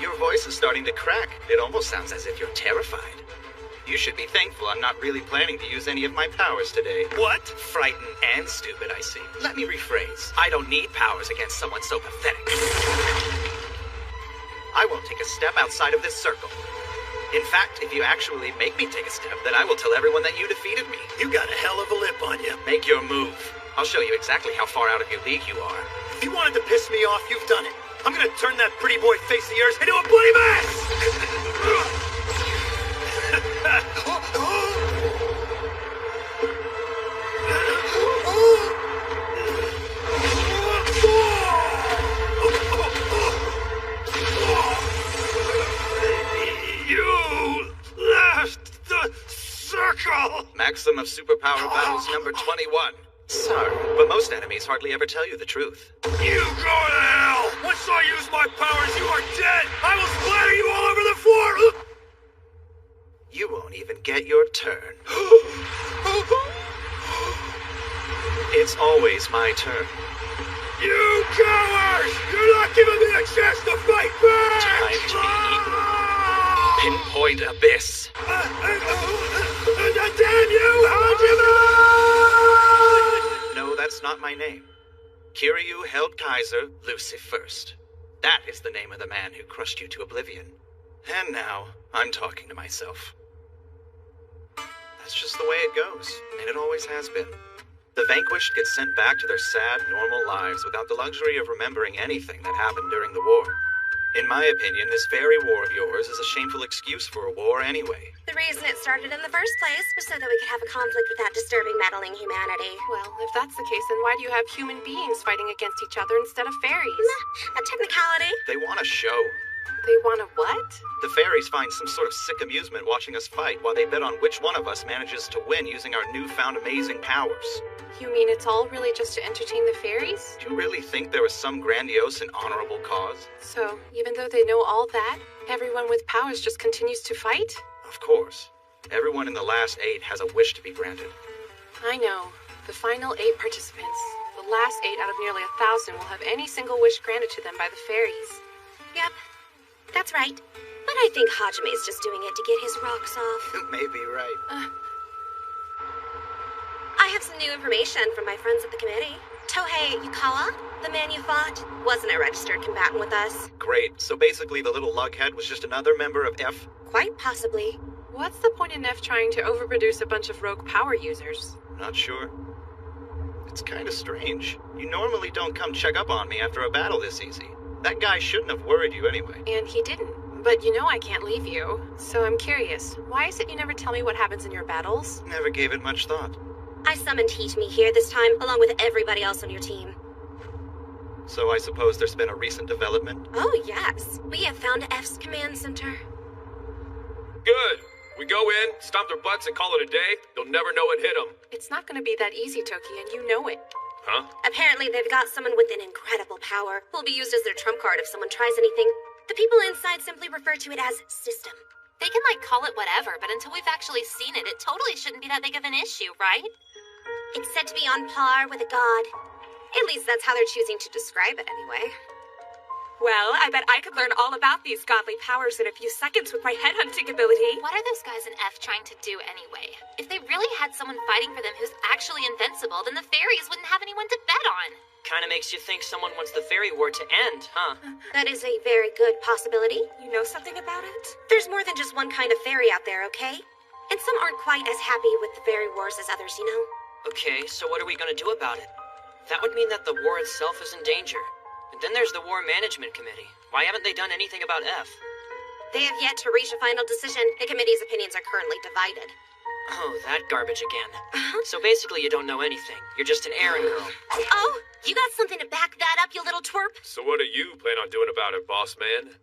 Your voice is starting to crack. It almost sounds as if you're terrified. You should be thankful I'm not really planning to use any of my powers today. What? Frightened and stupid, I see. Let me rephrase. I don't need powers against someone so pathetic. I won't take a step outside of this circle. In fact, if you actually make me take a step, then I will tell everyone that you defeated me. You got a hell of a lip on you. Make your move. I'll show you exactly how far out of your league you are. If you wanted to piss me off, you've done it. I'm gonna turn that pretty boy face of yours into a bloody mess! You left the circle! Maxim of Superpower Battles number 21. Sorry, but most enemies hardly ever tell you the truth. You go to hell! Once I use my powers, you are dead! I will splatter you all over the floor! You won't even get your turn. It's always my turn. You cowards! You're not giving me a chance to fight back! Time to be eaten. Pinpoint Abyss. Damn you, Hajime! No, that's not my name. Kiryu held Kaiser, Lucy first. That is the name of the man who crushed you to oblivion. And now, I'm talking to myself. That's just the way it goes, and it always has been. The vanquished get sent back to their sad, normal lives without the luxury of remembering anything that happened during the war. In my opinion, this fairy war of yours is a shameful excuse for a war anyway. The reason it started in the first place was so that we could have a conflict without disturbing meddling humanity. Well, if that's the case, then why do you have human beings fighting against each other instead of fairies? A technicality. They want a show. They want a what? The fairies find some sort of sick amusement watching us fight while they bet on which one of us manages to win using our newfound amazing powers. You mean it's all really just to entertain the fairies? Do you really think there was some grandiose and honorable cause? So, even though they know all that, everyone with powers just continues to fight? Of course. Everyone in the last 8 has a wish to be granted. I know. The final 8 participants, the last 8 out of nearly 1,000, will have any single wish granted to them by the fairies. Yep, that's right. But I think Hajime's just doing it to get his rocks off. You may be right. I have some new information from my friends at the committee. Tohei Yukawa, the man you fought, wasn't a registered combatant with us. Great. So basically the little lughead was just another member of F? Quite possibly. What's the point in F trying to overproduce a bunch of rogue power users? Not sure. It's kind of strange. You normally don't come check up on me after a battle this easy. That guy shouldn't have worried you anyway. And he didn't. But you know I can't leave you. So I'm curious, why is it you never tell me what happens in your battles? Never gave it much thought. I summoned Hitomi here this time, along with everybody else on your team. So I suppose there's been a recent development? Oh, yes. We have found F's command center. Good. We go in, stomp their butts, and call it a day. They'll never know what hit them. It's not going to be that easy, Toki, and you know it. Huh? Apparently, they've got someone with an incredible power who'll be used as their trump card if someone tries anything. The people inside simply refer to it as System. They can, call it whatever, but until we've actually seen it, it totally shouldn't be that big of an issue, right? It's said to be on par with a god. At least that's how they're choosing to describe it anyway. Well, I bet I could learn all about these godly powers in a few seconds with my headhunting ability. What are those guys in F trying to do anyway? If they really had someone fighting for them who's actually invincible, then the fairies wouldn't have anyone to bet on. Kinda makes you think someone wants the fairy war to end, huh? That is a very good possibility. You know something about it? There's more than just one kind of fairy out there, okay? And some aren't quite as happy with the fairy wars as others, you know? Okay, so what are we gonna do about it? That would mean that the war itself is in danger. And then there's the War Management Committee. Why haven't they done anything about F? They have yet to reach a final decision. The committee's opinions are currently divided. Oh, that garbage again. So basically you don't know anything. You're just an errand girl. Oh, you got something to back that up, you little twerp? So what do you plan on doing about it, boss man?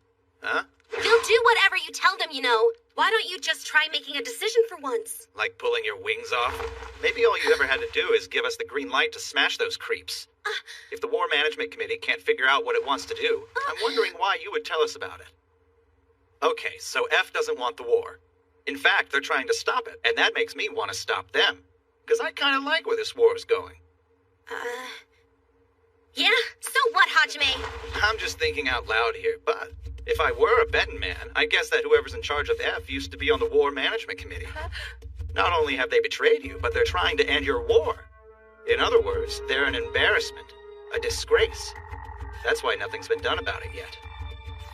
Huh? They'll do whatever you tell them, you know. Why don't you just try making a decision for once? Like pulling your wings off? Maybe all you ever had to do is give us the green light to smash those creeps. If the War Management Committee can't figure out what it wants to do, I'm wondering why you would tell us about it. Okay, so F doesn't want the war. In fact, they're trying to stop it, and that makes me want to stop them. Because I kind of like where this war is going. Yeah? So what, Hajime? I'm just thinking out loud here, but if I were a betting man, I guess that whoever's in charge of F used to be on the War Management Committee. Not only have they betrayed you, but they're trying to end your war. In other words, they're an embarrassment, a disgrace. That's why nothing's been done about it yet.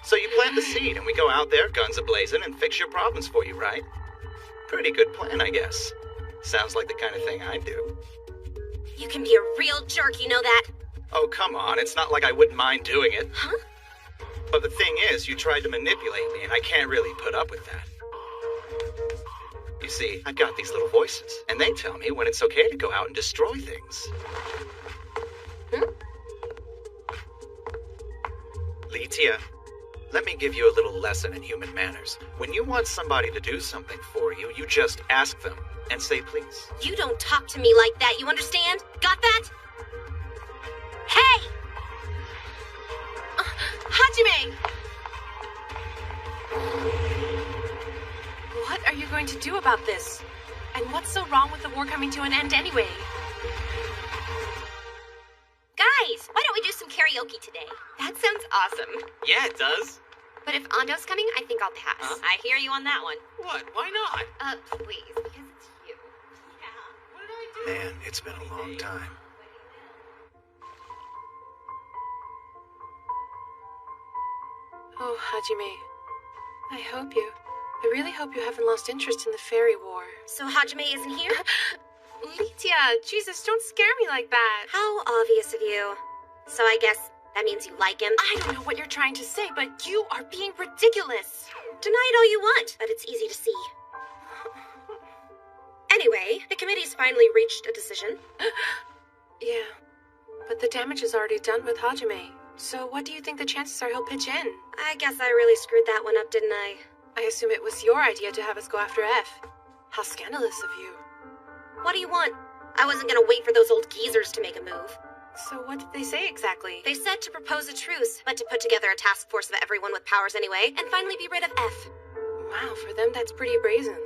So you plant the seed and we go out there, guns a-blazing, and fix your problems for you, right? Pretty good plan, I guess. Sounds like the kind of thing I'd do. You can be a real jerk, you know that? Oh, come on, it's not like I wouldn't mind doing it. Huh? But the thing is, you tried to manipulate me, and I can't really put up with that. You see, I've got these little voices, and they tell me when it's okay to go out and destroy things. Litia, let me give you a little lesson in human manners. When you want somebody to do something for you, you just ask them and say please. You don't talk to me like that, you understand? Got that? Hey! Hajime! What are you going to do about this? And what's so wrong with the war coming to an end anyway? Guys, why don't we do some karaoke today? That sounds awesome. Yeah, it does. But if Ando's coming, I think I'll pass. Huh? I hear you on that one. What? Why not? Please, because it's you. Man, it's been a long time. Oh, Hajime. I really hope you haven't lost interest in the fairy war. So Hajime isn't here? Lydia, Jesus, don't scare me like that. How obvious of you. So I guess that means you like him? I don't know what you're trying to say, but you are being ridiculous. Deny it all you want, but it's easy to see. Anyway, the committee's finally reached a decision. Yeah, but the damage is already done with Hajime. So what do you think the chances are he'll pitch in? I guess I really screwed that one up, didn't I? I assume it was your idea to have us go after F. How scandalous of you. What do you want? I wasn't gonna wait for those old geezers to make a move. So what did they say exactly? They said to propose a truce, but to put together a task force of everyone with powers anyway, and finally be rid of F. Wow, for them that's pretty brazen.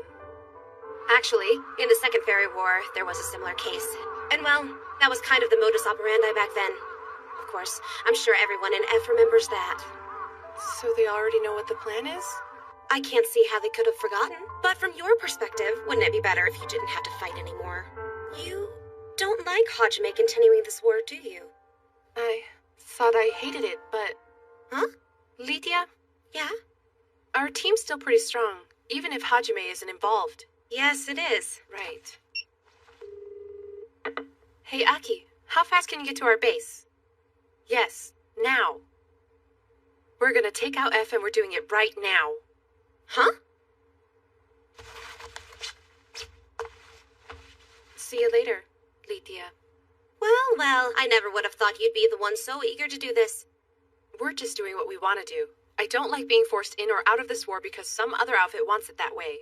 Actually, in the Second Fairy War, there was a similar case. And well, that was kind of the modus operandi back then. Of course, I'm sure everyone in F remembers that. So they already know what the plan is? I can't see how they could have forgotten. But from your perspective, wouldn't it be better if you didn't have to fight anymore? You don't like Hajime continuing this war, do you? I thought I hated it, but... Huh? Lydia? Yeah? Our team's still pretty strong, even if Hajime isn't involved. Yes, it is. Right. Hey, Aki, how fast can you get to our base? Yes, now. We're gonna take out F and we're doing it right now. Huh? See you later, Lydia. Well, I never would have thought you'd be the one so eager to do this. We're just doing what we want to do. I don't like being forced in or out of this war because some other outfit wants it that way.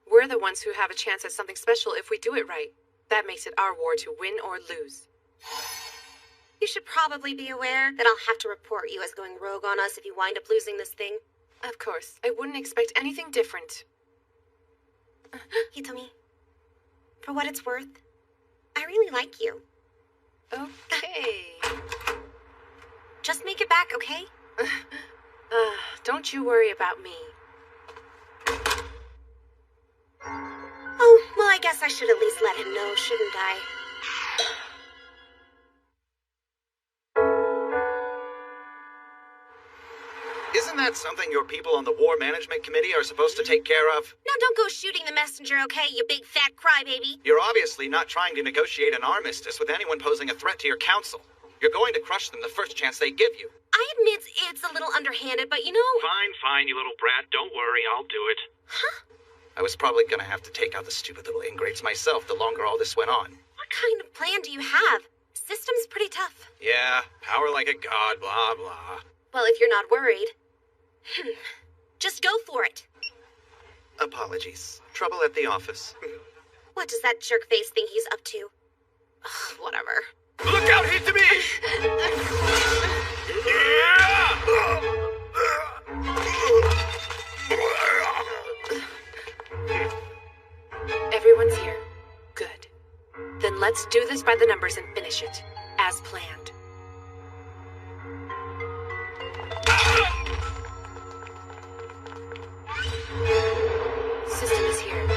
We're the ones who have a chance at something special if we do it right. That makes it our war to win or lose. You should probably be aware that I'll have to report you as going rogue on us if you wind up losing this thing. Of course, I wouldn't expect anything different. Hitomi, for what it's worth, I really like you. Okay. Just make it back, okay? Don't you worry about me. Oh, well, I guess I should at least let him know, shouldn't I? Isn't that something your people on the War Management Committee are supposed to take care of? Now don't go shooting the messenger, okay, you big fat crybaby? You're obviously not trying to negotiate an armistice with anyone posing a threat to your council. You're going to crush them the first chance they give you. I admit it's a little underhanded, but you know... Fine, you little brat. Don't worry, I'll do it. Huh? I was probably gonna have to take out the stupid little ingrates myself the longer all this went on. What kind of plan do you have? System's pretty tough. Yeah, power like a god, blah, blah. Well, if you're not worried... just go for it. Apologies. Trouble at the office. What does that jerk face think he's up to? Ugh, whatever. Look out, Hitomi! Everyone's here. Good. Then let's do this by the numbers and finish it, as planned. System is here.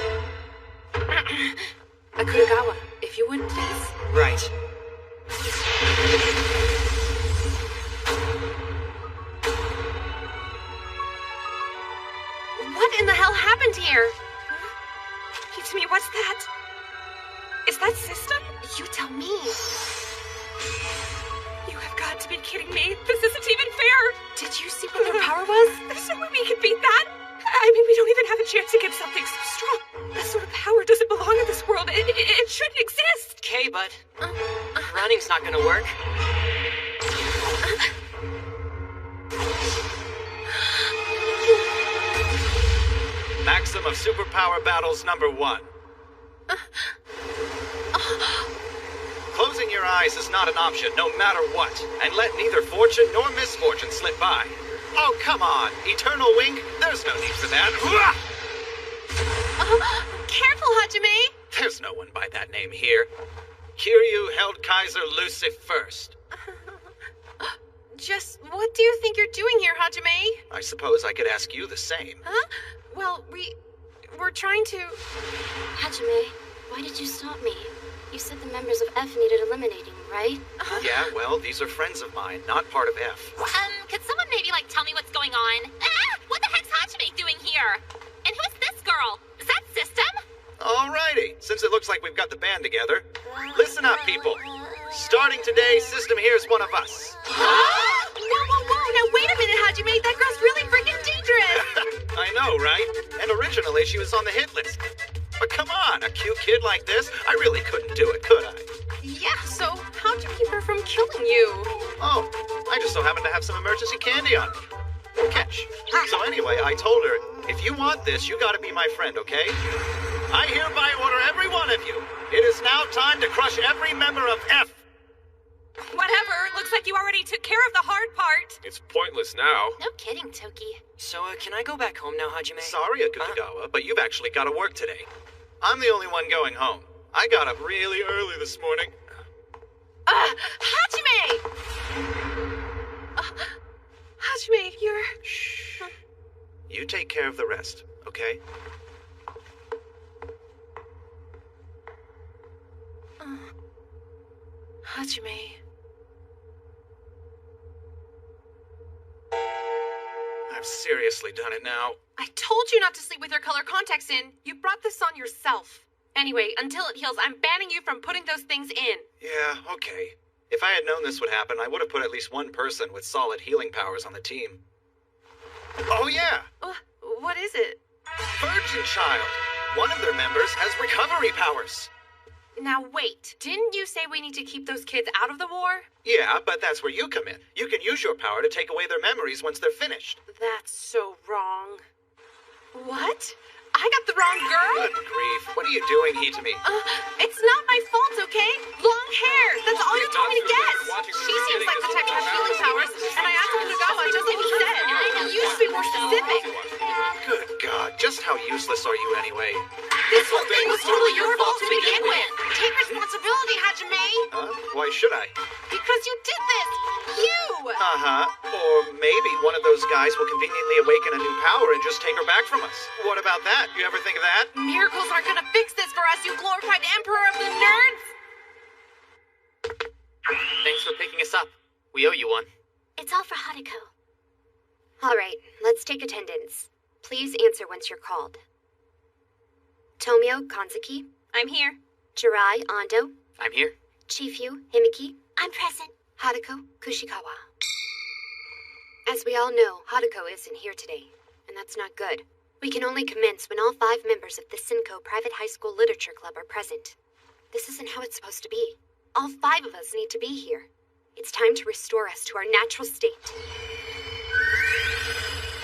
Akutagawa, if you would, please. Right. What in the hell happened here? Hitomi, what's that? Is that System? You tell me. You have got to be kidding me. This isn't even fair. Did you see what their power was? There's no way we can beat that. I mean, we don't even have a chance against something so strong. That sort of power doesn't belong in this world. It shouldn't exist. Okay, bud. Running's not gonna work. Maxim of Superpower Battles #1. Closing your eyes is not an option, no matter what. And let neither fortune nor misfortune slip by. Oh, come on. Eternal Wink? There's no need for that. Careful, Hajime! There's no one by that name here. Kiryu held Kaiser Lucif first. Just what do you think you're doing here, Hajime? I suppose I could ask you the same. Huh? Well, we're trying to... Hajime, why did you stop me? You said the members of F needed eliminating, right? Yeah, well, these are friends of mine, not part of F. Could someone maybe, tell me what's going on? What the heck's Hajime doing here? And who's this girl? Is that System? Alrighty, since it looks like we've got the band together, listen up, people. Starting today, System here's one of us. Whoa! Now wait a minute, Hajime. That girl's really freaking dangerous. I know, right? And originally she was on the hit list. But come on, a cute kid like this, I really couldn't do it, could I? Yeah, so how'd you keep her from killing you? Oh, I just so happen to have some emergency candy on me. Catch. So anyway, I told her, if you want this, you gotta be my friend, okay? I hereby order every one of you. It is now time to crush every member of F. Whatever. Looks like you already took care of the hard part. It's pointless now. No kidding, Toki. So, can I go back home now, Hajime? Sorry, Akutagawa, but you've actually got to work today. I'm the only one going home. I got up really early this morning. Hajime! Hajime, you're... Shh. You take care of the rest, okay? Hajime... I've seriously done it now. I told you not to sleep with your color contacts in. You brought this on yourself. Anyway, until it heals, I'm banning you from putting those things in. Yeah, okay. If I had known this would happen, I would have put at least one person with solid healing powers on the team. Oh yeah! What is it? Virgin Child! One of their members has recovery powers. Now wait, didn't you say we need to keep those kids out of the war? Yeah, but that's where you come in. You can use your power to take away their memories once they're finished. That's so wrong. What? I got the wrong girl? Good grief. What are you doing, Hitami? It's not my fault, okay? Long hair. That's all you told me to guess. She seems like the type to have healing powers, and I asked Akutagawa just like he said. You should be more specific. Good God, just how useless are you anyway? This whole thing was totally your fault to begin with. Take responsibility, Hajime. Why should I? Because you did this. You. Uh-huh. Or maybe one of those guys will conveniently awaken a new power and just take her back from us. What about that? You ever think of that? Miracles aren't gonna fix this for us, you glorified emperor of the nerds. Thanks for picking us up. We owe you one. It's all for Hadako. All right, let's take attendance. Please answer once you're called. Tomio Kanzuki. I'm here. Jirai Ando. I'm here. Chifu Himiki. I'm present. Hadako Kushikawa. As we all know, Hadako isn't here today, and that's not good. We can only commence when all 5 members of the Sinko Private High School Literature Club are present. This isn't how it's supposed to be. All 5 of us need to be here. It's time to restore us to our natural state.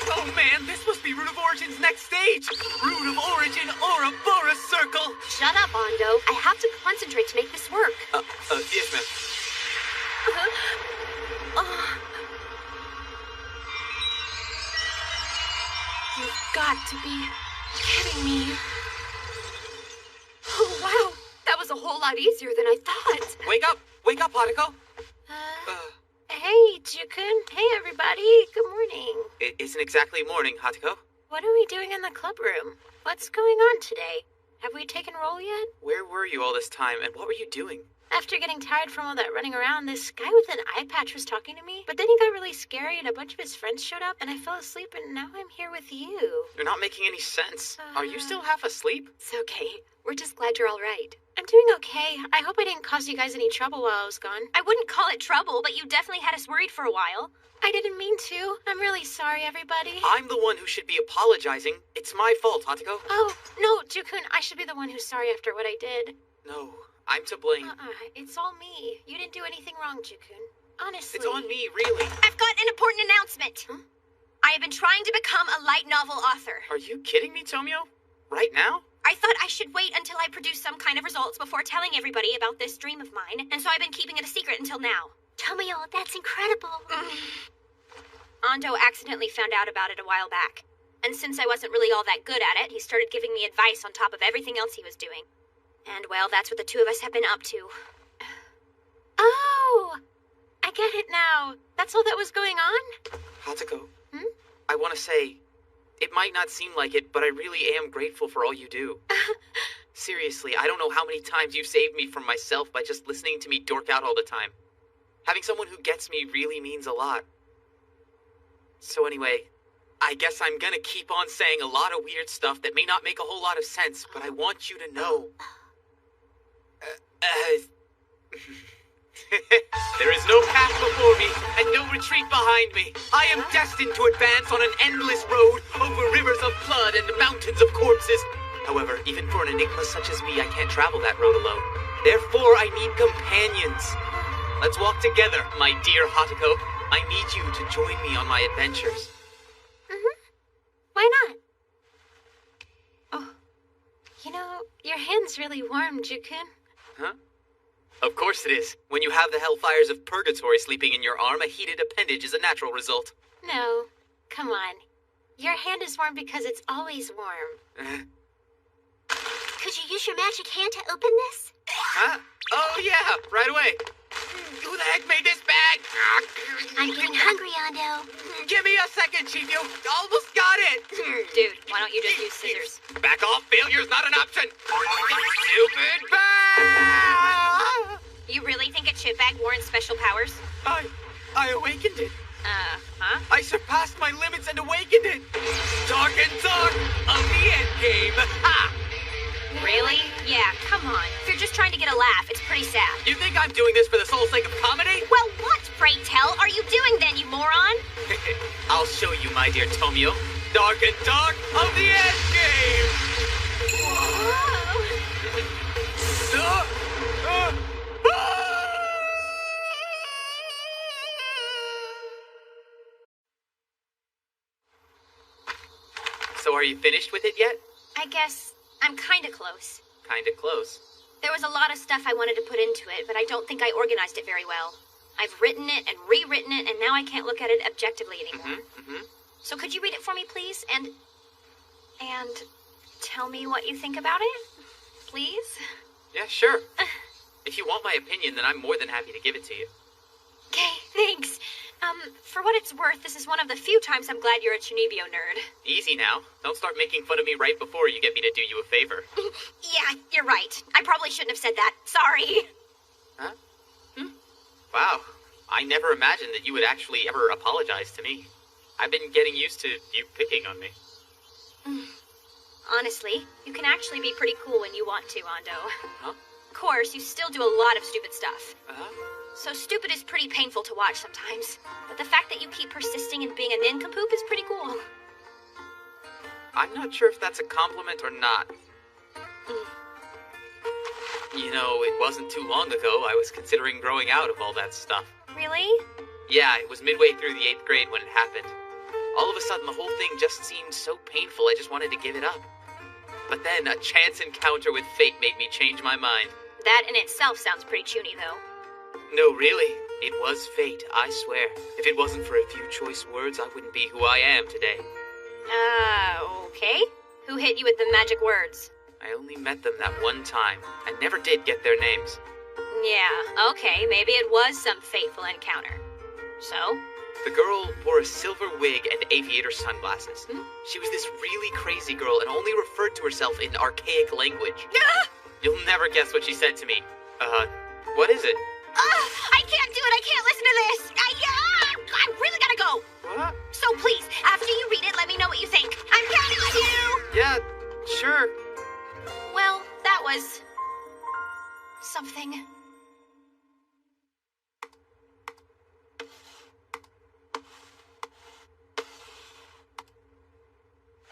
Oh man, this must be Root of Origin's next stage! Root of Origin Ouroboros Circle! Shut up, Ando. I have to concentrate to make this work. Yes, ma'am. You've got to be kidding me. Oh, wow. That was a whole lot easier than I thought. Wake up, Hadako! Hey, Jukun. Hey, everybody. Good morning. It isn't exactly morning, Hadako. What are we doing in the club room? What's going on today? Have we taken roll yet? Where were you all this time, and what were you doing? After getting tired from all that running around, this guy with an eye patch was talking to me, but then he got really scary and a bunch of his friends showed up and I fell asleep and now I'm here with you. You're not making any sense. Are you still half asleep? It's okay. We're just glad you're all right. I'm doing okay. I hope I didn't cause you guys any trouble while I was gone. I wouldn't call it trouble, but you definitely had us worried for a while. I didn't mean to. I'm really sorry, everybody. I'm the one who should be apologizing. It's my fault, Hadako. Oh, no, Jukun, I should be the one who's sorry after what I did. No, I'm to blame. It's all me. You didn't do anything wrong, Jukun. Honestly. It's on me, really. I've got an important announcement. Huh? I have been trying to become a light novel author. Are you kidding me, Tomio? Right now? I thought I should wait until I produce some kind of results before telling everybody about this dream of mine, and so I've been keeping it a secret until now. Tomio, that's incredible. Ando accidentally found out about it a while back. And since I wasn't really all that good at it, he started giving me advice on top of everything else he was doing. And, well, that's what the two of us have been up to. Oh! I get it now. That's all that was going on? Hatako, I want to say, it might not seem like it, but I really am grateful for all you do. Seriously, I don't know how many times you've saved me from myself by just listening to me dork out all the time. Having someone who gets me really means a lot. So anyway, I guess I'm gonna keep on saying a lot of weird stuff that may not make a whole lot of sense, but I want you to know. There is no path before me, and no retreat behind me. I am destined to advance on an endless road over rivers of blood and mountains of corpses. However, even for an enigma such as me, I can't travel that road alone. Therefore, I need companions. Let's walk together, my dear Hatako. I need you to join me on my adventures. Why not? Oh, you know, your hand's really warm, Jukun. Huh? Of course it is. When you have the hellfires of purgatory sleeping in your arm, a heated appendage is a natural result. No, come on. Your hand is warm because it's always warm. Could you use your magic hand to open this? Huh? Oh yeah, right away. Who the heck made this bag? I'm getting hungry, Ando. Give me a second, Chief. You almost got it. Dude, why don't you just use scissors? Back off, failure's not an option. Stupid bag! You really think a chip bag warrants special powers? I awakened it. Huh? I surpassed my limits and awakened it. Talk and talk of the end game. Ha! Really? Yeah, come on. If you're just trying to get a laugh, it's pretty sad. You think I'm doing this for the sole sake of comedy? Well, what, pray tell, are you doing then, you moron? I'll show you, my dear Tomio. Dark and dark of the end game! So are you finished with it yet? I guess I'm kinda close. Kinda close. There was a lot of stuff I wanted to put into it, but I don't think I organized it very well. I've written it and rewritten it, and now I can't look at it objectively anymore. So could you read it for me, please? And tell me what you think about it? Please? Yeah, sure. If you want my opinion, then I'm more than happy to give it to you. Okay, thanks. For what it's worth, this is one of the few times I'm glad you're a Chunibyo nerd. Easy now. Don't start making fun of me right before you get me to do you a favor. Yeah, you're right. I probably shouldn't have said that. Sorry. Huh? Wow. I never imagined that you would actually ever apologize to me. I've been getting used to you picking on me. Honestly, you can actually be pretty cool when you want to, Ando. Huh? Of course, you still do a lot of stupid stuff. Uh-huh. So stupid is pretty painful to watch sometimes. But the fact that you keep persisting in being a nincompoop is pretty cool. I'm not sure if that's a compliment or not. You know, it wasn't too long ago I was considering growing out of all that stuff. Really? Yeah, it was midway through the 8th grade when it happened. All of a sudden, the whole thing just seemed so painful I just wanted to give it up. But then, a chance encounter with fate made me change my mind. That in itself sounds pretty chuny, though. No, really. It was fate, I swear. If it wasn't for a few choice words, I wouldn't be who I am today. Okay. Who hit you with the magic words? I only met them that one time. I never did get their names. Yeah, okay, maybe it was some fateful encounter. So? The girl wore a silver wig and aviator sunglasses. She was this really crazy girl and only referred to herself in archaic language. You'll never guess what she said to me. What is it? I can't do it. I can't listen to this. I really gotta go. What? So please, after you read it, let me know what you think. I'm counting on you. Yeah, sure. Well, that was something.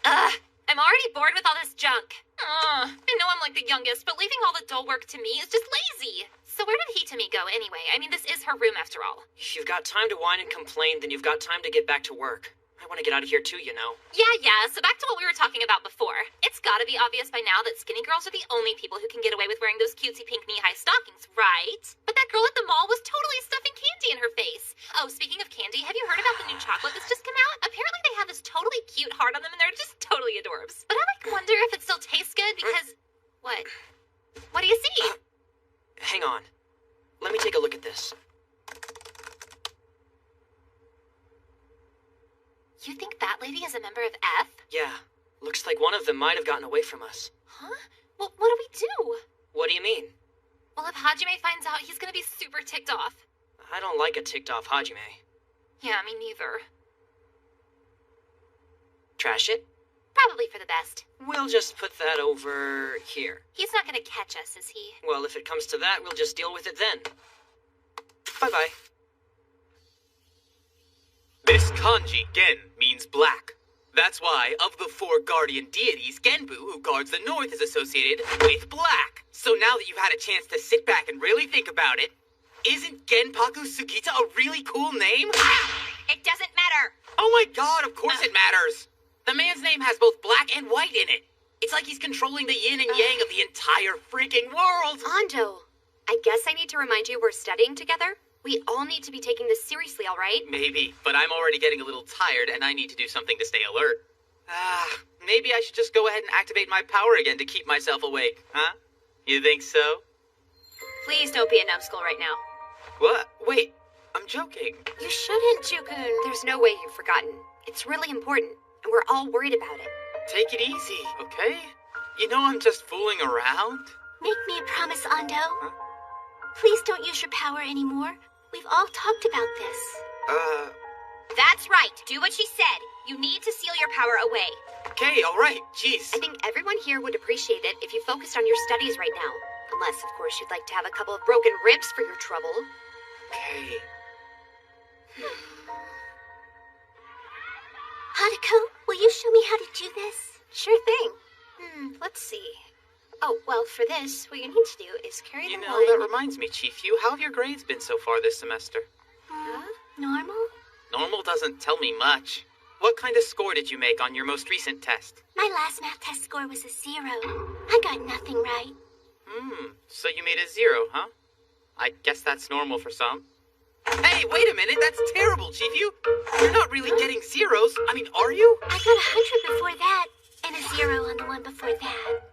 I'm already bored with all this junk. I know I'm like the youngest, but leaving all the dull work to me is just lazy. So where did Hitami go anyway? I mean, this is her room after all. If you've got time to whine and complain, then you've got time to get back to work. I want to get out of here too, you know. Yeah, so back to what we were talking about before. It's gotta be obvious by now that skinny girls are the only people who can get away with wearing those cutesy pink knee-high stockings, right? But that girl at the mall was totally stuffing candy in her face. Oh, speaking of candy, have you heard about the new chocolate that's just come out? Apparently they have this totally cute heart on them and they're just totally adorbs. But I wonder if it still tastes good because... What? What do you see? Hang on. Let me take a look at this. might have gotten away from us. Huh? Well, what do we do? What do you mean? Well, if Hajime finds out, he's gonna be super ticked off. I don't like a ticked-off Hajime. Yeah, me neither. Trash it? Probably for the best. We'll just put that over here. He's not gonna catch us, is he? Well, if it comes to that, we'll just deal with it then. Bye-bye. This kanji, Gen, means black. That's why, of the 4 guardian deities, Genbu, who guards the north, is associated with black. So now that you've had a chance to sit back and really think about it, isn't Genpaku Sugita a really cool name? It doesn't matter. Oh my god, of course it matters. The man's name has both black and white in it. It's like he's controlling the yin and yang of the entire freaking world. Ando, I guess I need to remind you we're studying together. We all need to be taking this seriously, all right? Maybe, but I'm already getting a little tired and I need to do something to stay alert. Maybe I should just go ahead and activate my power again to keep myself awake, huh? You think so? Please don't be a numbskull right now. What? Wait, I'm joking. You shouldn't, Jukun. There's no way you've forgotten. It's really important, and we're all worried about it. Take it easy, okay? You know I'm just fooling around. Make me a promise, Ando. Please don't use your power anymore. We've all talked about this. That's right. Do what she said. You need to seal your power away. Okay, alright, jeez. I think everyone here would appreciate it if you focused on your studies right now. Unless, of course, you'd like to have a couple of broken ribs for your trouble. Okay. Hadako, will you show me how to do this? Sure thing. Let's see. Oh, well, for this, what you need to do is carry You the know, line. that reminds me, Chief Yu, how have your grades been so far this semester? Normal? Normal doesn't tell me much. What kind of score did you make on your most recent test? My last math test score was a 0. I got nothing right. So you made a 0, huh? I guess that's normal for some. Hey, wait a minute, that's terrible, Chief Yu. You're not really getting zeros. I mean, are you? I got 100 before that, and a 0 on the one before that.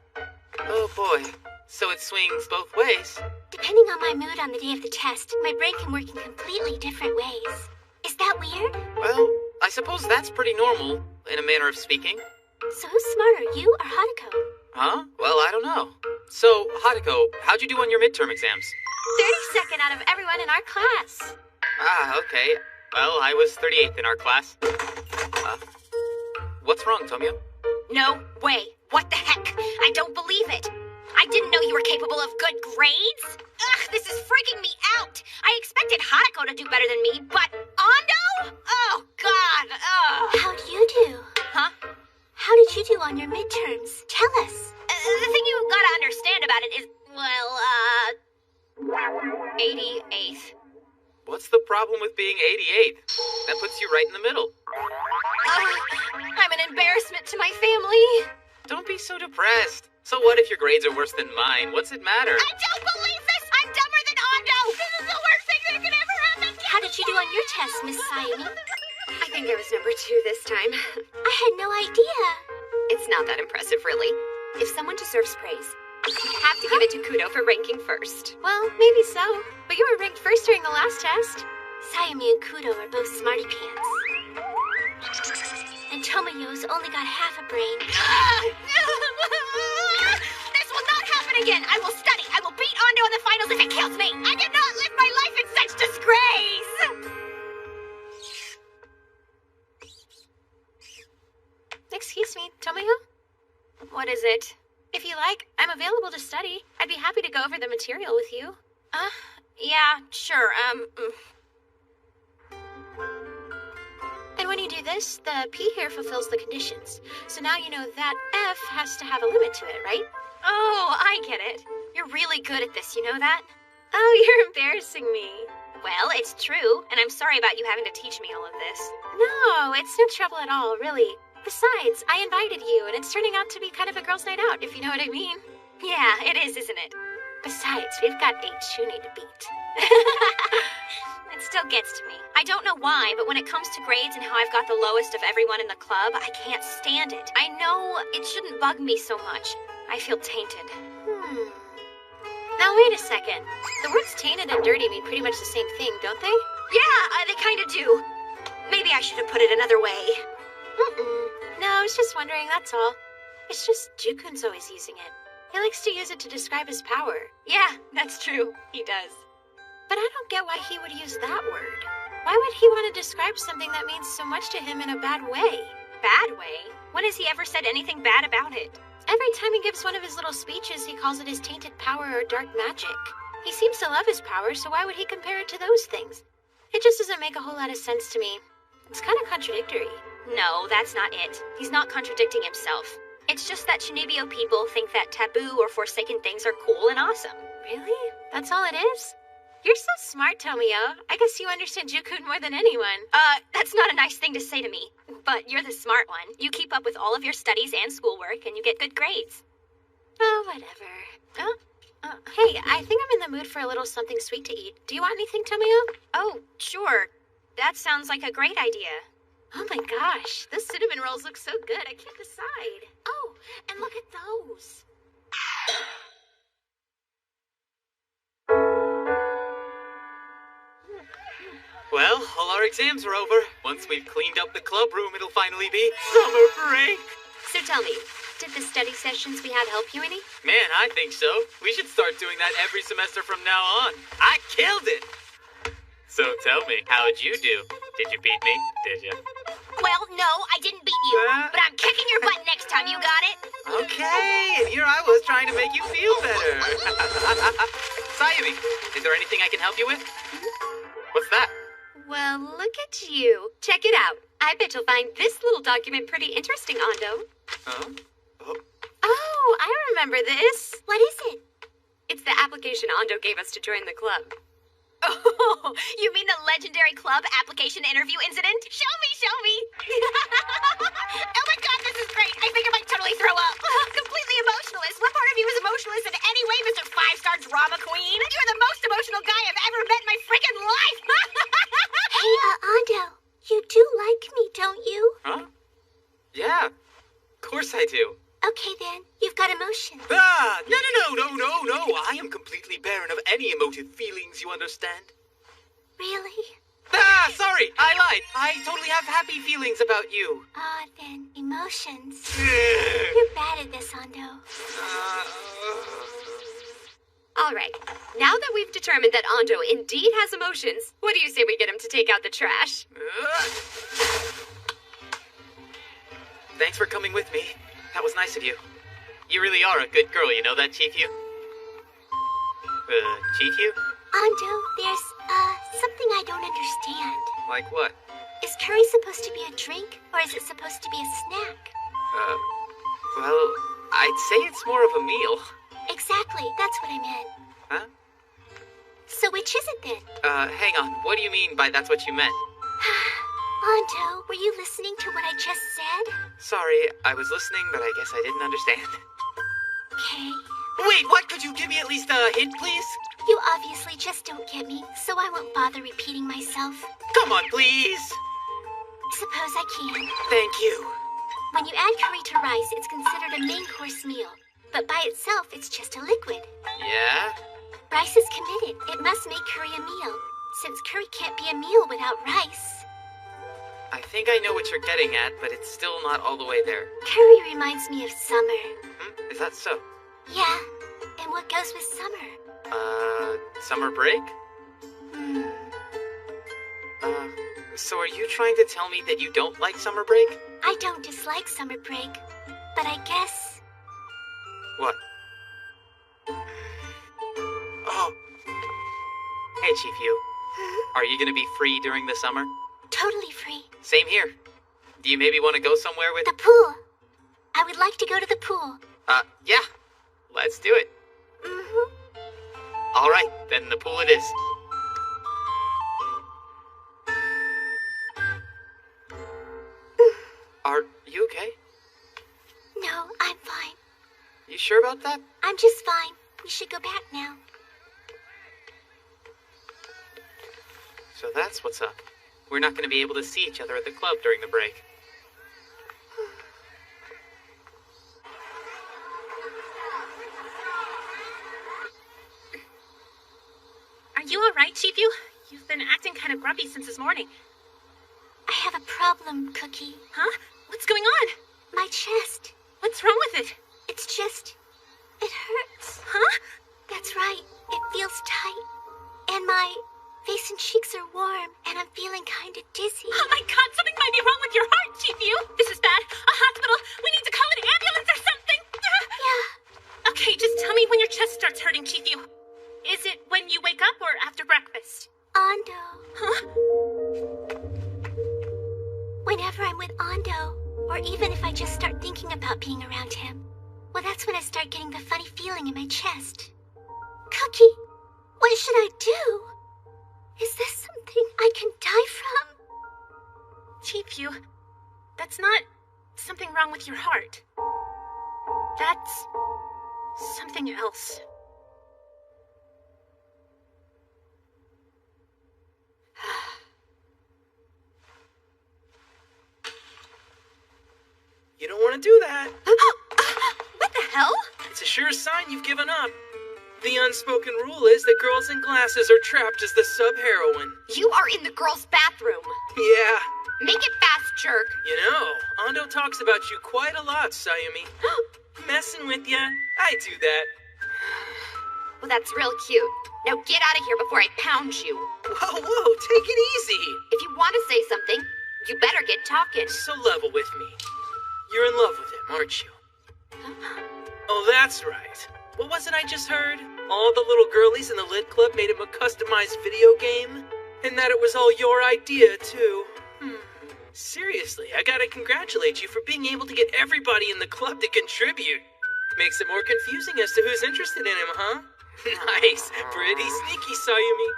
Oh boy. So it swings both ways. Depending on my mood on the day of the test, my brain can work in completely different ways. Is that weird? Well, I suppose that's pretty normal, in a manner of speaking. So who's smarter, you or Hadako? Huh? Well, I don't know. So, Hadako, how'd you do on your midterm exams? 32nd out of everyone in our class. Okay. Well, I was 38th in our class. What's wrong, Tomio? No way. What the heck? I don't believe it. I didn't know you were capable of good grades. Ugh, this is freaking me out. I expected Hadako to do better than me, but Ando? Oh, God. Ugh. How'd you do? Huh? How did you do on your midterms? Tell us. The thing you gotta understand about it is, well, 88th. What's the problem with being 88th? That puts you right in the middle. I'm an embarrassment to my family. Don't be so depressed. So what if your grades are worse than mine? What's it matter? I don't believe this! I'm dumber than Ando! This is the worst thing that could ever happen! How did you do on your test, Miss Sayumi? I think I was number 2 this time. I had no idea. It's not that impressive, really. If someone deserves praise, you have to give it to Kudo for ranking first. Well, maybe so. But you were ranked first during the last test. Sayumi and Kudo are both smarty pants. And Tomoyo's only got half a brain. This will not happen again! I will study! I will beat Ando in the finals if it kills me! I did not live my life in such disgrace! Excuse me, Tomoyo? What is it? If you like, I'm available to study. I'd be happy to go over the material with you. Yeah, sure, And when you do this, the P here fulfills the conditions. So now you know that F has to have a limit to it, right? Oh, I get it. You're really good at this, you know that? Oh, you're embarrassing me. Well, it's true, and I'm sorry about you having to teach me all of this. No, it's no trouble at all, really. Besides, I invited you, and it's turning out to be kind of a girls' night out, if you know what I mean. Yeah, it is, isn't it? Besides, we've got 8 Shuni to beat. It still gets to me. I don't know why, but when it comes to grades and how I've got the lowest of everyone in the club, I can't stand it. I know it shouldn't bug me so much. I feel tainted. Now wait a second. The words tainted and dirty mean pretty much the same thing, don't they? Yeah, they kind of do. Maybe I should have put it another way. No, I was just wondering, that's all. It's just Jukun's always using it. He likes to use it to describe his power. Yeah, that's true. He does. But I don't get why he would use that word. Why would he want to describe something that means so much to him in a bad way? Bad way? When has he ever said anything bad about it? Every time he gives one of his little speeches, he calls it his tainted power or dark magic. He seems to love his power, so why would he compare it to those things? It just doesn't make a whole lot of sense to me. It's kind of contradictory. No, that's not it. He's not contradicting himself. It's just that Shinibio people think that taboo or forsaken things are cool and awesome. Really? That's all it is? You're so smart, Tomio. I guess you understand Jukun more than anyone. That's not a nice thing to say to me. But you're the smart one. You keep up with all of your studies and schoolwork, and you get good grades. Oh, whatever. Hey, I think I'm in the mood for a little something sweet to eat. Do you want anything, Tomio? Oh, sure. That sounds like a great idea. Oh my gosh, those cinnamon rolls look so good. I can't decide. Oh, and look at those. Well, all our exams are over. Once we've cleaned up the club room, it'll finally be summer break. So tell me, did the study sessions we had help you any? Man, I think so. We should start doing that every semester from now on. I killed it! So tell me, how'd you do? Did you beat me? Did you? Well, no, I didn't beat you, but I'm kicking your butt next time, you got it? Okay, and here I was trying to make you feel better. Sayumi, is there anything I can help you with? What's that? Well, look at you. Check it out. I bet you'll find this little document pretty interesting, Ando. Huh? Oh, I remember this. What is it? It's the application Ando gave us to join the club. Oh, you mean the legendary club application interview incident? Show me! Oh my god, this is great! I think I might totally throw up! Completely emotionless. What part of you is emotionless in any way, Mr. 5-star drama queen? You're the most emotional guy I've ever met in my freaking life! Hey, Ando, you do like me, don't you? Huh? Yeah, of course I do. Okay then, you've got emotions. Ah, no. I am completely barren of any emotive feelings, you understand? Really? Ah, sorry, I lied. I totally have happy feelings about you. Then, emotions. You're bad at this, Ando. All right, now that we've determined that Ando indeed has emotions, what do you say we get him to take out the trash? Thanks for coming with me. That was nice of you. You really are a good girl, you know that, Chief-Yu? Chief-Yu? Ando, there's, something I don't understand. Like what? Is curry supposed to be a drink, or is it supposed to be a snack? Well, I'd say it's more of a meal. Exactly, that's what I meant. Huh? So which is it then? Hang on. What do you mean by that's what you meant? Ando, were you listening to what I just said? Sorry, I was listening, but I guess I didn't understand. Okay. Wait, what? Could you give me at least a hint, please? You obviously just don't get me, so I won't bother repeating myself. Come on, please! Suppose I can. Thank you. When you add curry to rice, it's considered a main course meal. But by itself, it's just a liquid. Yeah? Rice is committed. It must make curry a meal, since curry can't be a meal without rice. I think I know what you're getting at, but it's still not all the way there. Curry reminds me of summer. Is that so? Yeah, and what goes with summer? Summer break? So are you trying to tell me that you don't like summer break? I don't dislike summer break, but I guess... What? Oh. Hey, Chief-Yu. Are you gonna be free during the summer? Totally free. Same here. Do you maybe want to go somewhere with... The pool. I would like to go to the pool. Yeah. Let's do it. All right, then the pool it is. Are you okay? No, I'm fine. You sure about that? I'm just fine. We should go back now. So that's what's up. We're not going to be able to see each other at the club during the break. Are you all right, Chief-Yu? You've been acting kind of grumpy since this morning. I have a problem, Cookie. Huh? What's going on? My chest. What's wrong with it? It's just... it hurts. Huh? That's right. It feels tight. And my face and cheeks are warm, and I'm feeling kind of dizzy. Oh my god, something might be wrong with your heart, Chief Yu. This is bad. A hospital. We need to call an ambulance or something. Yeah. Okay, just tell me when your chest starts hurting, Chief Yu. Is it when you wake up or after breakfast? Ando. Huh? Whenever I'm with Ando, or even if I just start thinking about being around him, well, that's when I start getting the funny feeling in my chest. Cookie, what should I do? Is this something I can die from? Chief Yu, that's not something wrong with your heart. That's something else. You don't want to do that. What the hell? It's a sure sign you've given up. The unspoken rule is that girls in glasses are trapped as the sub-heroine. You are in the girls' bathroom. Yeah. Make it fast, jerk. You know, Ando talks about you quite a lot, Sayumi. Messing with ya. I do that. Well, that's real cute. Now get out of here before I pound you. Whoa, take it easy. If you want to say something, you better get talking. So level with me. You're in love with him, aren't you? Oh, that's right. What was it I just heard? All the little girlies in the Lit Club made him a customized video game? And that it was all your idea, too. Seriously, I gotta congratulate you for being able to get everybody in the club to contribute. Makes it more confusing as to who's interested in him, huh? Nice. Pretty sneaky, Sayumi.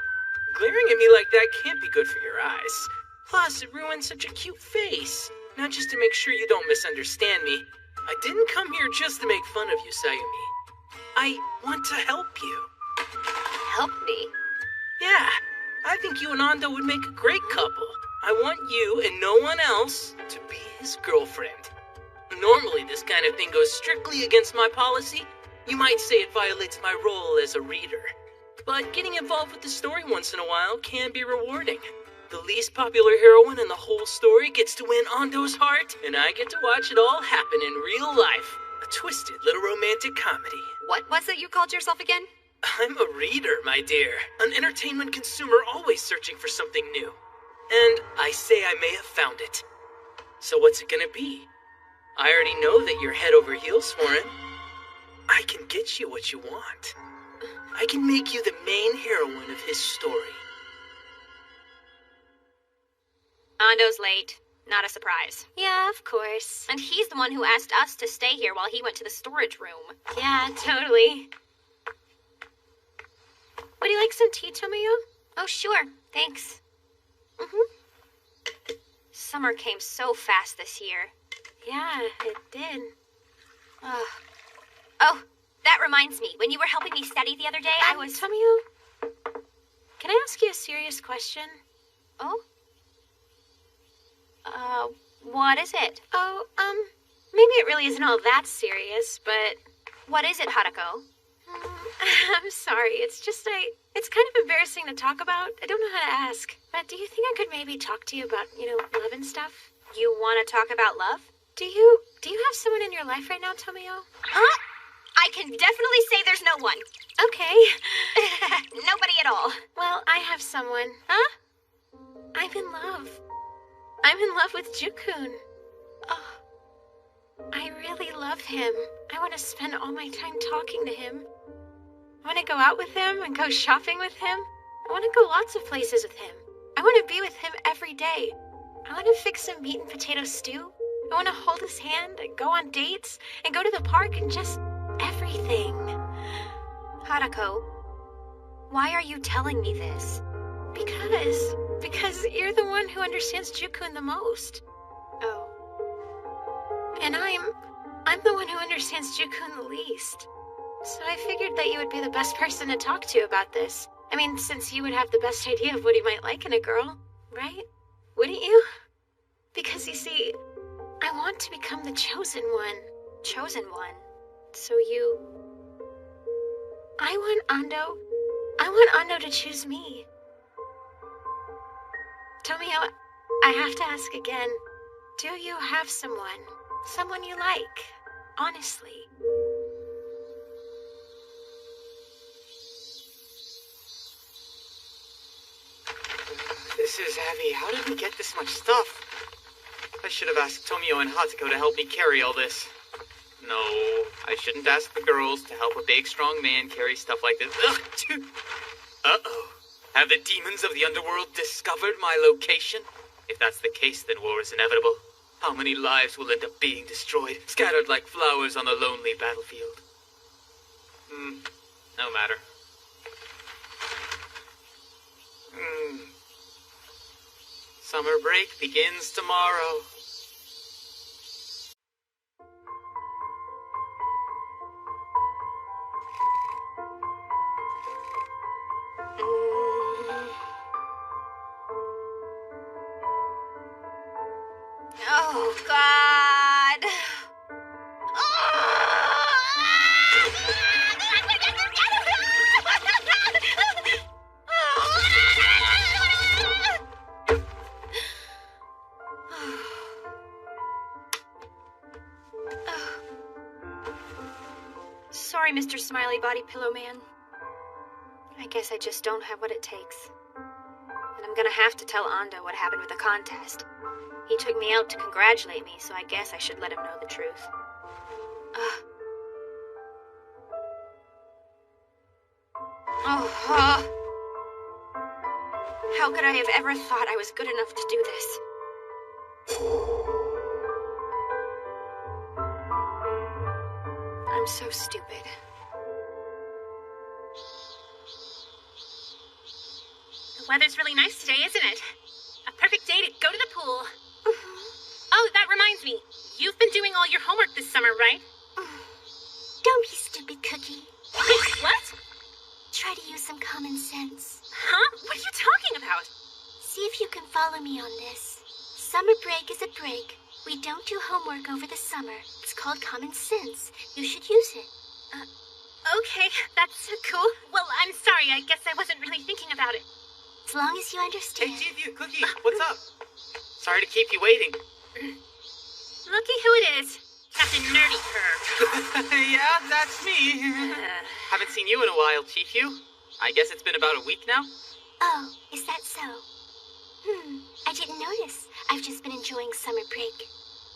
Glaring at me like that can't be good for your eyes. Plus, it ruins such a cute face. Now, just to make sure you don't misunderstand me, I didn't come here just to make fun of you, Sayumi. I want to help you. Help me? Yeah, I think you and Ando would make a great couple. I want you and no one else to be his girlfriend. Normally, this kind of thing goes strictly against my policy. You might say it violates my role as a reader. But getting involved with the story once in a while can be rewarding. The least popular heroine in the whole story gets to win Ando's heart, and I get to watch it all happen in real life. A twisted little romantic comedy. What was it you called yourself again? I'm a reader, my dear. An entertainment consumer always searching for something new. And I say I may have found it. So what's it gonna be? I already know that you're head over heels for him. I can get you what you want. I can make you the main heroine of his story. Ando's late. Not a surprise. Yeah, of course. And he's the one who asked us to stay here while he went to the storage room. Yeah, totally. Would you like some tea, Tomoyo? Oh, sure. Thanks. Summer came so fast this year. Yeah, it did. Oh, that reminds me. When you were helping me study the other day, I was... Tomoyo, can I ask you a serious question? Oh? What is it? Oh, maybe it really isn't all that serious, but... What is it, Haruko? I'm sorry, it's just it's kind of embarrassing to talk about. I don't know how to ask. But do you think I could maybe talk to you about, love and stuff? You want to talk about love? Do you have someone in your life right now, Tomoyo? Huh? I can definitely say there's no one. Okay. Nobody at all. Well, I have someone. Huh? I'm in love. I'm in love with Jukun. Oh, I really love him. I want to spend all my time talking to him. I want to go out with him and go shopping with him. I want to go lots of places with him. I want to be with him every day. I want to fix some meat and potato stew. I want to hold his hand and go on dates and go to the park and just everything. Haruko, why are you telling me this? Because you're the one who understands Jukun the most. Oh. And I'm the one who understands Jukun the least. So I figured that you would be the best person to talk to about this. I mean, since you would have the best idea of what he might like in a girl, right? Wouldn't you? Because you see, I want to become the chosen one. Chosen one? So I want Ando to choose me. Tomoyo, I have to ask again. Do you have someone you like? Honestly. This is heavy. How did we get this much stuff? I should have asked Tomio and Hatsuko to help me carry all this. No, I shouldn't ask the girls to help a big, strong man carry stuff like this. Ugh, uh-oh. Have the demons of the underworld discovered my location? If that's the case, then war is inevitable. How many lives will end up being destroyed, scattered like flowers on the lonely battlefield? No matter. Summer break begins tomorrow. Oh, God. Sorry, Mr. Smiley Body Pillow Man. I guess I just don't have what it takes. And I'm gonna have to tell Ando what happened with the contest. He took me out to congratulate me, so I guess I should let him know the truth. How could I have ever thought I was good enough to do this? I'm so stupid. The weather's really nice today, isn't it? A perfect day to go to the pool. Oh, that reminds me. You've been doing all your homework this summer, right? Don't be stupid, Cookie. What? Try to use some common sense. Huh? What are you talking about? See if you can follow me on this. Summer break is a break. We don't do homework over the summer. It's called common sense. You should use it. Okay, that's cool. Well, I'm sorry. I guess I wasn't really thinking about it. As long as you understand. Hey, Chief, Cookie, what's up? Sorry to keep you waiting. Looky who it is. Captain Nerdy Curve. Yeah, that's me. Haven't seen you in a while, Chief. I guess it's been about a week now? Oh, is that so? I didn't notice. I've just been enjoying summer break.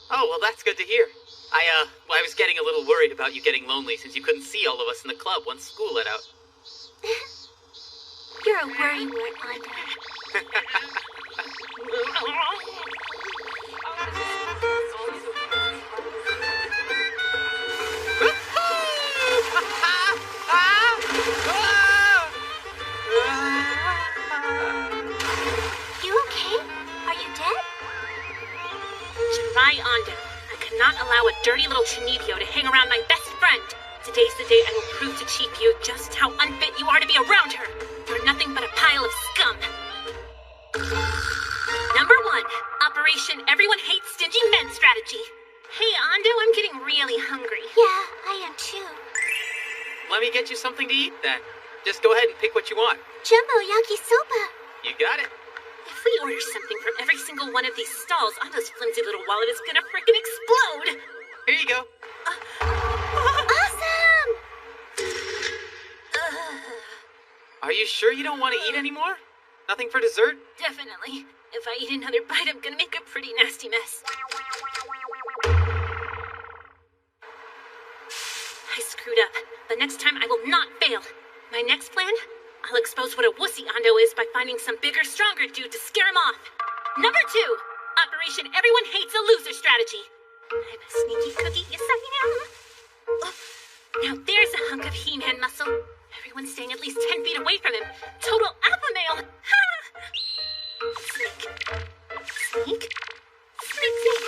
Oh, well, that's good to hear. I was getting a little worried about you getting lonely since you couldn't see all of us in the club once school let out. You're a worrywart, Ando. You okay? Are you dead? Jirai Ando. I cannot allow a dirty little Chinibyo to hang around my best friend. Today's the day I will prove to Chief Yu just how unfit you are to be around her. You're nothing but a pile of scum. Number 1, Operation Everyone Hates Stingy Men strategy. Hey, Ando, I'm getting really hungry. Yeah, I am too. Let me get you something to eat, then. Just go ahead and pick what you want. Jumbo yakisoba. You got it. If we order something from every single one of these stalls, Ando's flimsy little wallet is gonna frickin' explode. Here you go. Awesome! Are you sure you don't want to eat anymore? Nothing for dessert? Definitely. If I eat another bite, I'm gonna make a pretty nasty mess. I screwed up, but next time I will not fail. My next plan? I'll expose what a wussy Ando is by finding some bigger, stronger dude to scare him off. Number 2, Operation Everyone Hates a Loser strategy. I'm a sneaky cookie, yes I am. Now there's a hunk of He-Man muscle. Everyone's staying at least 10 feet away from him. Total alpha male. Sneak. Sneak. Sneak, sneak.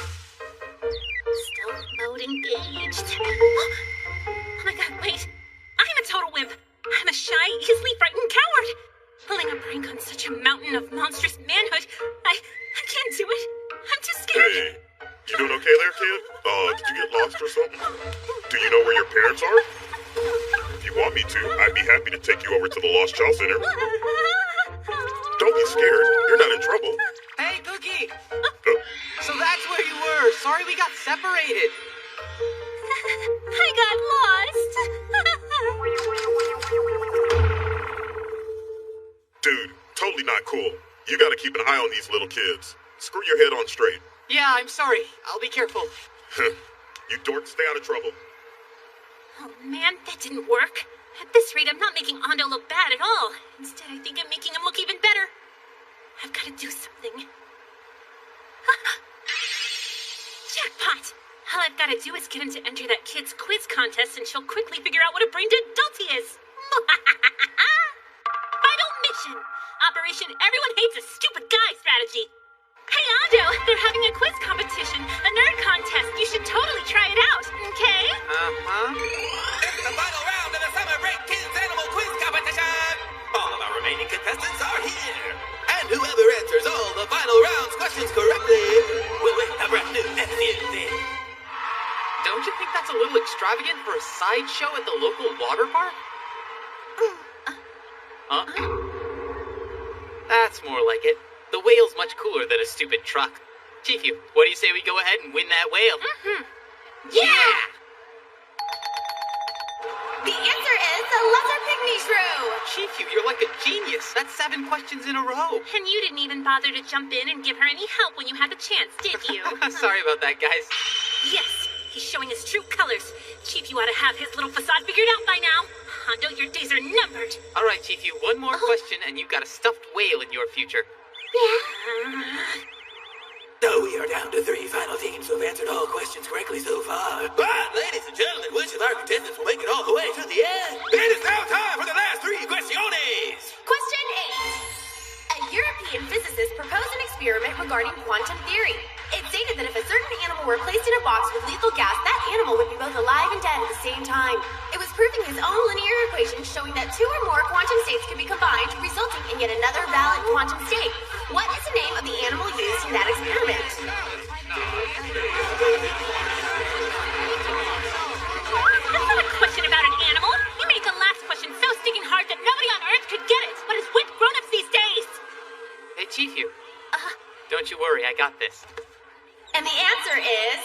Stealth mode engaged. Oh my god, wait. I'm a total wimp. I'm a shy, easily frightened coward. Pulling a prank on such a mountain of monstrous manhood, I can't do it. I'm too scared. Hey, you doing okay there, kid? Did you get lost or something? Do you know where your parents are? If you want me to, I'd be happy to take you over to the Lost Child Center. Don't be scared. You're not in trouble. Hey, Cookie! So that's where you were. Sorry we got separated. I got lost. Dude, totally not cool. You gotta keep an eye on these little kids. Screw your head on straight. Yeah, I'm sorry. I'll be careful. You dorks, stay out of trouble. Oh man, that didn't work. At this rate, I'm not making Ando look bad at all. Instead, I think I'm making him look even better. I've got to do something. Jackpot! All I've got to do is get him to enter that kid's quiz contest, and she'll quickly figure out what a brain-dead dolt he is. Final mission! Operation Everyone Hates a Stupid Guy strategy. Hey, Ando, they're having a quiz competition, a nerd contest. You should totally try it out, okay? Uh-huh. It's the final round of the Summer Break Kids Animal Quiz Competition! All of our remaining contestants are here. And whoever answers all the final round's questions correctly will win a brand new SUV. Don't you think that's a little extravagant for a sideshow at the local water park? Huh? That's more like it. The whale's much cooler than a stupid truck. Chifu, what do you say we go ahead and win that whale? Yeah! The answer is the Lesser Pygmy Shrew! Chifu, you're like a genius. That's 7 questions in a row. And you didn't even bother to jump in and give her any help when you had the chance, did you? Sorry about that, guys. Yes, he's showing his true colors. Chief, you ought to have his little facade figured out by now. Hondo, your days are numbered. All right, Chifu, one more question and you've got a stuffed whale in your future. So we are down to 3 final teams who have answered all questions correctly so far. But, ladies and gentlemen, which of our contestants will make it all the way to the end? It is now time for the last 3 questiones! Question 8. A European physicist proposed an experiment regarding quantum theory. It stated that if a certain animal were placed in a box with lethal gas, that animal would be both alive and dead at the same time. It was proving his own linear equation showing that 2 or more quantum states could be combined, resulting in yet another valid quantum state. What is the name of the animal used in that experiment? That's not a question about an animal. You made the last question so sticking hard that nobody on Earth could get it. What is with grown-ups these days? Hey, Chifu. Don't you worry, I got this. And the answer is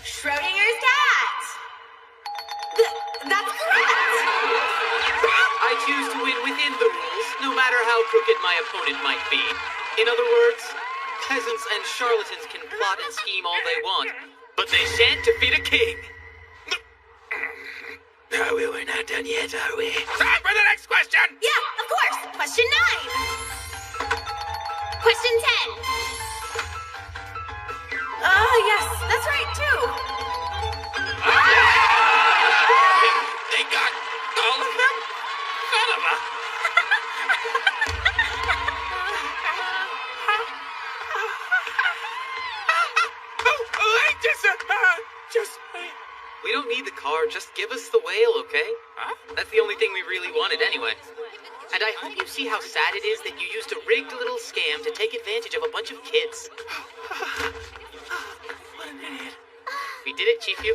Schrodinger's cat. That's correct. I choose to win within the rules, no matter how crooked my opponent might be. In other words, peasants and charlatans can plot and scheme all they want, but they shan't defeat a king. No, we're not done yet, are we? Time for the next question! Yeah, of course. Question 9. Question 10. Yes, that's right, too. They got all of them? Son of a... Just wait. We don't need the car, just give us the whale, okay? Huh? That's the only thing we really wanted anyway. And I hope you see how sad it is that you used a rigged little scam to take advantage of a bunch of kids. What an idiot. We did it, Chifu.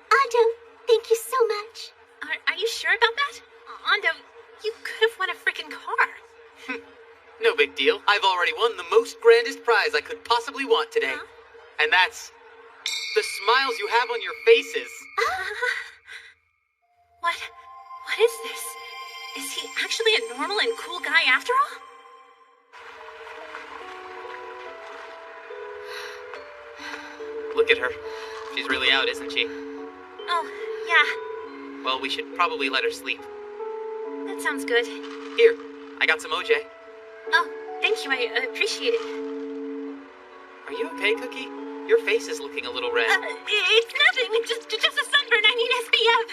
Ando, thank you so much. Are you sure about that? Ando, you could have won a freaking car. No big deal. I've already won the most grandest prize I could possibly want today. Huh? And that's the smiles you have on your faces. What is this? Is he actually a normal and cool guy after all? Look at her. She's really out, isn't she? Oh, yeah. Well, we should probably let her sleep. That sounds good. Here, I got some OJ. Oh, thank you. I appreciate it. Are you okay, Cookie? Your face is looking a little red. It's nothing. Just a sunburn. I need SPF.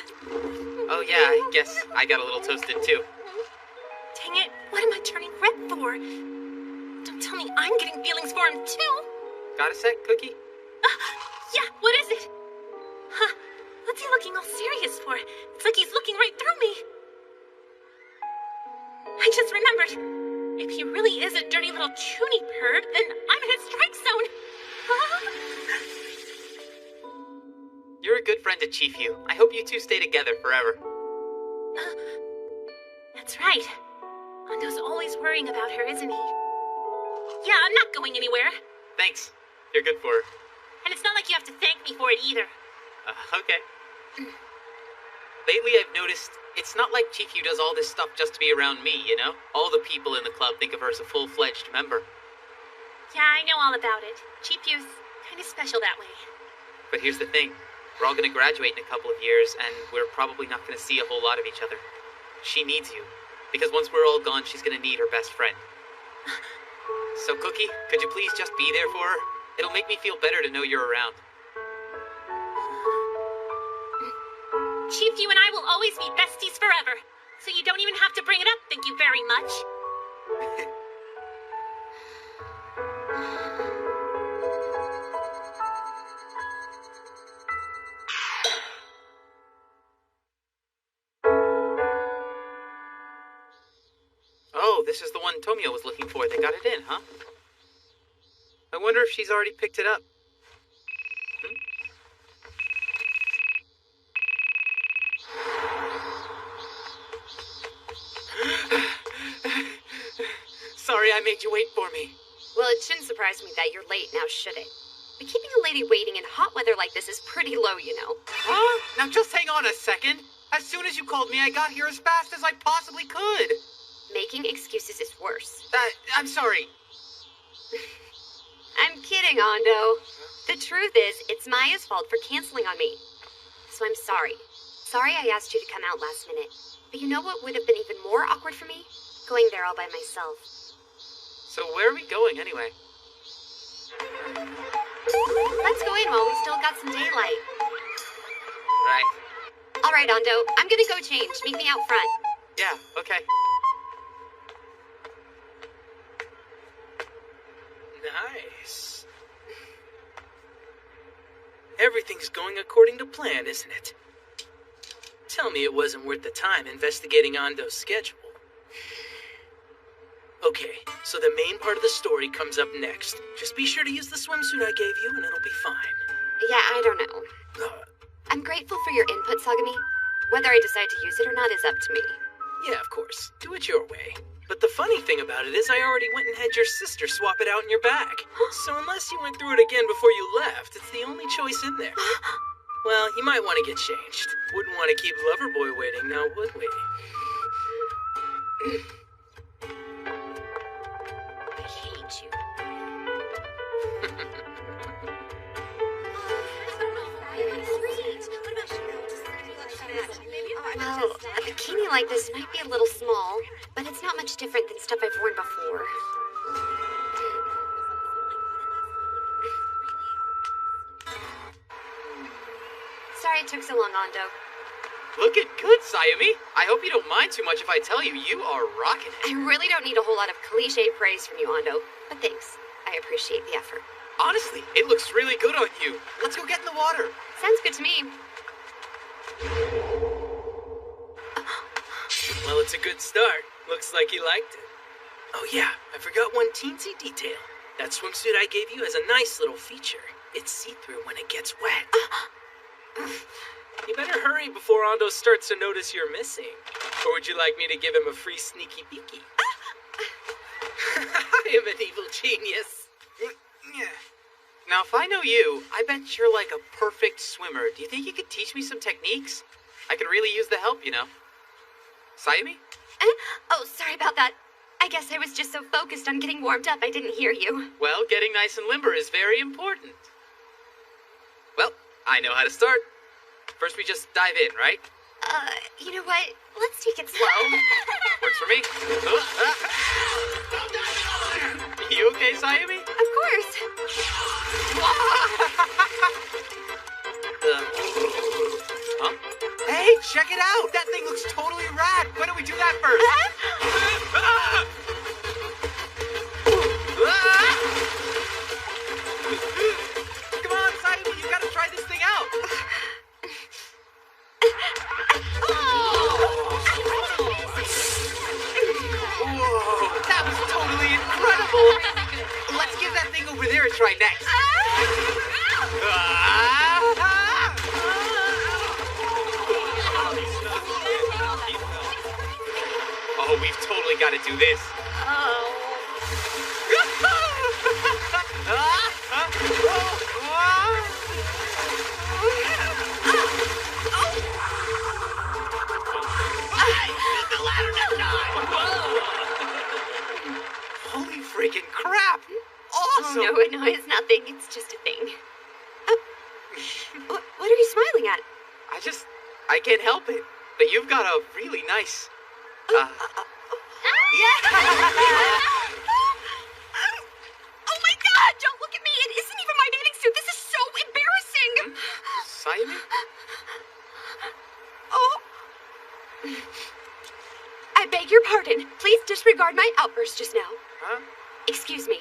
Oh, yeah, I guess I got a little toasted, too. Dang it. What am I turning red for? Don't tell me I'm getting feelings for him, too. Got a sec, Cookie? Yeah, what is it? Huh, what's he looking all serious for? It's like he's looking right through me. I just remembered. If he really is a dirty little chuny perv, then I'm in his strike zone. You're a good friend to Chifu. I hope you two stay together forever. That's right. Ando's always worrying about her, isn't he? Yeah, I'm not going anywhere. Thanks. You're good for her. And it's not like you have to thank me for it either. Okay. Lately, I've noticed it's not like Chief Yu does all this stuff just to be around me, you know? All the people in the club think of her as a full-fledged member. Yeah, I know all about it. Chief Yu's kind of special that way. But here's the thing. We're all gonna graduate in a couple of years, and we're probably not gonna see a whole lot of each other. She needs you. Because once we're all gone, she's gonna need her best friend. So, Cookie, could you please just be there for her? It'll make me feel better to know you're around. Chief Yu and I will always be besties forever. So you don't even have to bring it up, thank you very much. Oh, this is the one Tomio was looking for. They got it in, huh? I wonder if she's already picked it up. Sorry I made you wait for me. Well, it shouldn't surprise me that you're late now, should it? But keeping a lady waiting in hot weather like this is pretty low, you know. Huh? Now just hang on a second. As soon as you called me, I got here as fast as I possibly could. Making excuses is worse. I'm sorry. I'm kidding, Ando. The truth is, it's Maya's fault for canceling on me. So I'm sorry. Sorry I asked you to come out last minute. But you know what would have been even more awkward for me? Going there all by myself. So where are we going, anyway? Let's go in while we still got some daylight. Right. All right, Ando. I'm gonna go change. Meet me out front. Yeah, okay. Nice. Everything's going according to plan, isn't it? Tell me it wasn't worth the time investigating Ando's schedule. Okay, so the main part of the story comes up next. Just be sure to use the swimsuit I gave you and it'll be fine. Yeah, I don't know. I'm grateful for your input, Sagami. Whether I decide to use it or not is up to me. Yeah, of course. Do it your way. But the funny thing about it is I already went and had your sister swap it out in your bag. So unless you went through it again before you left, it's the only choice in there. Well, you might want to get changed. Wouldn't want to keep Loverboy waiting now, would we? I hate you. Well, a bikini like this might be a little small, but it's not much different than stuff I've worn before. Sorry it took so long, Ando. Looking good, Sayumi. I hope you don't mind too much if I tell you you are rocking it. I really don't need a whole lot of cliche praise from you, Ando, but thanks. I appreciate the effort. Honestly, it looks really good on you. Let's go get in the water. Sounds good to me. Well, it's a good start. Looks like you liked it. Oh yeah, I forgot one teensy detail. That swimsuit I gave you has a nice little feature. It's see-through when it gets wet. You better hurry before Ando starts to notice you're missing. Or would you like me to give him a free sneaky peeky? I am an evil genius. Now, if I know you, I bet you're like a perfect swimmer. Do you think you could teach me some techniques? I could really use the help, you know. Sayumi? Oh, sorry about that. I guess I was just so focused on getting warmed up I didn't hear you. Well, getting nice and limber is very important. Well, I know how to start. First we just dive in, right? You know what? Let's take it slow. Works for me. You okay, Sayumi? Of course. Huh? Hey, check it out! That thing looks totally rad! Why don't we do that first? Come on, Sayumi, you gotta try this thing out! Whoa, that was totally incredible! Let's give that thing over there a try next. Oh, we've totally got to do this. So- no, it's nothing. It's just a thing. What are you smiling at? I can't help it. But you've got a really nice... Oh my god, don't look at me. It isn't even my bathing suit. This is so embarrassing. Sayumi? Oh. I beg your pardon. Please disregard my outburst just now. Huh? Excuse me.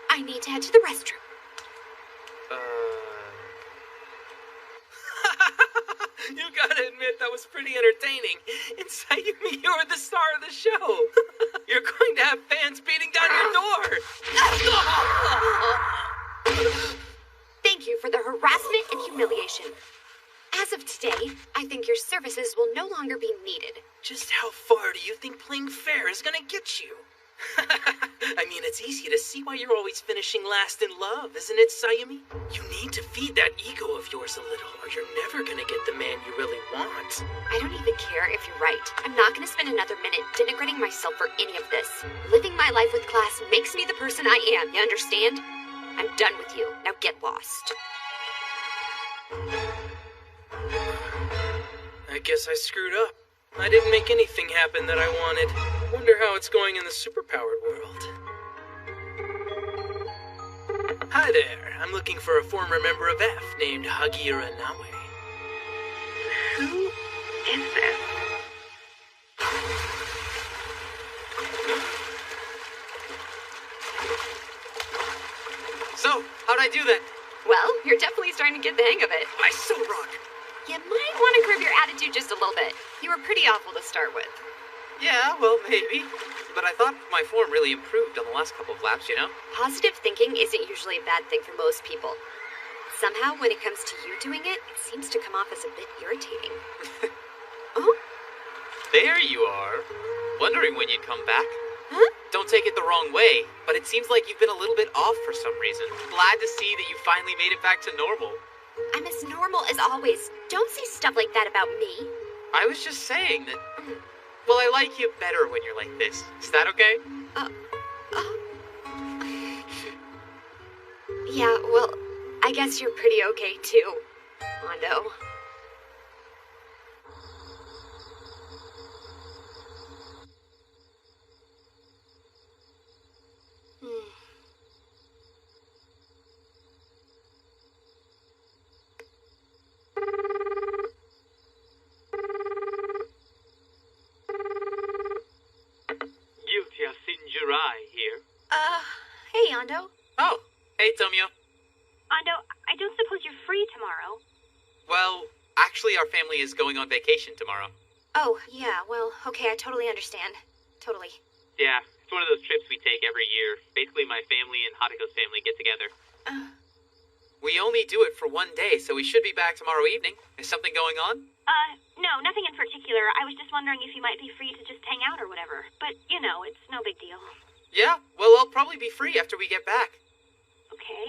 I need to head to the restroom. You gotta admit, that was pretty entertaining. And Sayumi, you're the star of the show. You're going to have fans beating down your door. Thank you for the harassment and humiliation. As of today, I think your services will no longer be needed. Just how far do you think playing fair is gonna get you? I mean, it's easy to see why you're always finishing last in love, isn't it, Sayumi? You need to feed that ego of yours a little, or you're never gonna get the man you really want. I don't even care if you're right. I'm not gonna spend another minute denigrating myself for any of this. Living my life with class makes me the person I am, you understand? I'm done with you. Now get lost. I guess I screwed up. I didn't make anything happen that I wanted. Wonder how it's going in the superpowered world. Hi there. I'm looking for a former member of F named Hagira Nawe. Who is this? So, how'd I do that? Well, you're definitely starting to get the hang of it. I so rock. You might want to curb your attitude just a little bit. You were pretty awful to start with. Yeah, well, maybe. But I thought my form really improved on the last couple of laps, you know? Positive thinking isn't usually a bad thing for most people. Somehow, when it comes to you doing it, it seems to come off as a bit irritating. Oh? There you are. Wondering when you'd come back. Huh? Don't take it the wrong way, but it seems like you've been a little bit off for some reason. Glad to see that you finally made it back to normal. I'm as normal as always. Don't say stuff like that about me. I was just saying that... Well, I like you better when you're like this. Is that okay? Yeah, well, I guess you're pretty okay too, Mondo. Yutia Sinjurai here. Hey, Ando. Oh, hey, Tomio. Ando, I don't suppose you're free tomorrow. Well, actually, our family is going on vacation tomorrow. Oh, yeah, well, okay, I totally understand. Totally. Yeah, it's one of those trips we take every year. Basically, my family and Haruko's family get together. We only do it for one day, so we should be back tomorrow evening. Is something going on? No, nothing in particular. I was just wondering if you might be free to just hang out or whatever. But, you know, it's no big deal. Yeah, well, I'll probably be free after we get back. Okay.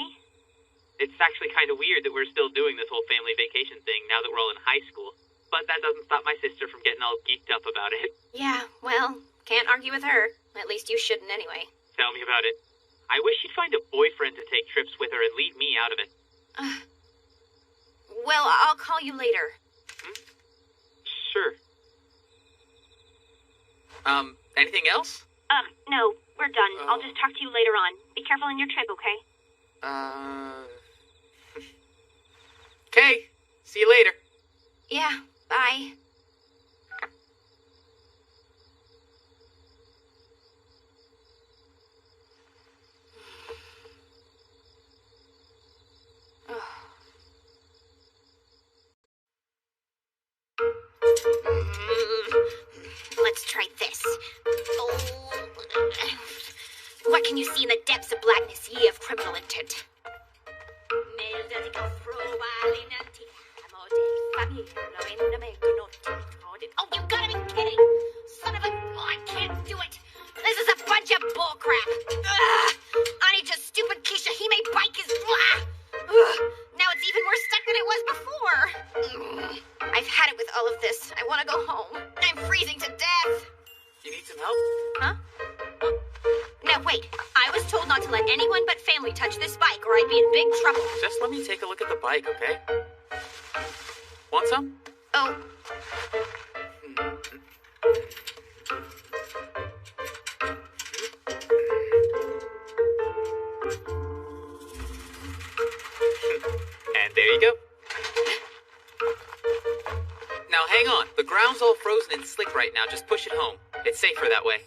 It's actually kind of weird that we're still doing this whole family vacation thing now that we're all in high school. But that doesn't stop my sister from getting all geeked up about it. Yeah, well, can't argue with her. At least you shouldn't anyway. Tell me about it. I wish she'd find a boyfriend to take trips with her and leave me out of it. Well, I'll call you later. Sure. Anything else? No, we're done. I'll just talk to you later on. Be careful on your trip, okay? Okay. See you later. Yeah, bye. Let's try this. Oh. What can you see in the depths of blackness, ye of criminal intent? Oh, you gotta be kidding! Son of a... Oh, I can't do it! This is a bunch of bullcrap! Ani just stupid Kishahime bike is... Now it's even more stuck than it was before! I've had it with all of this. I want to go home. I'm freezing to death! You need some help? Huh? Now wait, I was told not to let anyone but family touch this bike or I'd be in big trouble. Just let me take a look at the bike, okay? Want some? Oh. And there you go. Now hang on. The ground's all frozen and slick right now. Just push it home. It's safer that way.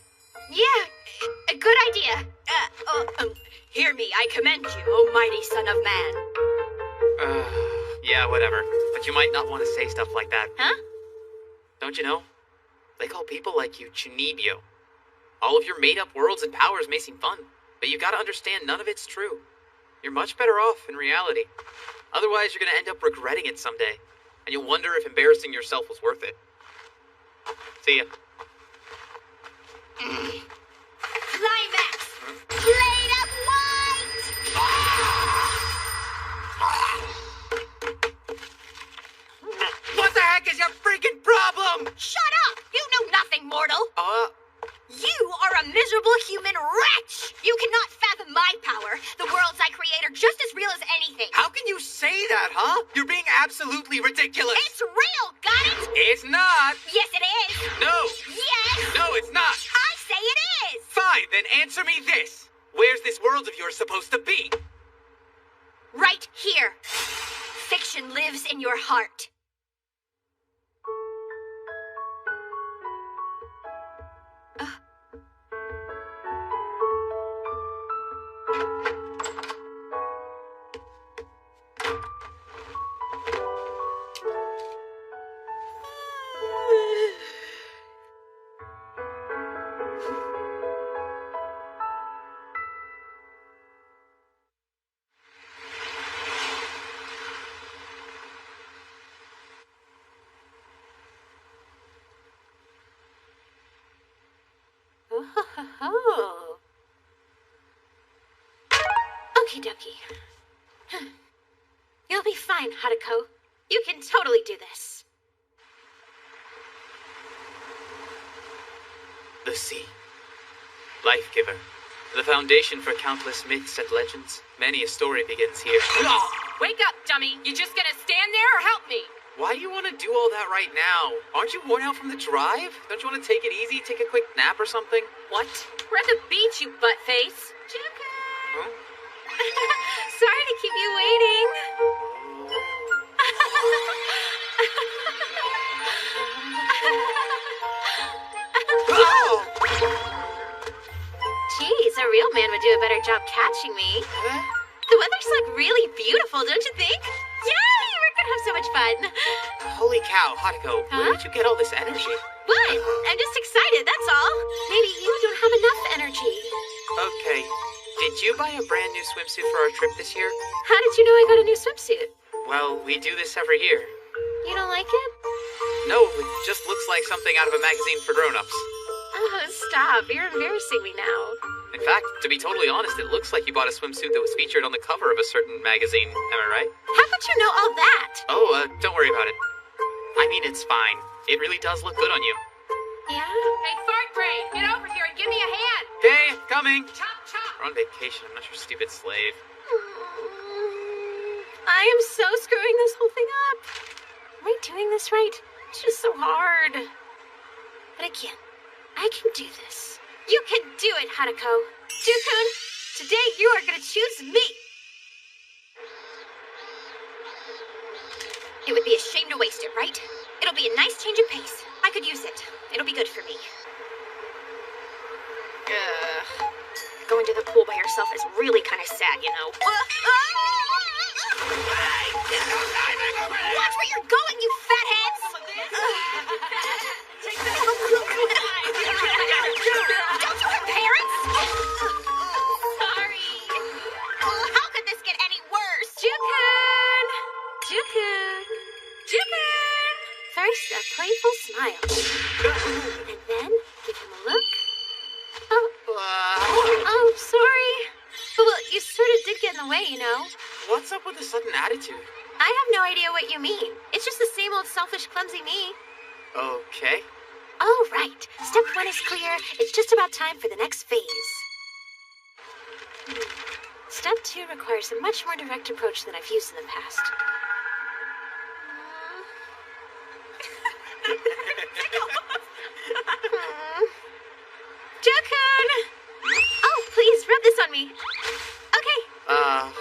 Yeah, a good idea. Hear me, I commend you, O mighty son of man. Yeah, whatever. But you might not want to say stuff like that. Huh? Don't you know? They call people like you Chunibyo. All of your made-up worlds and powers may seem fun, but you gotta understand none of it's true. You're much better off in reality. Otherwise, you're gonna end up regretting it someday, and you'll wonder if embarrassing yourself was worth it. See ya. Climax! Blade of white! What the heck is your freaking problem? Shut up! You know nothing, mortal! You are a miserable human wretch! You cannot fathom my power. The worlds I create are just as real as anything. How can you say that, huh? You're being absolutely ridiculous. It's real, got it? It's not. Yes, it is. No. Yes. No, it's not. I say it is. Fine, then answer me this. Where's this world of yours supposed to be? Right here. Fiction lives in your heart. Oh. Okie dokie. You'll be fine, Haruko. You can totally do this. The sea. Life giver. The foundation for countless myths and legends. Many a story begins here. Wake up, dummy. You just gonna stand there or help me? Why do you want to do all that right now? Aren't you worn out from the drive? Don't you want to take it easy, take a quick nap or something? What? We're at the beach, you buttface. Juku! Huh? Sorry to keep you waiting. Geez, a real man would do a better job catching me. The weather's like really beautiful, don't you think? Yay, we're gonna have so much fun. Holy cow, Haruko, where did you get all this energy? What? I'm just excited, that's all. Maybe you don't have enough energy. Okay, did you buy a brand new swimsuit for our trip this year? How did you know I got a new swimsuit? Well, we do this every year. You don't like it? No, it just looks like something out of a magazine for grown-ups. Oh, stop. You're embarrassing me now. In fact, to be totally honest, it looks like you bought a swimsuit that was featured on the cover of a certain magazine. Am I right? How could you know all that? Oh, don't worry about it. I mean, it's fine. It really does look good on you. Yeah? Hey, fart brain, get over here and give me a hand. Okay, coming. Chop, chop. We're on vacation. I'm not your stupid slave. I am so screwing this whole thing up. Am I doing this right? It's just so hard. But I can. I can do this. You can do it, Haruko. Jukun, today you are going to choose me. It would be a shame to waste it, right? It'll be a nice change of pace. I could use it. It'll be good for me. Going to the pool by yourself is really kind of sad, you know. Watch where you're going, you fatheads! Don't you have parents? Sorry. How could this get any worse? Jukun! Jukun! Jukun! First, a playful smile. And then, give him a look. Oh, sorry. Well, you sort of did get in the way, you know. What's up with the sudden attitude? I have no idea what you mean. It's just the same old selfish, clumsy me. Okay. All right. Step 1 is clear. It's just about time for the next phase. Step 2 requires a much more direct approach than I've used in the past. Jokun! Oh, please, rub this on me. Okay.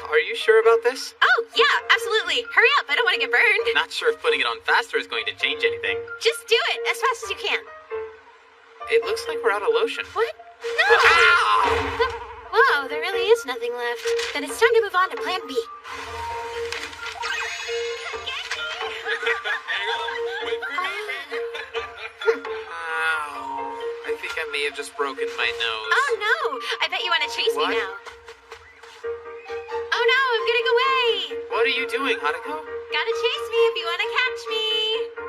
Are you sure about this? Oh, yeah, absolutely. Hurry up, I don't want to get burned. Not sure if putting it on faster is going to change anything. Just do it as fast as you can. It looks like we're out of lotion. What? No! Whoa, there really is nothing left. Then it's time to move on to Plan B. I think I may have just broken my nose. Oh no! I bet you want to chase What? me now. Oh no, I'm getting away! What are you doing, Hanako? Gotta chase me if you want to catch me!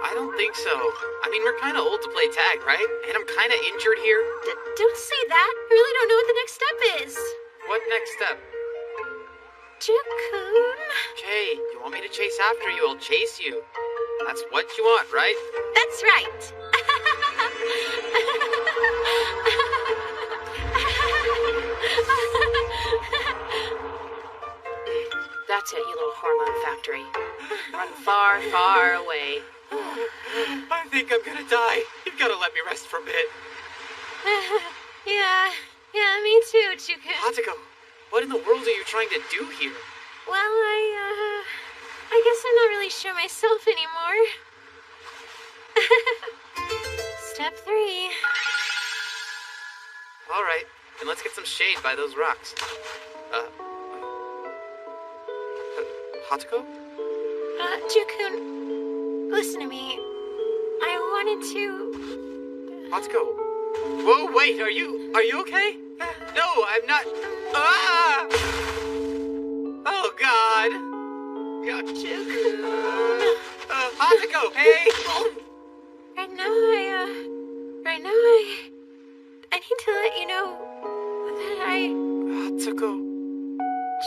I don't think so. I mean, we're kind of old to play tag, right? And I'm kind of injured here. Don't say that. I really don't know what the next step is. What next step? Jokun. Okay, you want me to chase after you? I'll chase you. That's what you want, right? That's right. That's it, you little hormone factory. Run far, far away. I think I'm gonna die. You've got to let me rest for a bit. Yeah, me too, Jokun. Hatako, what in the world are you trying to do here? Well, I guess I'm not really sure myself anymore. Step 3. All right, then let's get some shade by those rocks. Hatako? Jokun, listen to me. I wanted to... Hatako. Whoa, wait, are you okay? No, I'm not. Ah! Oh, God. Jokun. Hatako, hey! Right now, I need to let you know that Hatako.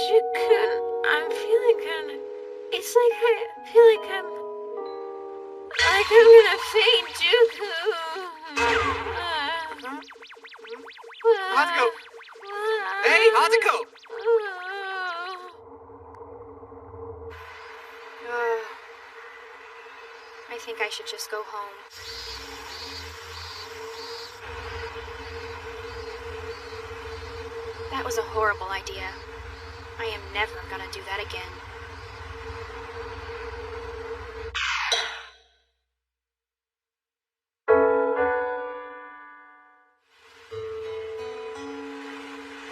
Jokun, I'm feeling kind of... It's like I feel like I'm gonna faint, Jokun. Hatako. Hey, Hatako. I think I should just go home. That was a horrible idea. I am never gonna do that again.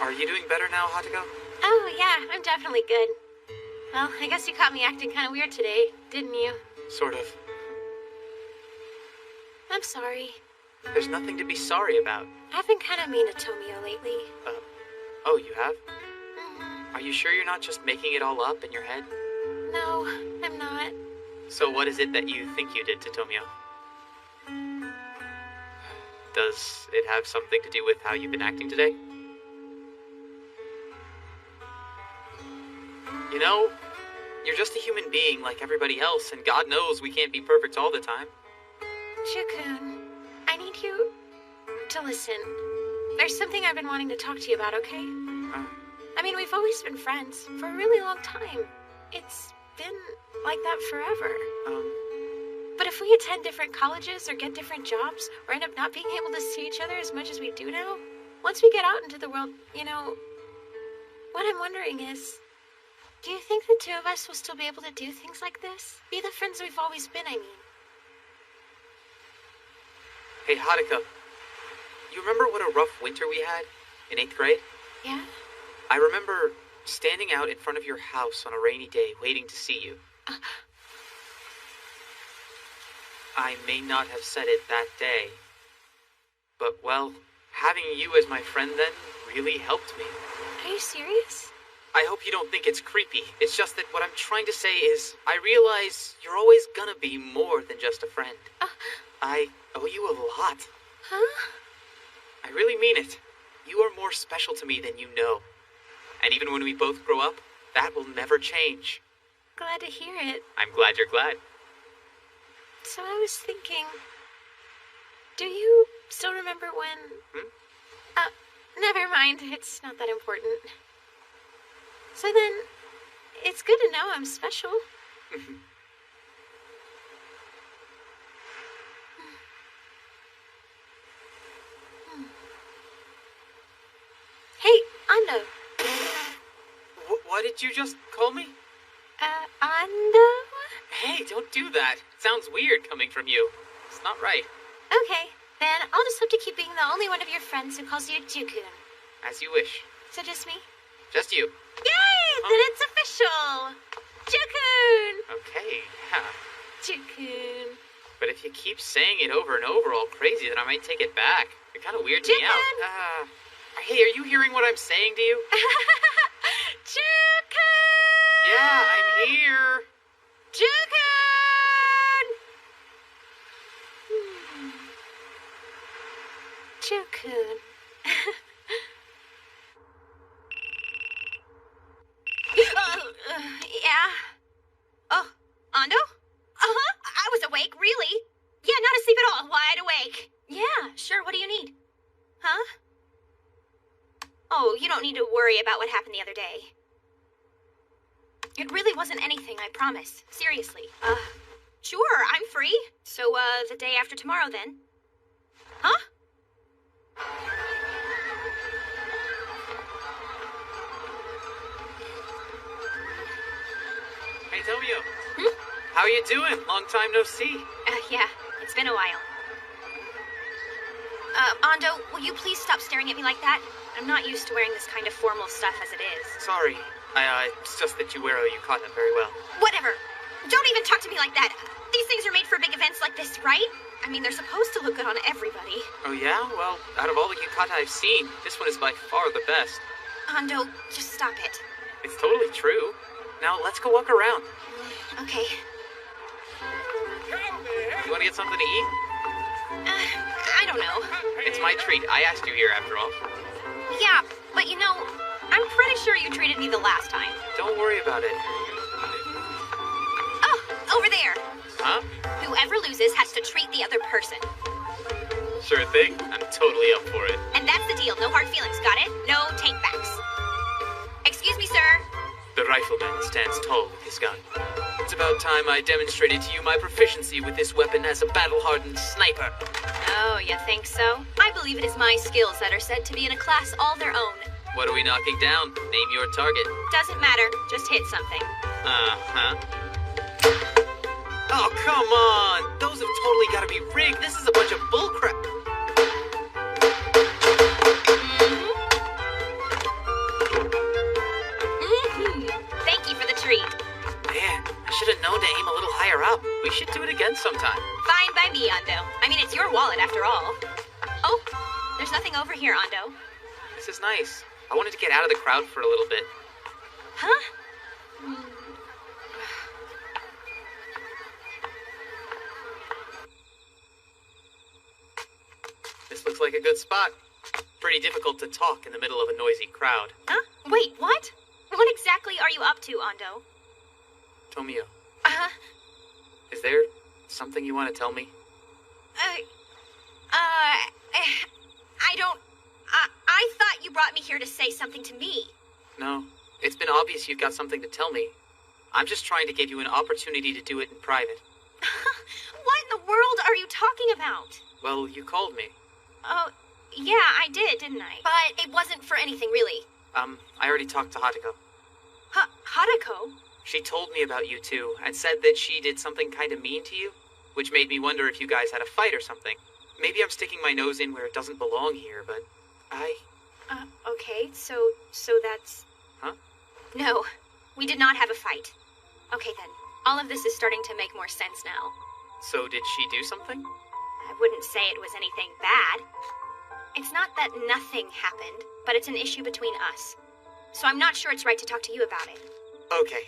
Are you doing better now, Hatako? Oh, yeah, I'm definitely good. Well, I guess you caught me acting kind of weird today, didn't you? Sort of. I'm sorry. There's nothing to be sorry about. I've been kind of mean to Tomio lately. Oh, you have? Are you sure you're not just making it all up in your head? No, I'm not. So what is it that you think you did to Tomio? Does it have something to do with how you've been acting today? You know, you're just a human being like everybody else, and God knows we can't be perfect all the time. Jokun, I need you to listen. There's something I've been wanting to talk to you about, okay? I mean, we've always been friends for a really long time. It's been like that forever. But if we attend different colleges or get different jobs or end up not being able to see each other as much as we do now, once we get out into the world, you know, what I'm wondering is, do you think the two of us will still be able to do things like this? Be the friends we've always been, I mean. Hey, Hataka, you remember what a rough winter we had in 8th grade? Yeah? I remember standing out in front of your house on a rainy day, waiting to see you. I may not have said it that day, but, well, having you as my friend then really helped me. Are you serious? I hope you don't think it's creepy. It's just that what I'm trying to say is, I realize you're always gonna be more than just a friend. I owe you a lot. Huh? I really mean it. You are more special to me than you know. And even when we both grow up, that will never change. Glad to hear it. I'm glad you're glad. So I was thinking, do you still remember when... Never mind, it's not that important. So then, it's good to know I'm special. Hey, Ando. What did you just call me? Ando? Hey, don't do that. It sounds weird coming from you. It's not right. Okay, then I'll just have to keep being the only one of your friends who calls you Jukun. As you wish. So just me? Just you. Yay! Then it's official! Jukun! Okay, yeah. Jukun. But if you keep saying it over and over all crazy, then I might take it back. It kind of weirds me out. Hey, are you hearing what I'm saying to you? Jukun! Yeah, I'm here. Jukun! Jukun. Yeah? Oh, Ando? Uh-huh. I was awake, really. Yeah, not asleep at all. Wide awake. Yeah, sure. What do you need? Huh? Oh, you don't need to worry about what happened the other day. It really wasn't anything, I promise. Seriously. Sure, I'm free. So, the day after tomorrow, then. Huh? Hey, Tomio. How are you doing? Long time no see. Yeah, it's been a while. Ando, will you please stop staring at me like that? I'm not used to wearing this kind of formal stuff as it is. Sorry. It's just that you wear a yukata very well. Whatever. Don't even talk to me like that. These things are made for big events like this, right? I mean, they're supposed to look good on everybody. Oh, yeah? Well, out of all the yukata I've seen, this one is by far the best. Ando, just stop it. It's totally true. Now, let's go walk around. Okay. You want to get something to eat? I don't know. It's my treat. I asked you here, after all. Yeah, but you know, I'm pretty sure you treated me the last time. Don't worry about it. Oh, over there. Huh? Whoever loses has to treat the other person. Sure thing. I'm totally up for it. And that's the deal. No hard feelings, got it? No take-backs. Excuse me, sir. The rifleman stands tall with his gun. It's about time I demonstrated to you my proficiency with this weapon as a battle-hardened sniper. Oh, you think so? I believe it is my skills that are said to be in a class all their own. What are we knocking down? Name your target. Doesn't matter. Just hit something. Uh-huh. Oh, come on! Those have totally got to be rigged. This is a bunch of bullcrap. Thank you for the treat. Man, I should have known to aim a little higher up. We should do it again sometime. Fine by me, Ando. I mean, it's your wallet after all. Oh, there's nothing over here, Ando. This is nice. I wanted to get out of the crowd for a little bit. Huh? This looks like a good spot. Pretty difficult to talk in the middle of a noisy crowd. Huh? Wait, what? What exactly are you up to, Ando? Tomio. Uh-huh. Is there something you want to tell me? I don't... I thought you brought me here to say something to me. No. It's been obvious you've got something to tell me. I'm just trying to give you an opportunity to do it in private. What in the world are you talking about? Well, you called me. Oh, yeah, I did, didn't I? But it wasn't for anything, really. I already talked to Hatako. Hatako? She told me about you two, and said that she did something kind of mean to you, which made me wonder if you guys had a fight or something. Maybe I'm sticking my nose in where it doesn't belong here, but okay, so that's... Huh? No, we did not have a fight. Okay, then. All of this is starting to make more sense now. So did she do something? I wouldn't say it was anything bad. It's not that nothing happened, but it's an issue between us. So I'm not sure it's right to talk to you about it. Okay.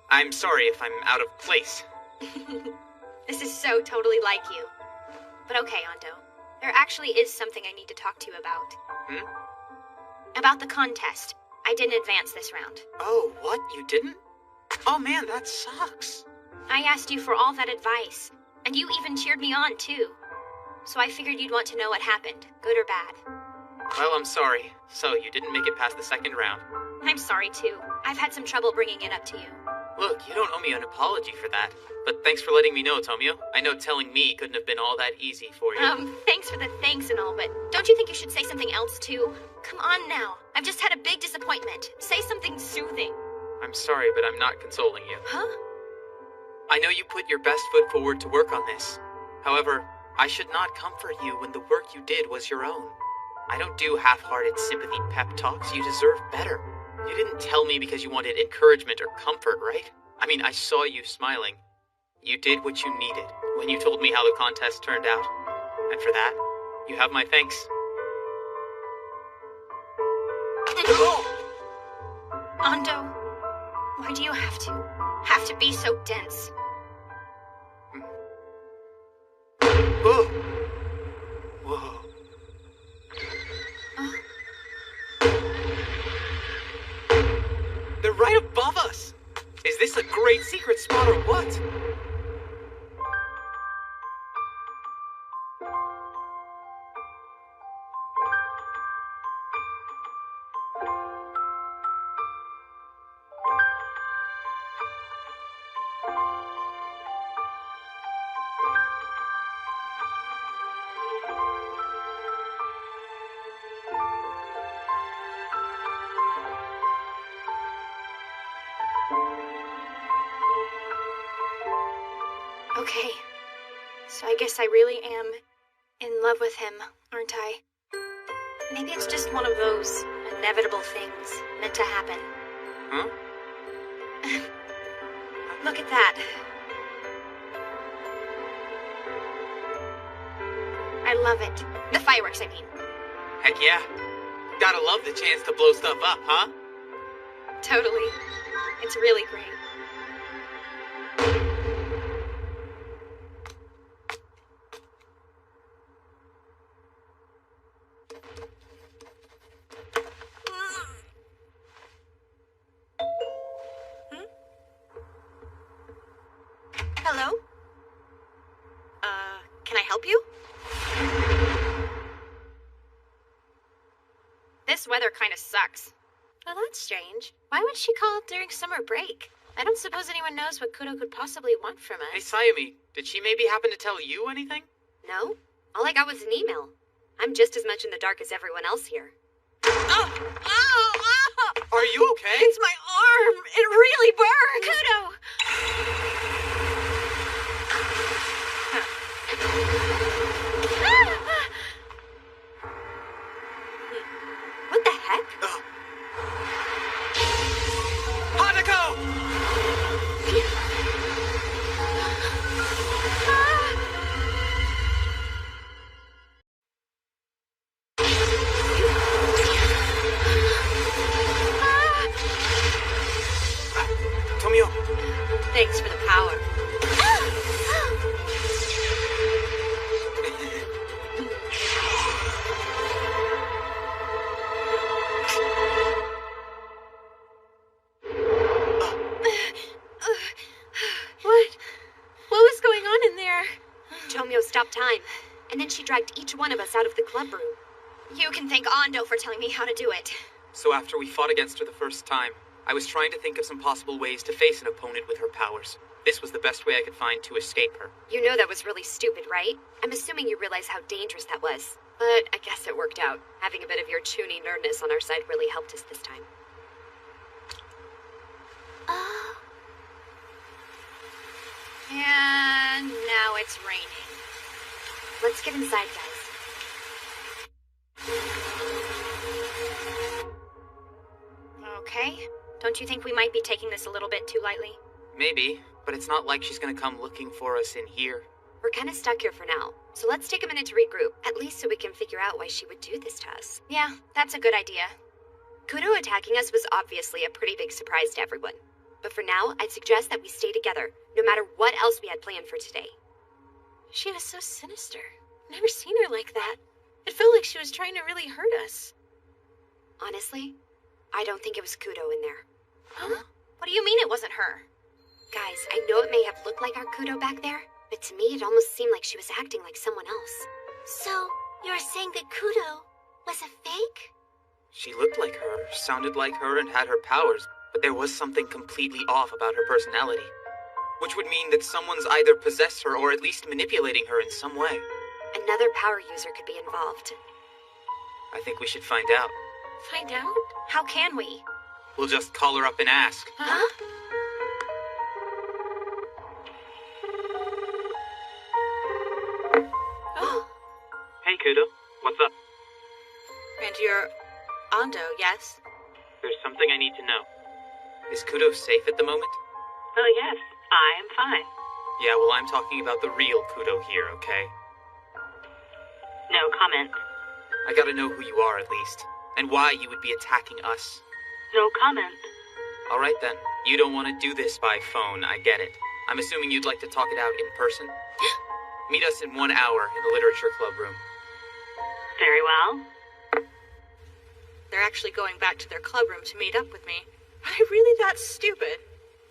I'm sorry if I'm out of place. This is so totally like you. But okay, Ando. There actually is something I need to talk to you about. About the contest. I didn't advance this round. Oh, what? You didn't? Oh man, that sucks. I asked you for all that advice, and you even cheered me on, too. So I figured you'd want to know what happened, good or bad. Well, I'm sorry. So, you didn't make it past the second round. I'm sorry, too. I've had some trouble bringing it up to you. Look, you don't owe me an apology for that. But thanks for letting me know, Tomio. I know telling me couldn't have been all that easy for you. Thanks for the thanks and all, but don't you think you should say something else too? Come on now. I've just had a big disappointment. Say something soothing. I'm sorry, but I'm not consoling you. Huh? I know you put your best foot forward to work on this. However, I should not comfort you when the work you did was your own. I don't do half-hearted sympathy pep talks. You deserve better. You didn't tell me because you wanted encouragement or comfort, right? I mean, I saw you smiling. You did what you needed when you told me how the contest turned out. And for that, you have my thanks. Ando, why do you have to be so dense? Whoa. Whoa. They're right above us! Is this a great secret spot or what? Okay, so I guess I really am in love with him, aren't I? Maybe it's just one of those inevitable things meant to happen. Huh? Look at that. I love it. The fireworks, I mean. Heck yeah. Gotta love the chance to blow stuff up, huh? Totally. It's really great. Hello? Can I help you? This weather kind of sucks. Well, that's strange. Why would she call during summer break? I don't suppose anyone knows what Kudo could possibly want from Hey, us. Sayumi, did she maybe happen to tell you anything? No? All I got was an email. I'm just as much in the dark as everyone else here. Oh! Are you okay? It's my arm! It really burns! Kudo! What the heck? Hanako! Tomio! Thanks for the power. What was going on in there? Tomio stopped time, and then she dragged each one of us out of the club room. You can thank Ando for telling me how to do it. So after we fought against her the first time, I was trying to think of some possible ways to face an opponent with her powers. This was the best way I could find to escape her. You know that was really stupid, right? I'm assuming you realize how dangerous that was. But I guess it worked out. Having a bit of your Chuny nerdness on our side really helped us this time. And now it's raining. Let's get inside, guys. Okay. Don't you think we might be taking this a little bit too lightly? Maybe, but it's not like she's gonna come looking for us in here. We're kind of stuck here for now, so let's take a minute to regroup, at least so we can figure out why she would do this to us. Yeah, that's a good idea. Kudo attacking us was obviously a pretty big surprise to everyone. But for now, I'd suggest that we stay together, no matter what else we had planned for today. She was so sinister. Never seen her like that. It felt like she was trying to really hurt us. Honestly, I don't think it was Kudo in there. Huh? What do you mean it wasn't her? Guys, I know it may have looked like our Kudo back there, but to me it almost seemed like she was acting like someone else. So, you're saying that Kudo was a fake? She looked like her, sounded like her, and had her powers, But there was something completely off about her personality, which would mean that someone's either possessed her or at least manipulating her in some way. Another power user could be involved. I think we should find out. Find out? How can we? We'll just call her up and ask. Huh? Hey, Kudo. What's up? And you're Ando, yes? There's something I need to know. Is Kudo safe at the moment? Oh, yes. I am fine. Yeah, well, I'm talking about the real Kudo here, okay? No comment. I gotta know who you are, at least. And why you would be attacking us. No comment. Alright then. You don't want to do this by phone, I get it. I'm assuming you'd like to talk it out in person? Meet us in 1 hour in the Literature Club room. Very well. They're actually going back to their club room to meet up with me. Are they really that stupid?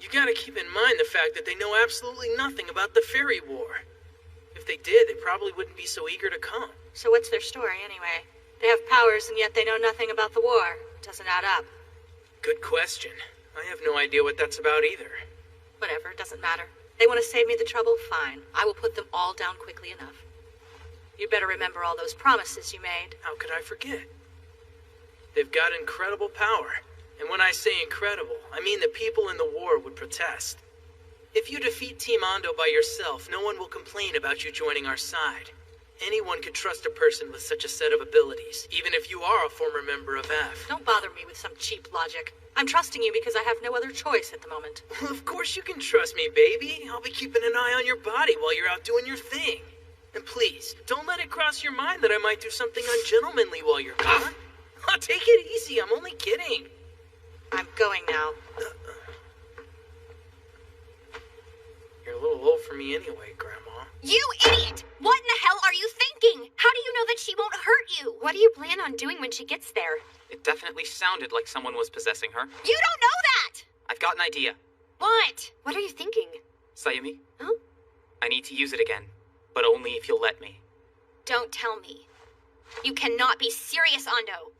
You gotta keep in mind the fact that they know absolutely nothing about the Fairy War. If they did, they probably wouldn't be so eager to come. So what's their story, anyway? They have powers, and yet they know nothing about the war. Doesn't add up. Good question. I have no idea what that's about either. Whatever, it doesn't matter. They want to save me the trouble? Fine. I will put them all down quickly enough. You better remember all those promises you made. How could I forget? They've got incredible power. And when I say incredible, I mean the people in the war would protest. If you defeat Team Ando by yourself, no one will complain about you joining our side. Anyone could trust a person with such a set of abilities, even if you are a former member of F. Don't bother me with some cheap logic. I'm trusting you because I have no other choice at the moment. Well, of course you can trust me, baby. I'll be keeping an eye on your body while you're out doing your thing. And please, don't let it cross your mind that I might do something ungentlemanly while you're gone. Take it easy, I'm only kidding. I'm going now. You're a little old for me anyway, Grandma. You idiot! What in the hell are you thinking? How do you know that she won't hurt you? What do you plan on doing when she gets there? It definitely sounded like someone was possessing her. You don't know that! I've got an idea. What? What are you thinking? Sayumi? Huh? I need to use it again, but only if you'll let me. Don't tell me. You cannot be serious, Ando.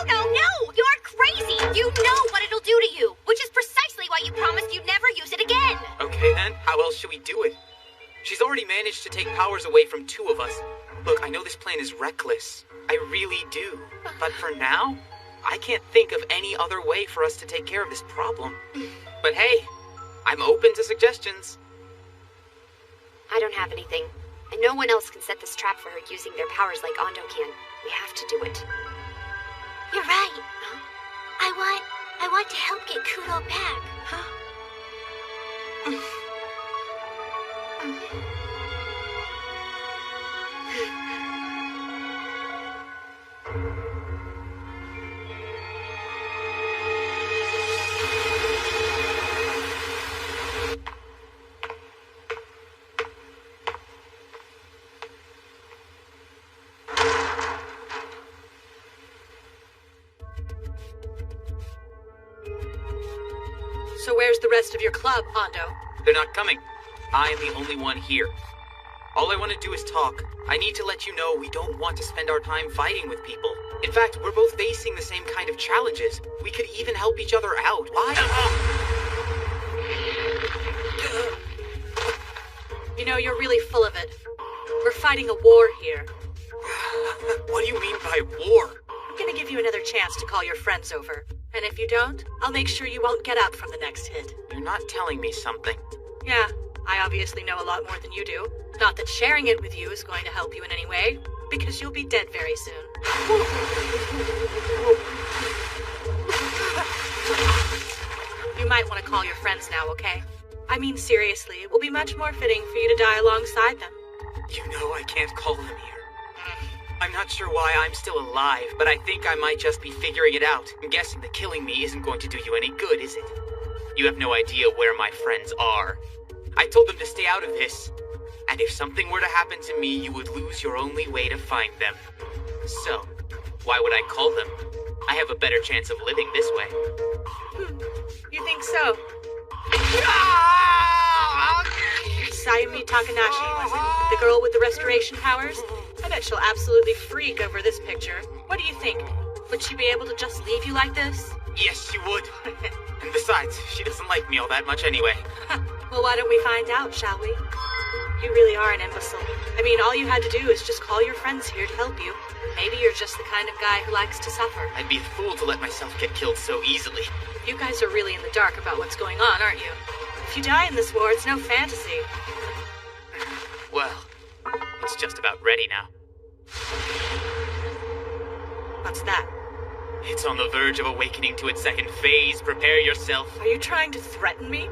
No! You're crazy! You know what it'll do to you, which is precisely why you promised you'd never use it again! Okay then, how else should we do it? She's already managed to take powers away from 2 of us. Look, I know this plan is reckless. I really do. But for now, I can't think of any other way for us to take care of this problem. But hey, I'm open to suggestions. I don't have anything. And no one else can set this trap for her using their powers like Ando can. We have to do it. You're right. I want to help get Kudo back. So where's the rest of your club, Ando? They're not coming. I am the only one here. All I want to do is talk. I need to let you know we don't want to spend our time fighting with people. In fact, we're both facing the same kind of challenges. We could even help each other out. Why? You know, you're really full of it. We're fighting a war here. What do you mean by war? I'm gonna give you another chance to call your friends over. And if you don't, I'll make sure you won't get up from the next hit. You're not telling me something. Yeah, I obviously know a lot more than you do. Not that sharing it with you is going to help you in any way, because you'll be dead very soon. You might want to call your friends now, okay? I mean, seriously, it will be much more fitting for you to die alongside them. You know I can't call them here. I'm not sure why I'm still alive, but I think I might just be figuring it out. I'm guessing that killing me isn't going to do you any good, is it? You have no idea where my friends are. I told them to stay out of this. And if something were to happen to me, you would lose your only way to find them. So, why would I call them? I have a better chance of living this way. You think so? Sayumi Takanashi, was it? The girl with the restoration powers? I bet she'll absolutely freak over this picture. What do you think? Would she be able to just leave you like this? Yes, she would. And besides, she doesn't like me all that much anyway. Well, why don't we find out, shall we? You really are an imbecile. I mean, all you had to do is just call your friends here to help you. Maybe you're just the kind of guy who likes to suffer. I'd be a fool to let myself get killed so easily. You guys are really in the dark about what's going on, aren't you? If you die in this war, it's no fantasy. Well, it's just about ready now. What's that? It's on the verge of awakening to its second phase. Prepare yourself. Are you trying to threaten me?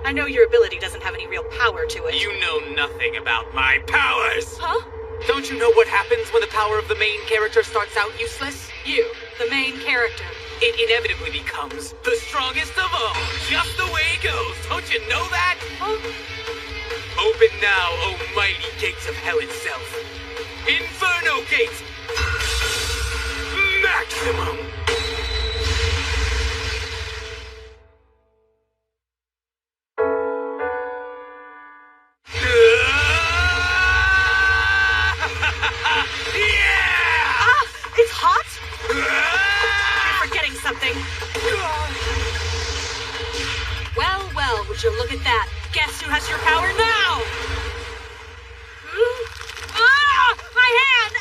I know your ability doesn't have any real power to it. You know nothing about my powers! Huh? Don't you know what happens when the power of the main character starts out useless? You, the main character. It inevitably becomes the strongest of all. Just the way it goes. Don't you know that? Huh? Open now, O mighty gates of hell itself. Inferno gates! Maximum! It's hot? You're forgetting something. Well, well, would you look at that? Guess who has your power now? My hand!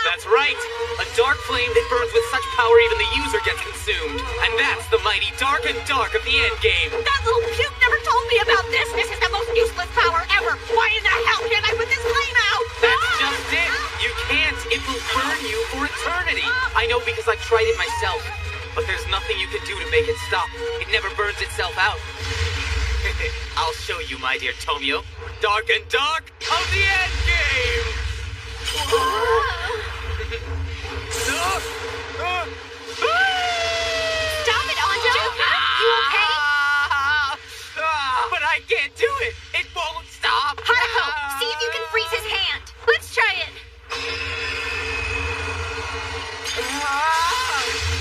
That's right. A dark flame that burns with such power even the user gets consumed. And that's the mighty Dark and Dark of the Endgame. That little puke never told me about this. This is the most useless power ever. Why in the hell can't I put this flame out? That's just it. You can't. It will burn you for eternity. I know because I've tried it myself. But there's nothing you can do to make it stop. It never burns itself out. I'll show you, my dear Tomio. Dark and Dark of the Endgame! Stop it, Ando! You okay? But I can't do it! It won't stop! Haruko, see if you can freeze his hand. Let's try it.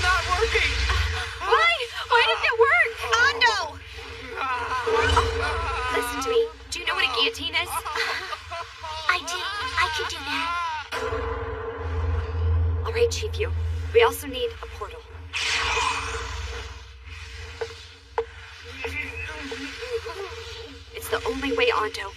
Not working! Why? Why didn't it work? Ando! Listen to me. Do you know what a guillotine is? I do. I can do that. All right, Chief Yu. We also need a portal. It's the only way, Ando.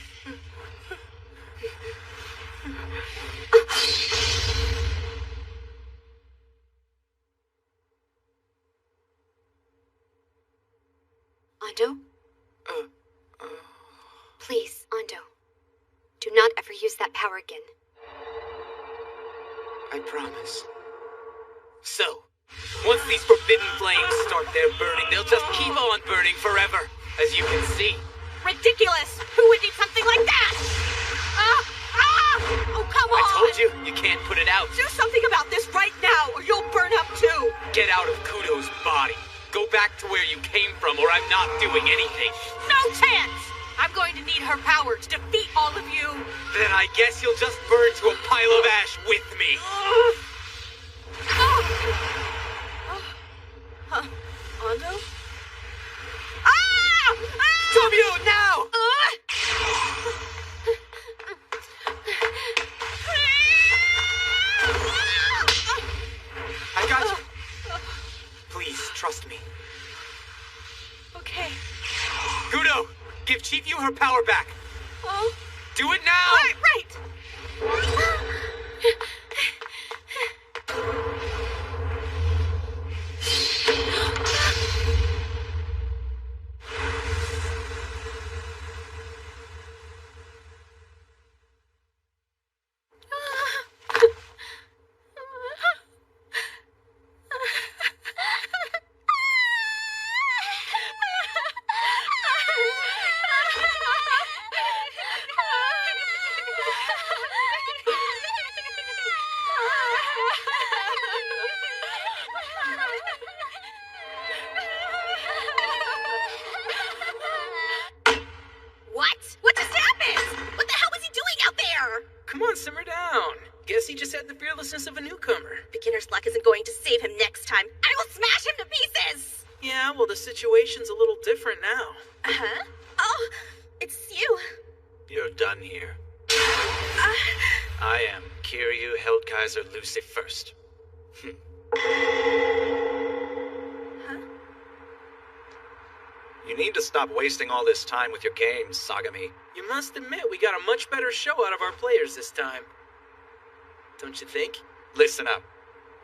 Ando? Please, Ando. Do not ever use that power again. I promise. So, once these forbidden flames start their burning, they'll just keep on burning forever, as you can see. Ridiculous! Who would need something like that? Oh, come on! I told you, you can't put it out. Do something about this right now, or you'll burn up too! Get out of Kudo's body. Go back to where you came from, or I'm not doing anything. No chance! I'm going to need her power to defeat all of you. Then I guess you'll just burn to a pile of ash with me. Ando? Tomio, now! I got you. Please, trust me. Okay. Kudo, give Chief Yu her power back. Oh? Do it now! Right! Simmer down. Guess he just had the fearlessness of a newcomer. Beginner's luck isn't going to save him next time. I will smash him to pieces! Yeah, well, the situation's a little different now. Uh-huh. Oh, it's you. You're done here. Kaiser Lucy first. You need to stop wasting all this time with your games, Sagami. You must admit we got a much better show out of our players this time. Don't you think? Listen up.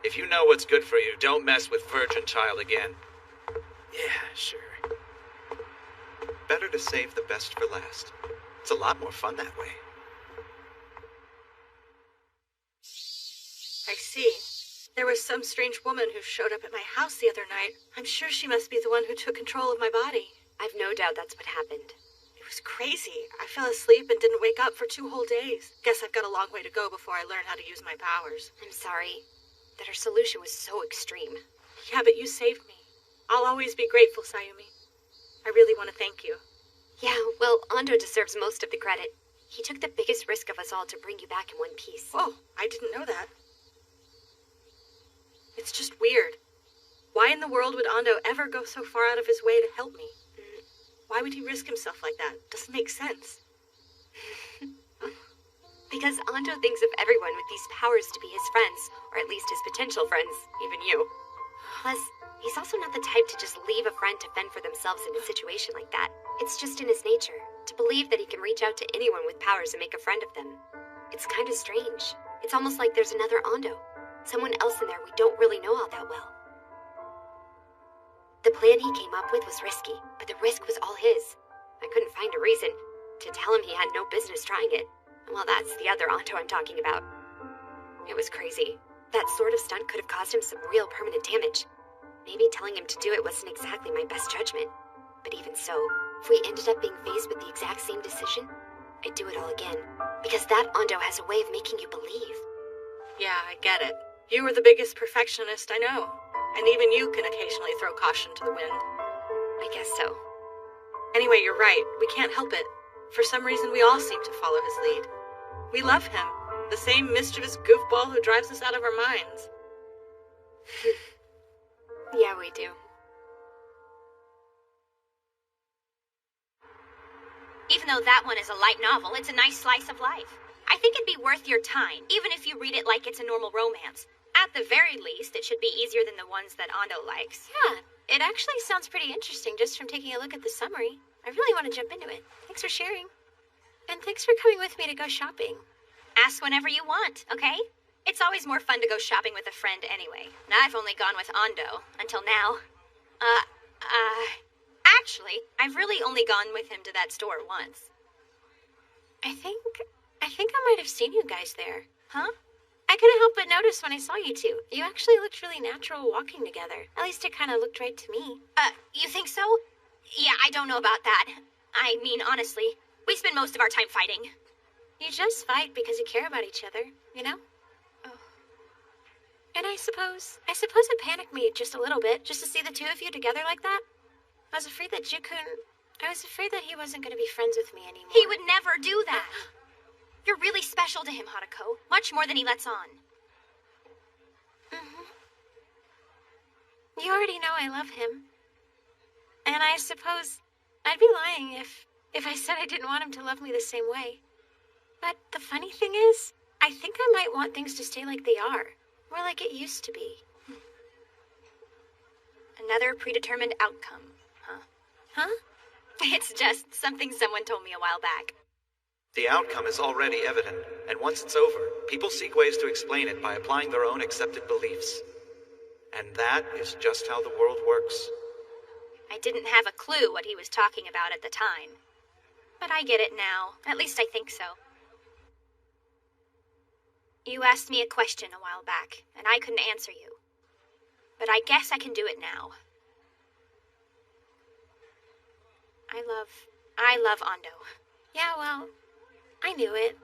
If you know what's good for you, don't mess with Virgin Child again. Yeah, sure. Better to save the best for last. It's a lot more fun that way. I see. There was some strange woman who showed up at my house the other night. I'm sure she must be the one who took control of my body. I've no doubt that's what happened. It was crazy. I fell asleep and didn't wake up for 2 whole days. Guess I've got a long way to go before I learn how to use my powers. I'm sorry that her solution was so extreme. Yeah, but you saved me. I'll always be grateful, Sayumi. I really want to thank you. Yeah, well, Ando deserves most of the credit. He took the biggest risk of us all to bring you back in one piece. Oh, I didn't know that. It's just weird. Why in the world would Ando ever go so far out of his way to help me? Why would he risk himself like that? Doesn't make sense. Because Ando thinks of everyone with these powers to be his friends, or at least his potential friends, even you. Plus, he's also not the type to just leave a friend to fend for themselves in a situation like that. It's just in his nature, to believe that he can reach out to anyone with powers and make a friend of them. It's kind of strange. It's almost like there's another Ando. Someone else in there we don't really know all that well. The plan he came up with was risky, but the risk was all his. I couldn't find a reason to tell him he had no business trying it. Well, that's the other Ando I'm talking about. It was crazy. That sort of stunt could have caused him some real permanent damage. Maybe telling him to do it wasn't exactly my best judgment. But even so, if we ended up being faced with the exact same decision, I'd do it all again. Because that Ando has a way of making you believe. Yeah, I get it. You were the biggest perfectionist I know. And even you can occasionally throw caution to the wind. I guess so. Anyway, you're right. We can't help it. For some reason, we all seem to follow his lead. We love him. The same mischievous goofball who drives us out of our minds. Yeah, we do. Even though that one is a light novel, it's a nice slice of life. I think it'd be worth your time, even if you read it like it's a normal romance. At the very least, it should be easier than the ones that Ando likes. Yeah, it actually sounds pretty interesting just from taking a look at the summary. I really want to jump into it. Thanks for sharing. And thanks for coming with me to go shopping. Ask whenever you want, okay? It's always more fun to go shopping with a friend anyway. And I've only gone with Ando, until now. Actually, I've really only gone with him to that store once. I think I might have seen you guys there. Huh? I couldn't help but notice when I saw you two. You actually looked really natural walking together. At least it kind of looked right to me. You think so? Yeah, I don't know about that. I mean, honestly, we spend most of our time fighting. You just fight because you care about each other, you know? Oh. And I suppose it panicked me just a little bit, just to see the two of you together like that. I was afraid that he wasn't going to be friends with me anymore. He would never do that. You're really special to him, Haruko. Much more than he lets on. Mm-hmm. You already know I love him. And I suppose I'd be lying if I said I didn't want him to love me the same way. But the funny thing is, I think I might want things to stay like they are. More like it used to be. Another predetermined outcome, huh? Huh? It's just something someone told me a while back. The outcome is already evident, and once it's over, people seek ways to explain it by applying their own accepted beliefs. And that is just how the world works. I didn't have a clue what he was talking about at the time. But I get it now. At least I think so. You asked me a question a while back, and I couldn't answer you. But I guess I can do it now. I love Ando. Yeah, well, I knew it.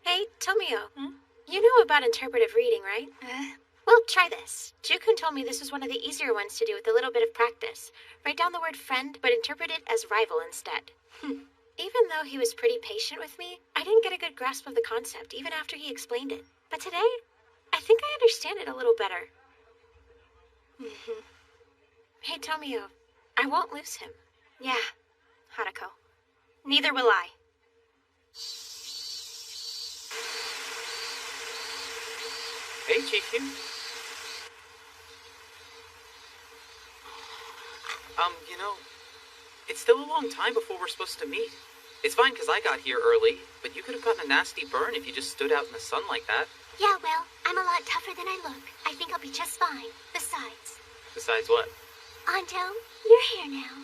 Hey, Tomio, you know about interpretive reading, right? Well, try this. Jukun told me this was one of the easier ones to do with a little bit of practice. Write down the word friend, but interpret it as rival instead. Even though he was pretty patient with me, I didn't get a good grasp of the concept, even after he explained it. But today, I think I understand it a little better. Hey, Tomio, I won't lose him. Yeah, Haruko. Neither will I. Hey, Chief. You know, it's still a long time before we're supposed to meet. It's fine because I got here early, but you could have gotten a nasty burn if you just stood out in the sun like that. Yeah, well, I'm a lot tougher than I look. I think I'll be just fine. Besides what? Ando, you're here now.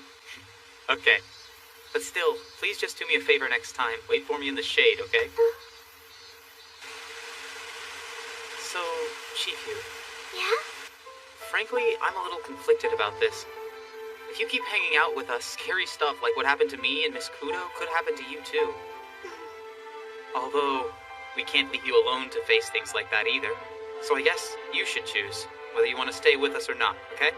Okay. But still, please just do me a favor next time. Wait for me in the shade, okay? So, Chifu. Yeah? Frankly, I'm a little conflicted about this. If you keep hanging out with us, scary stuff like what happened to me and Miss Kudo could happen to you too. Although, we can't leave you alone to face things like that either. So I guess you should choose whether you want to stay with us or not, okay?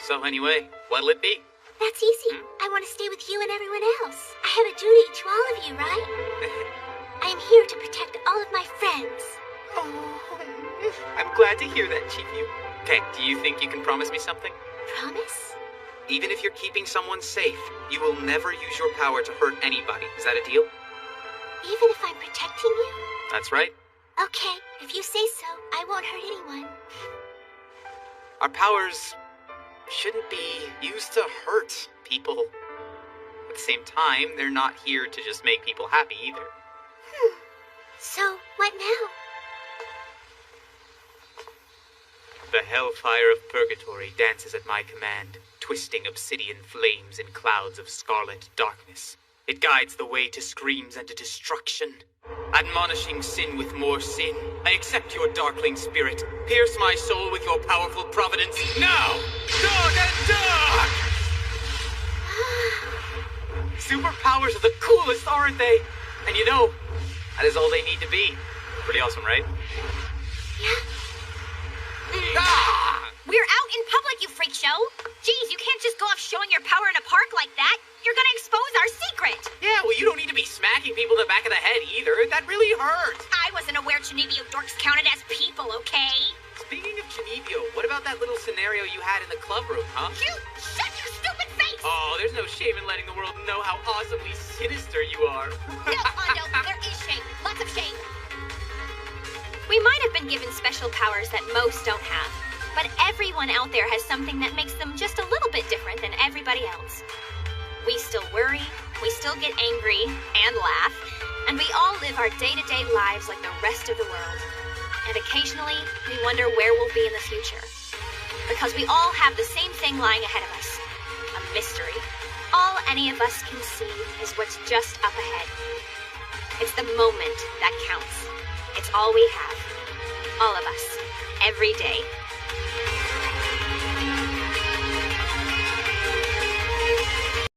So anyway, what'll it be? That's easy. I want to stay with you and everyone else. I have a duty to all of you, right? I am here to protect all of my friends. I'm glad to hear that, Chifu. Okay, do you think you can promise me something? Promise? Even if you're keeping someone safe, you will never use your power to hurt anybody. Is that a deal? Even if I'm protecting you? That's right. Okay, if you say so, I won't hurt anyone. Our powers shouldn't be used to hurt people. At the same time, they're not here to just make people happy either. So, what now? The hellfire of purgatory dances at my command, twisting obsidian flames in clouds of scarlet darkness. It guides the way to screams and to destruction. Admonishing sin with more sin, I accept your darkling spirit. Pierce my soul with your powerful providence. Now! Dark and dark! Superpowers are the coolest, aren't they? And you know, that is all they need to be. Pretty awesome, right? Yeah. We're out in public, you freak show! Geez, you can't just go off showing your power in a park like that. You're gonna expose our secret! Yeah, well, you don't need to be smacking people in the back of the head either. That really hurts. I wasn't aware Genevio dorks counted as people, okay? Speaking of Genevio, what about that little scenario you had in the club room, huh? You shut your stupid face! Oh, there's no shame in letting the world know how awesomely sinister you are. No, Ando, there is shame. Lots of shame. We might have been given special powers that most don't have, but everyone out there has something that makes them just a little bit different than everybody else. We still worry, we still get angry and laugh, and we all live our day-to-day lives like the rest of the world. And occasionally, we wonder where we'll be in the future. Because we all have the same thing lying ahead of us, a mystery. All any of us can see is what's just up ahead. It's the moment that counts. It's all we have. All of us. Every day.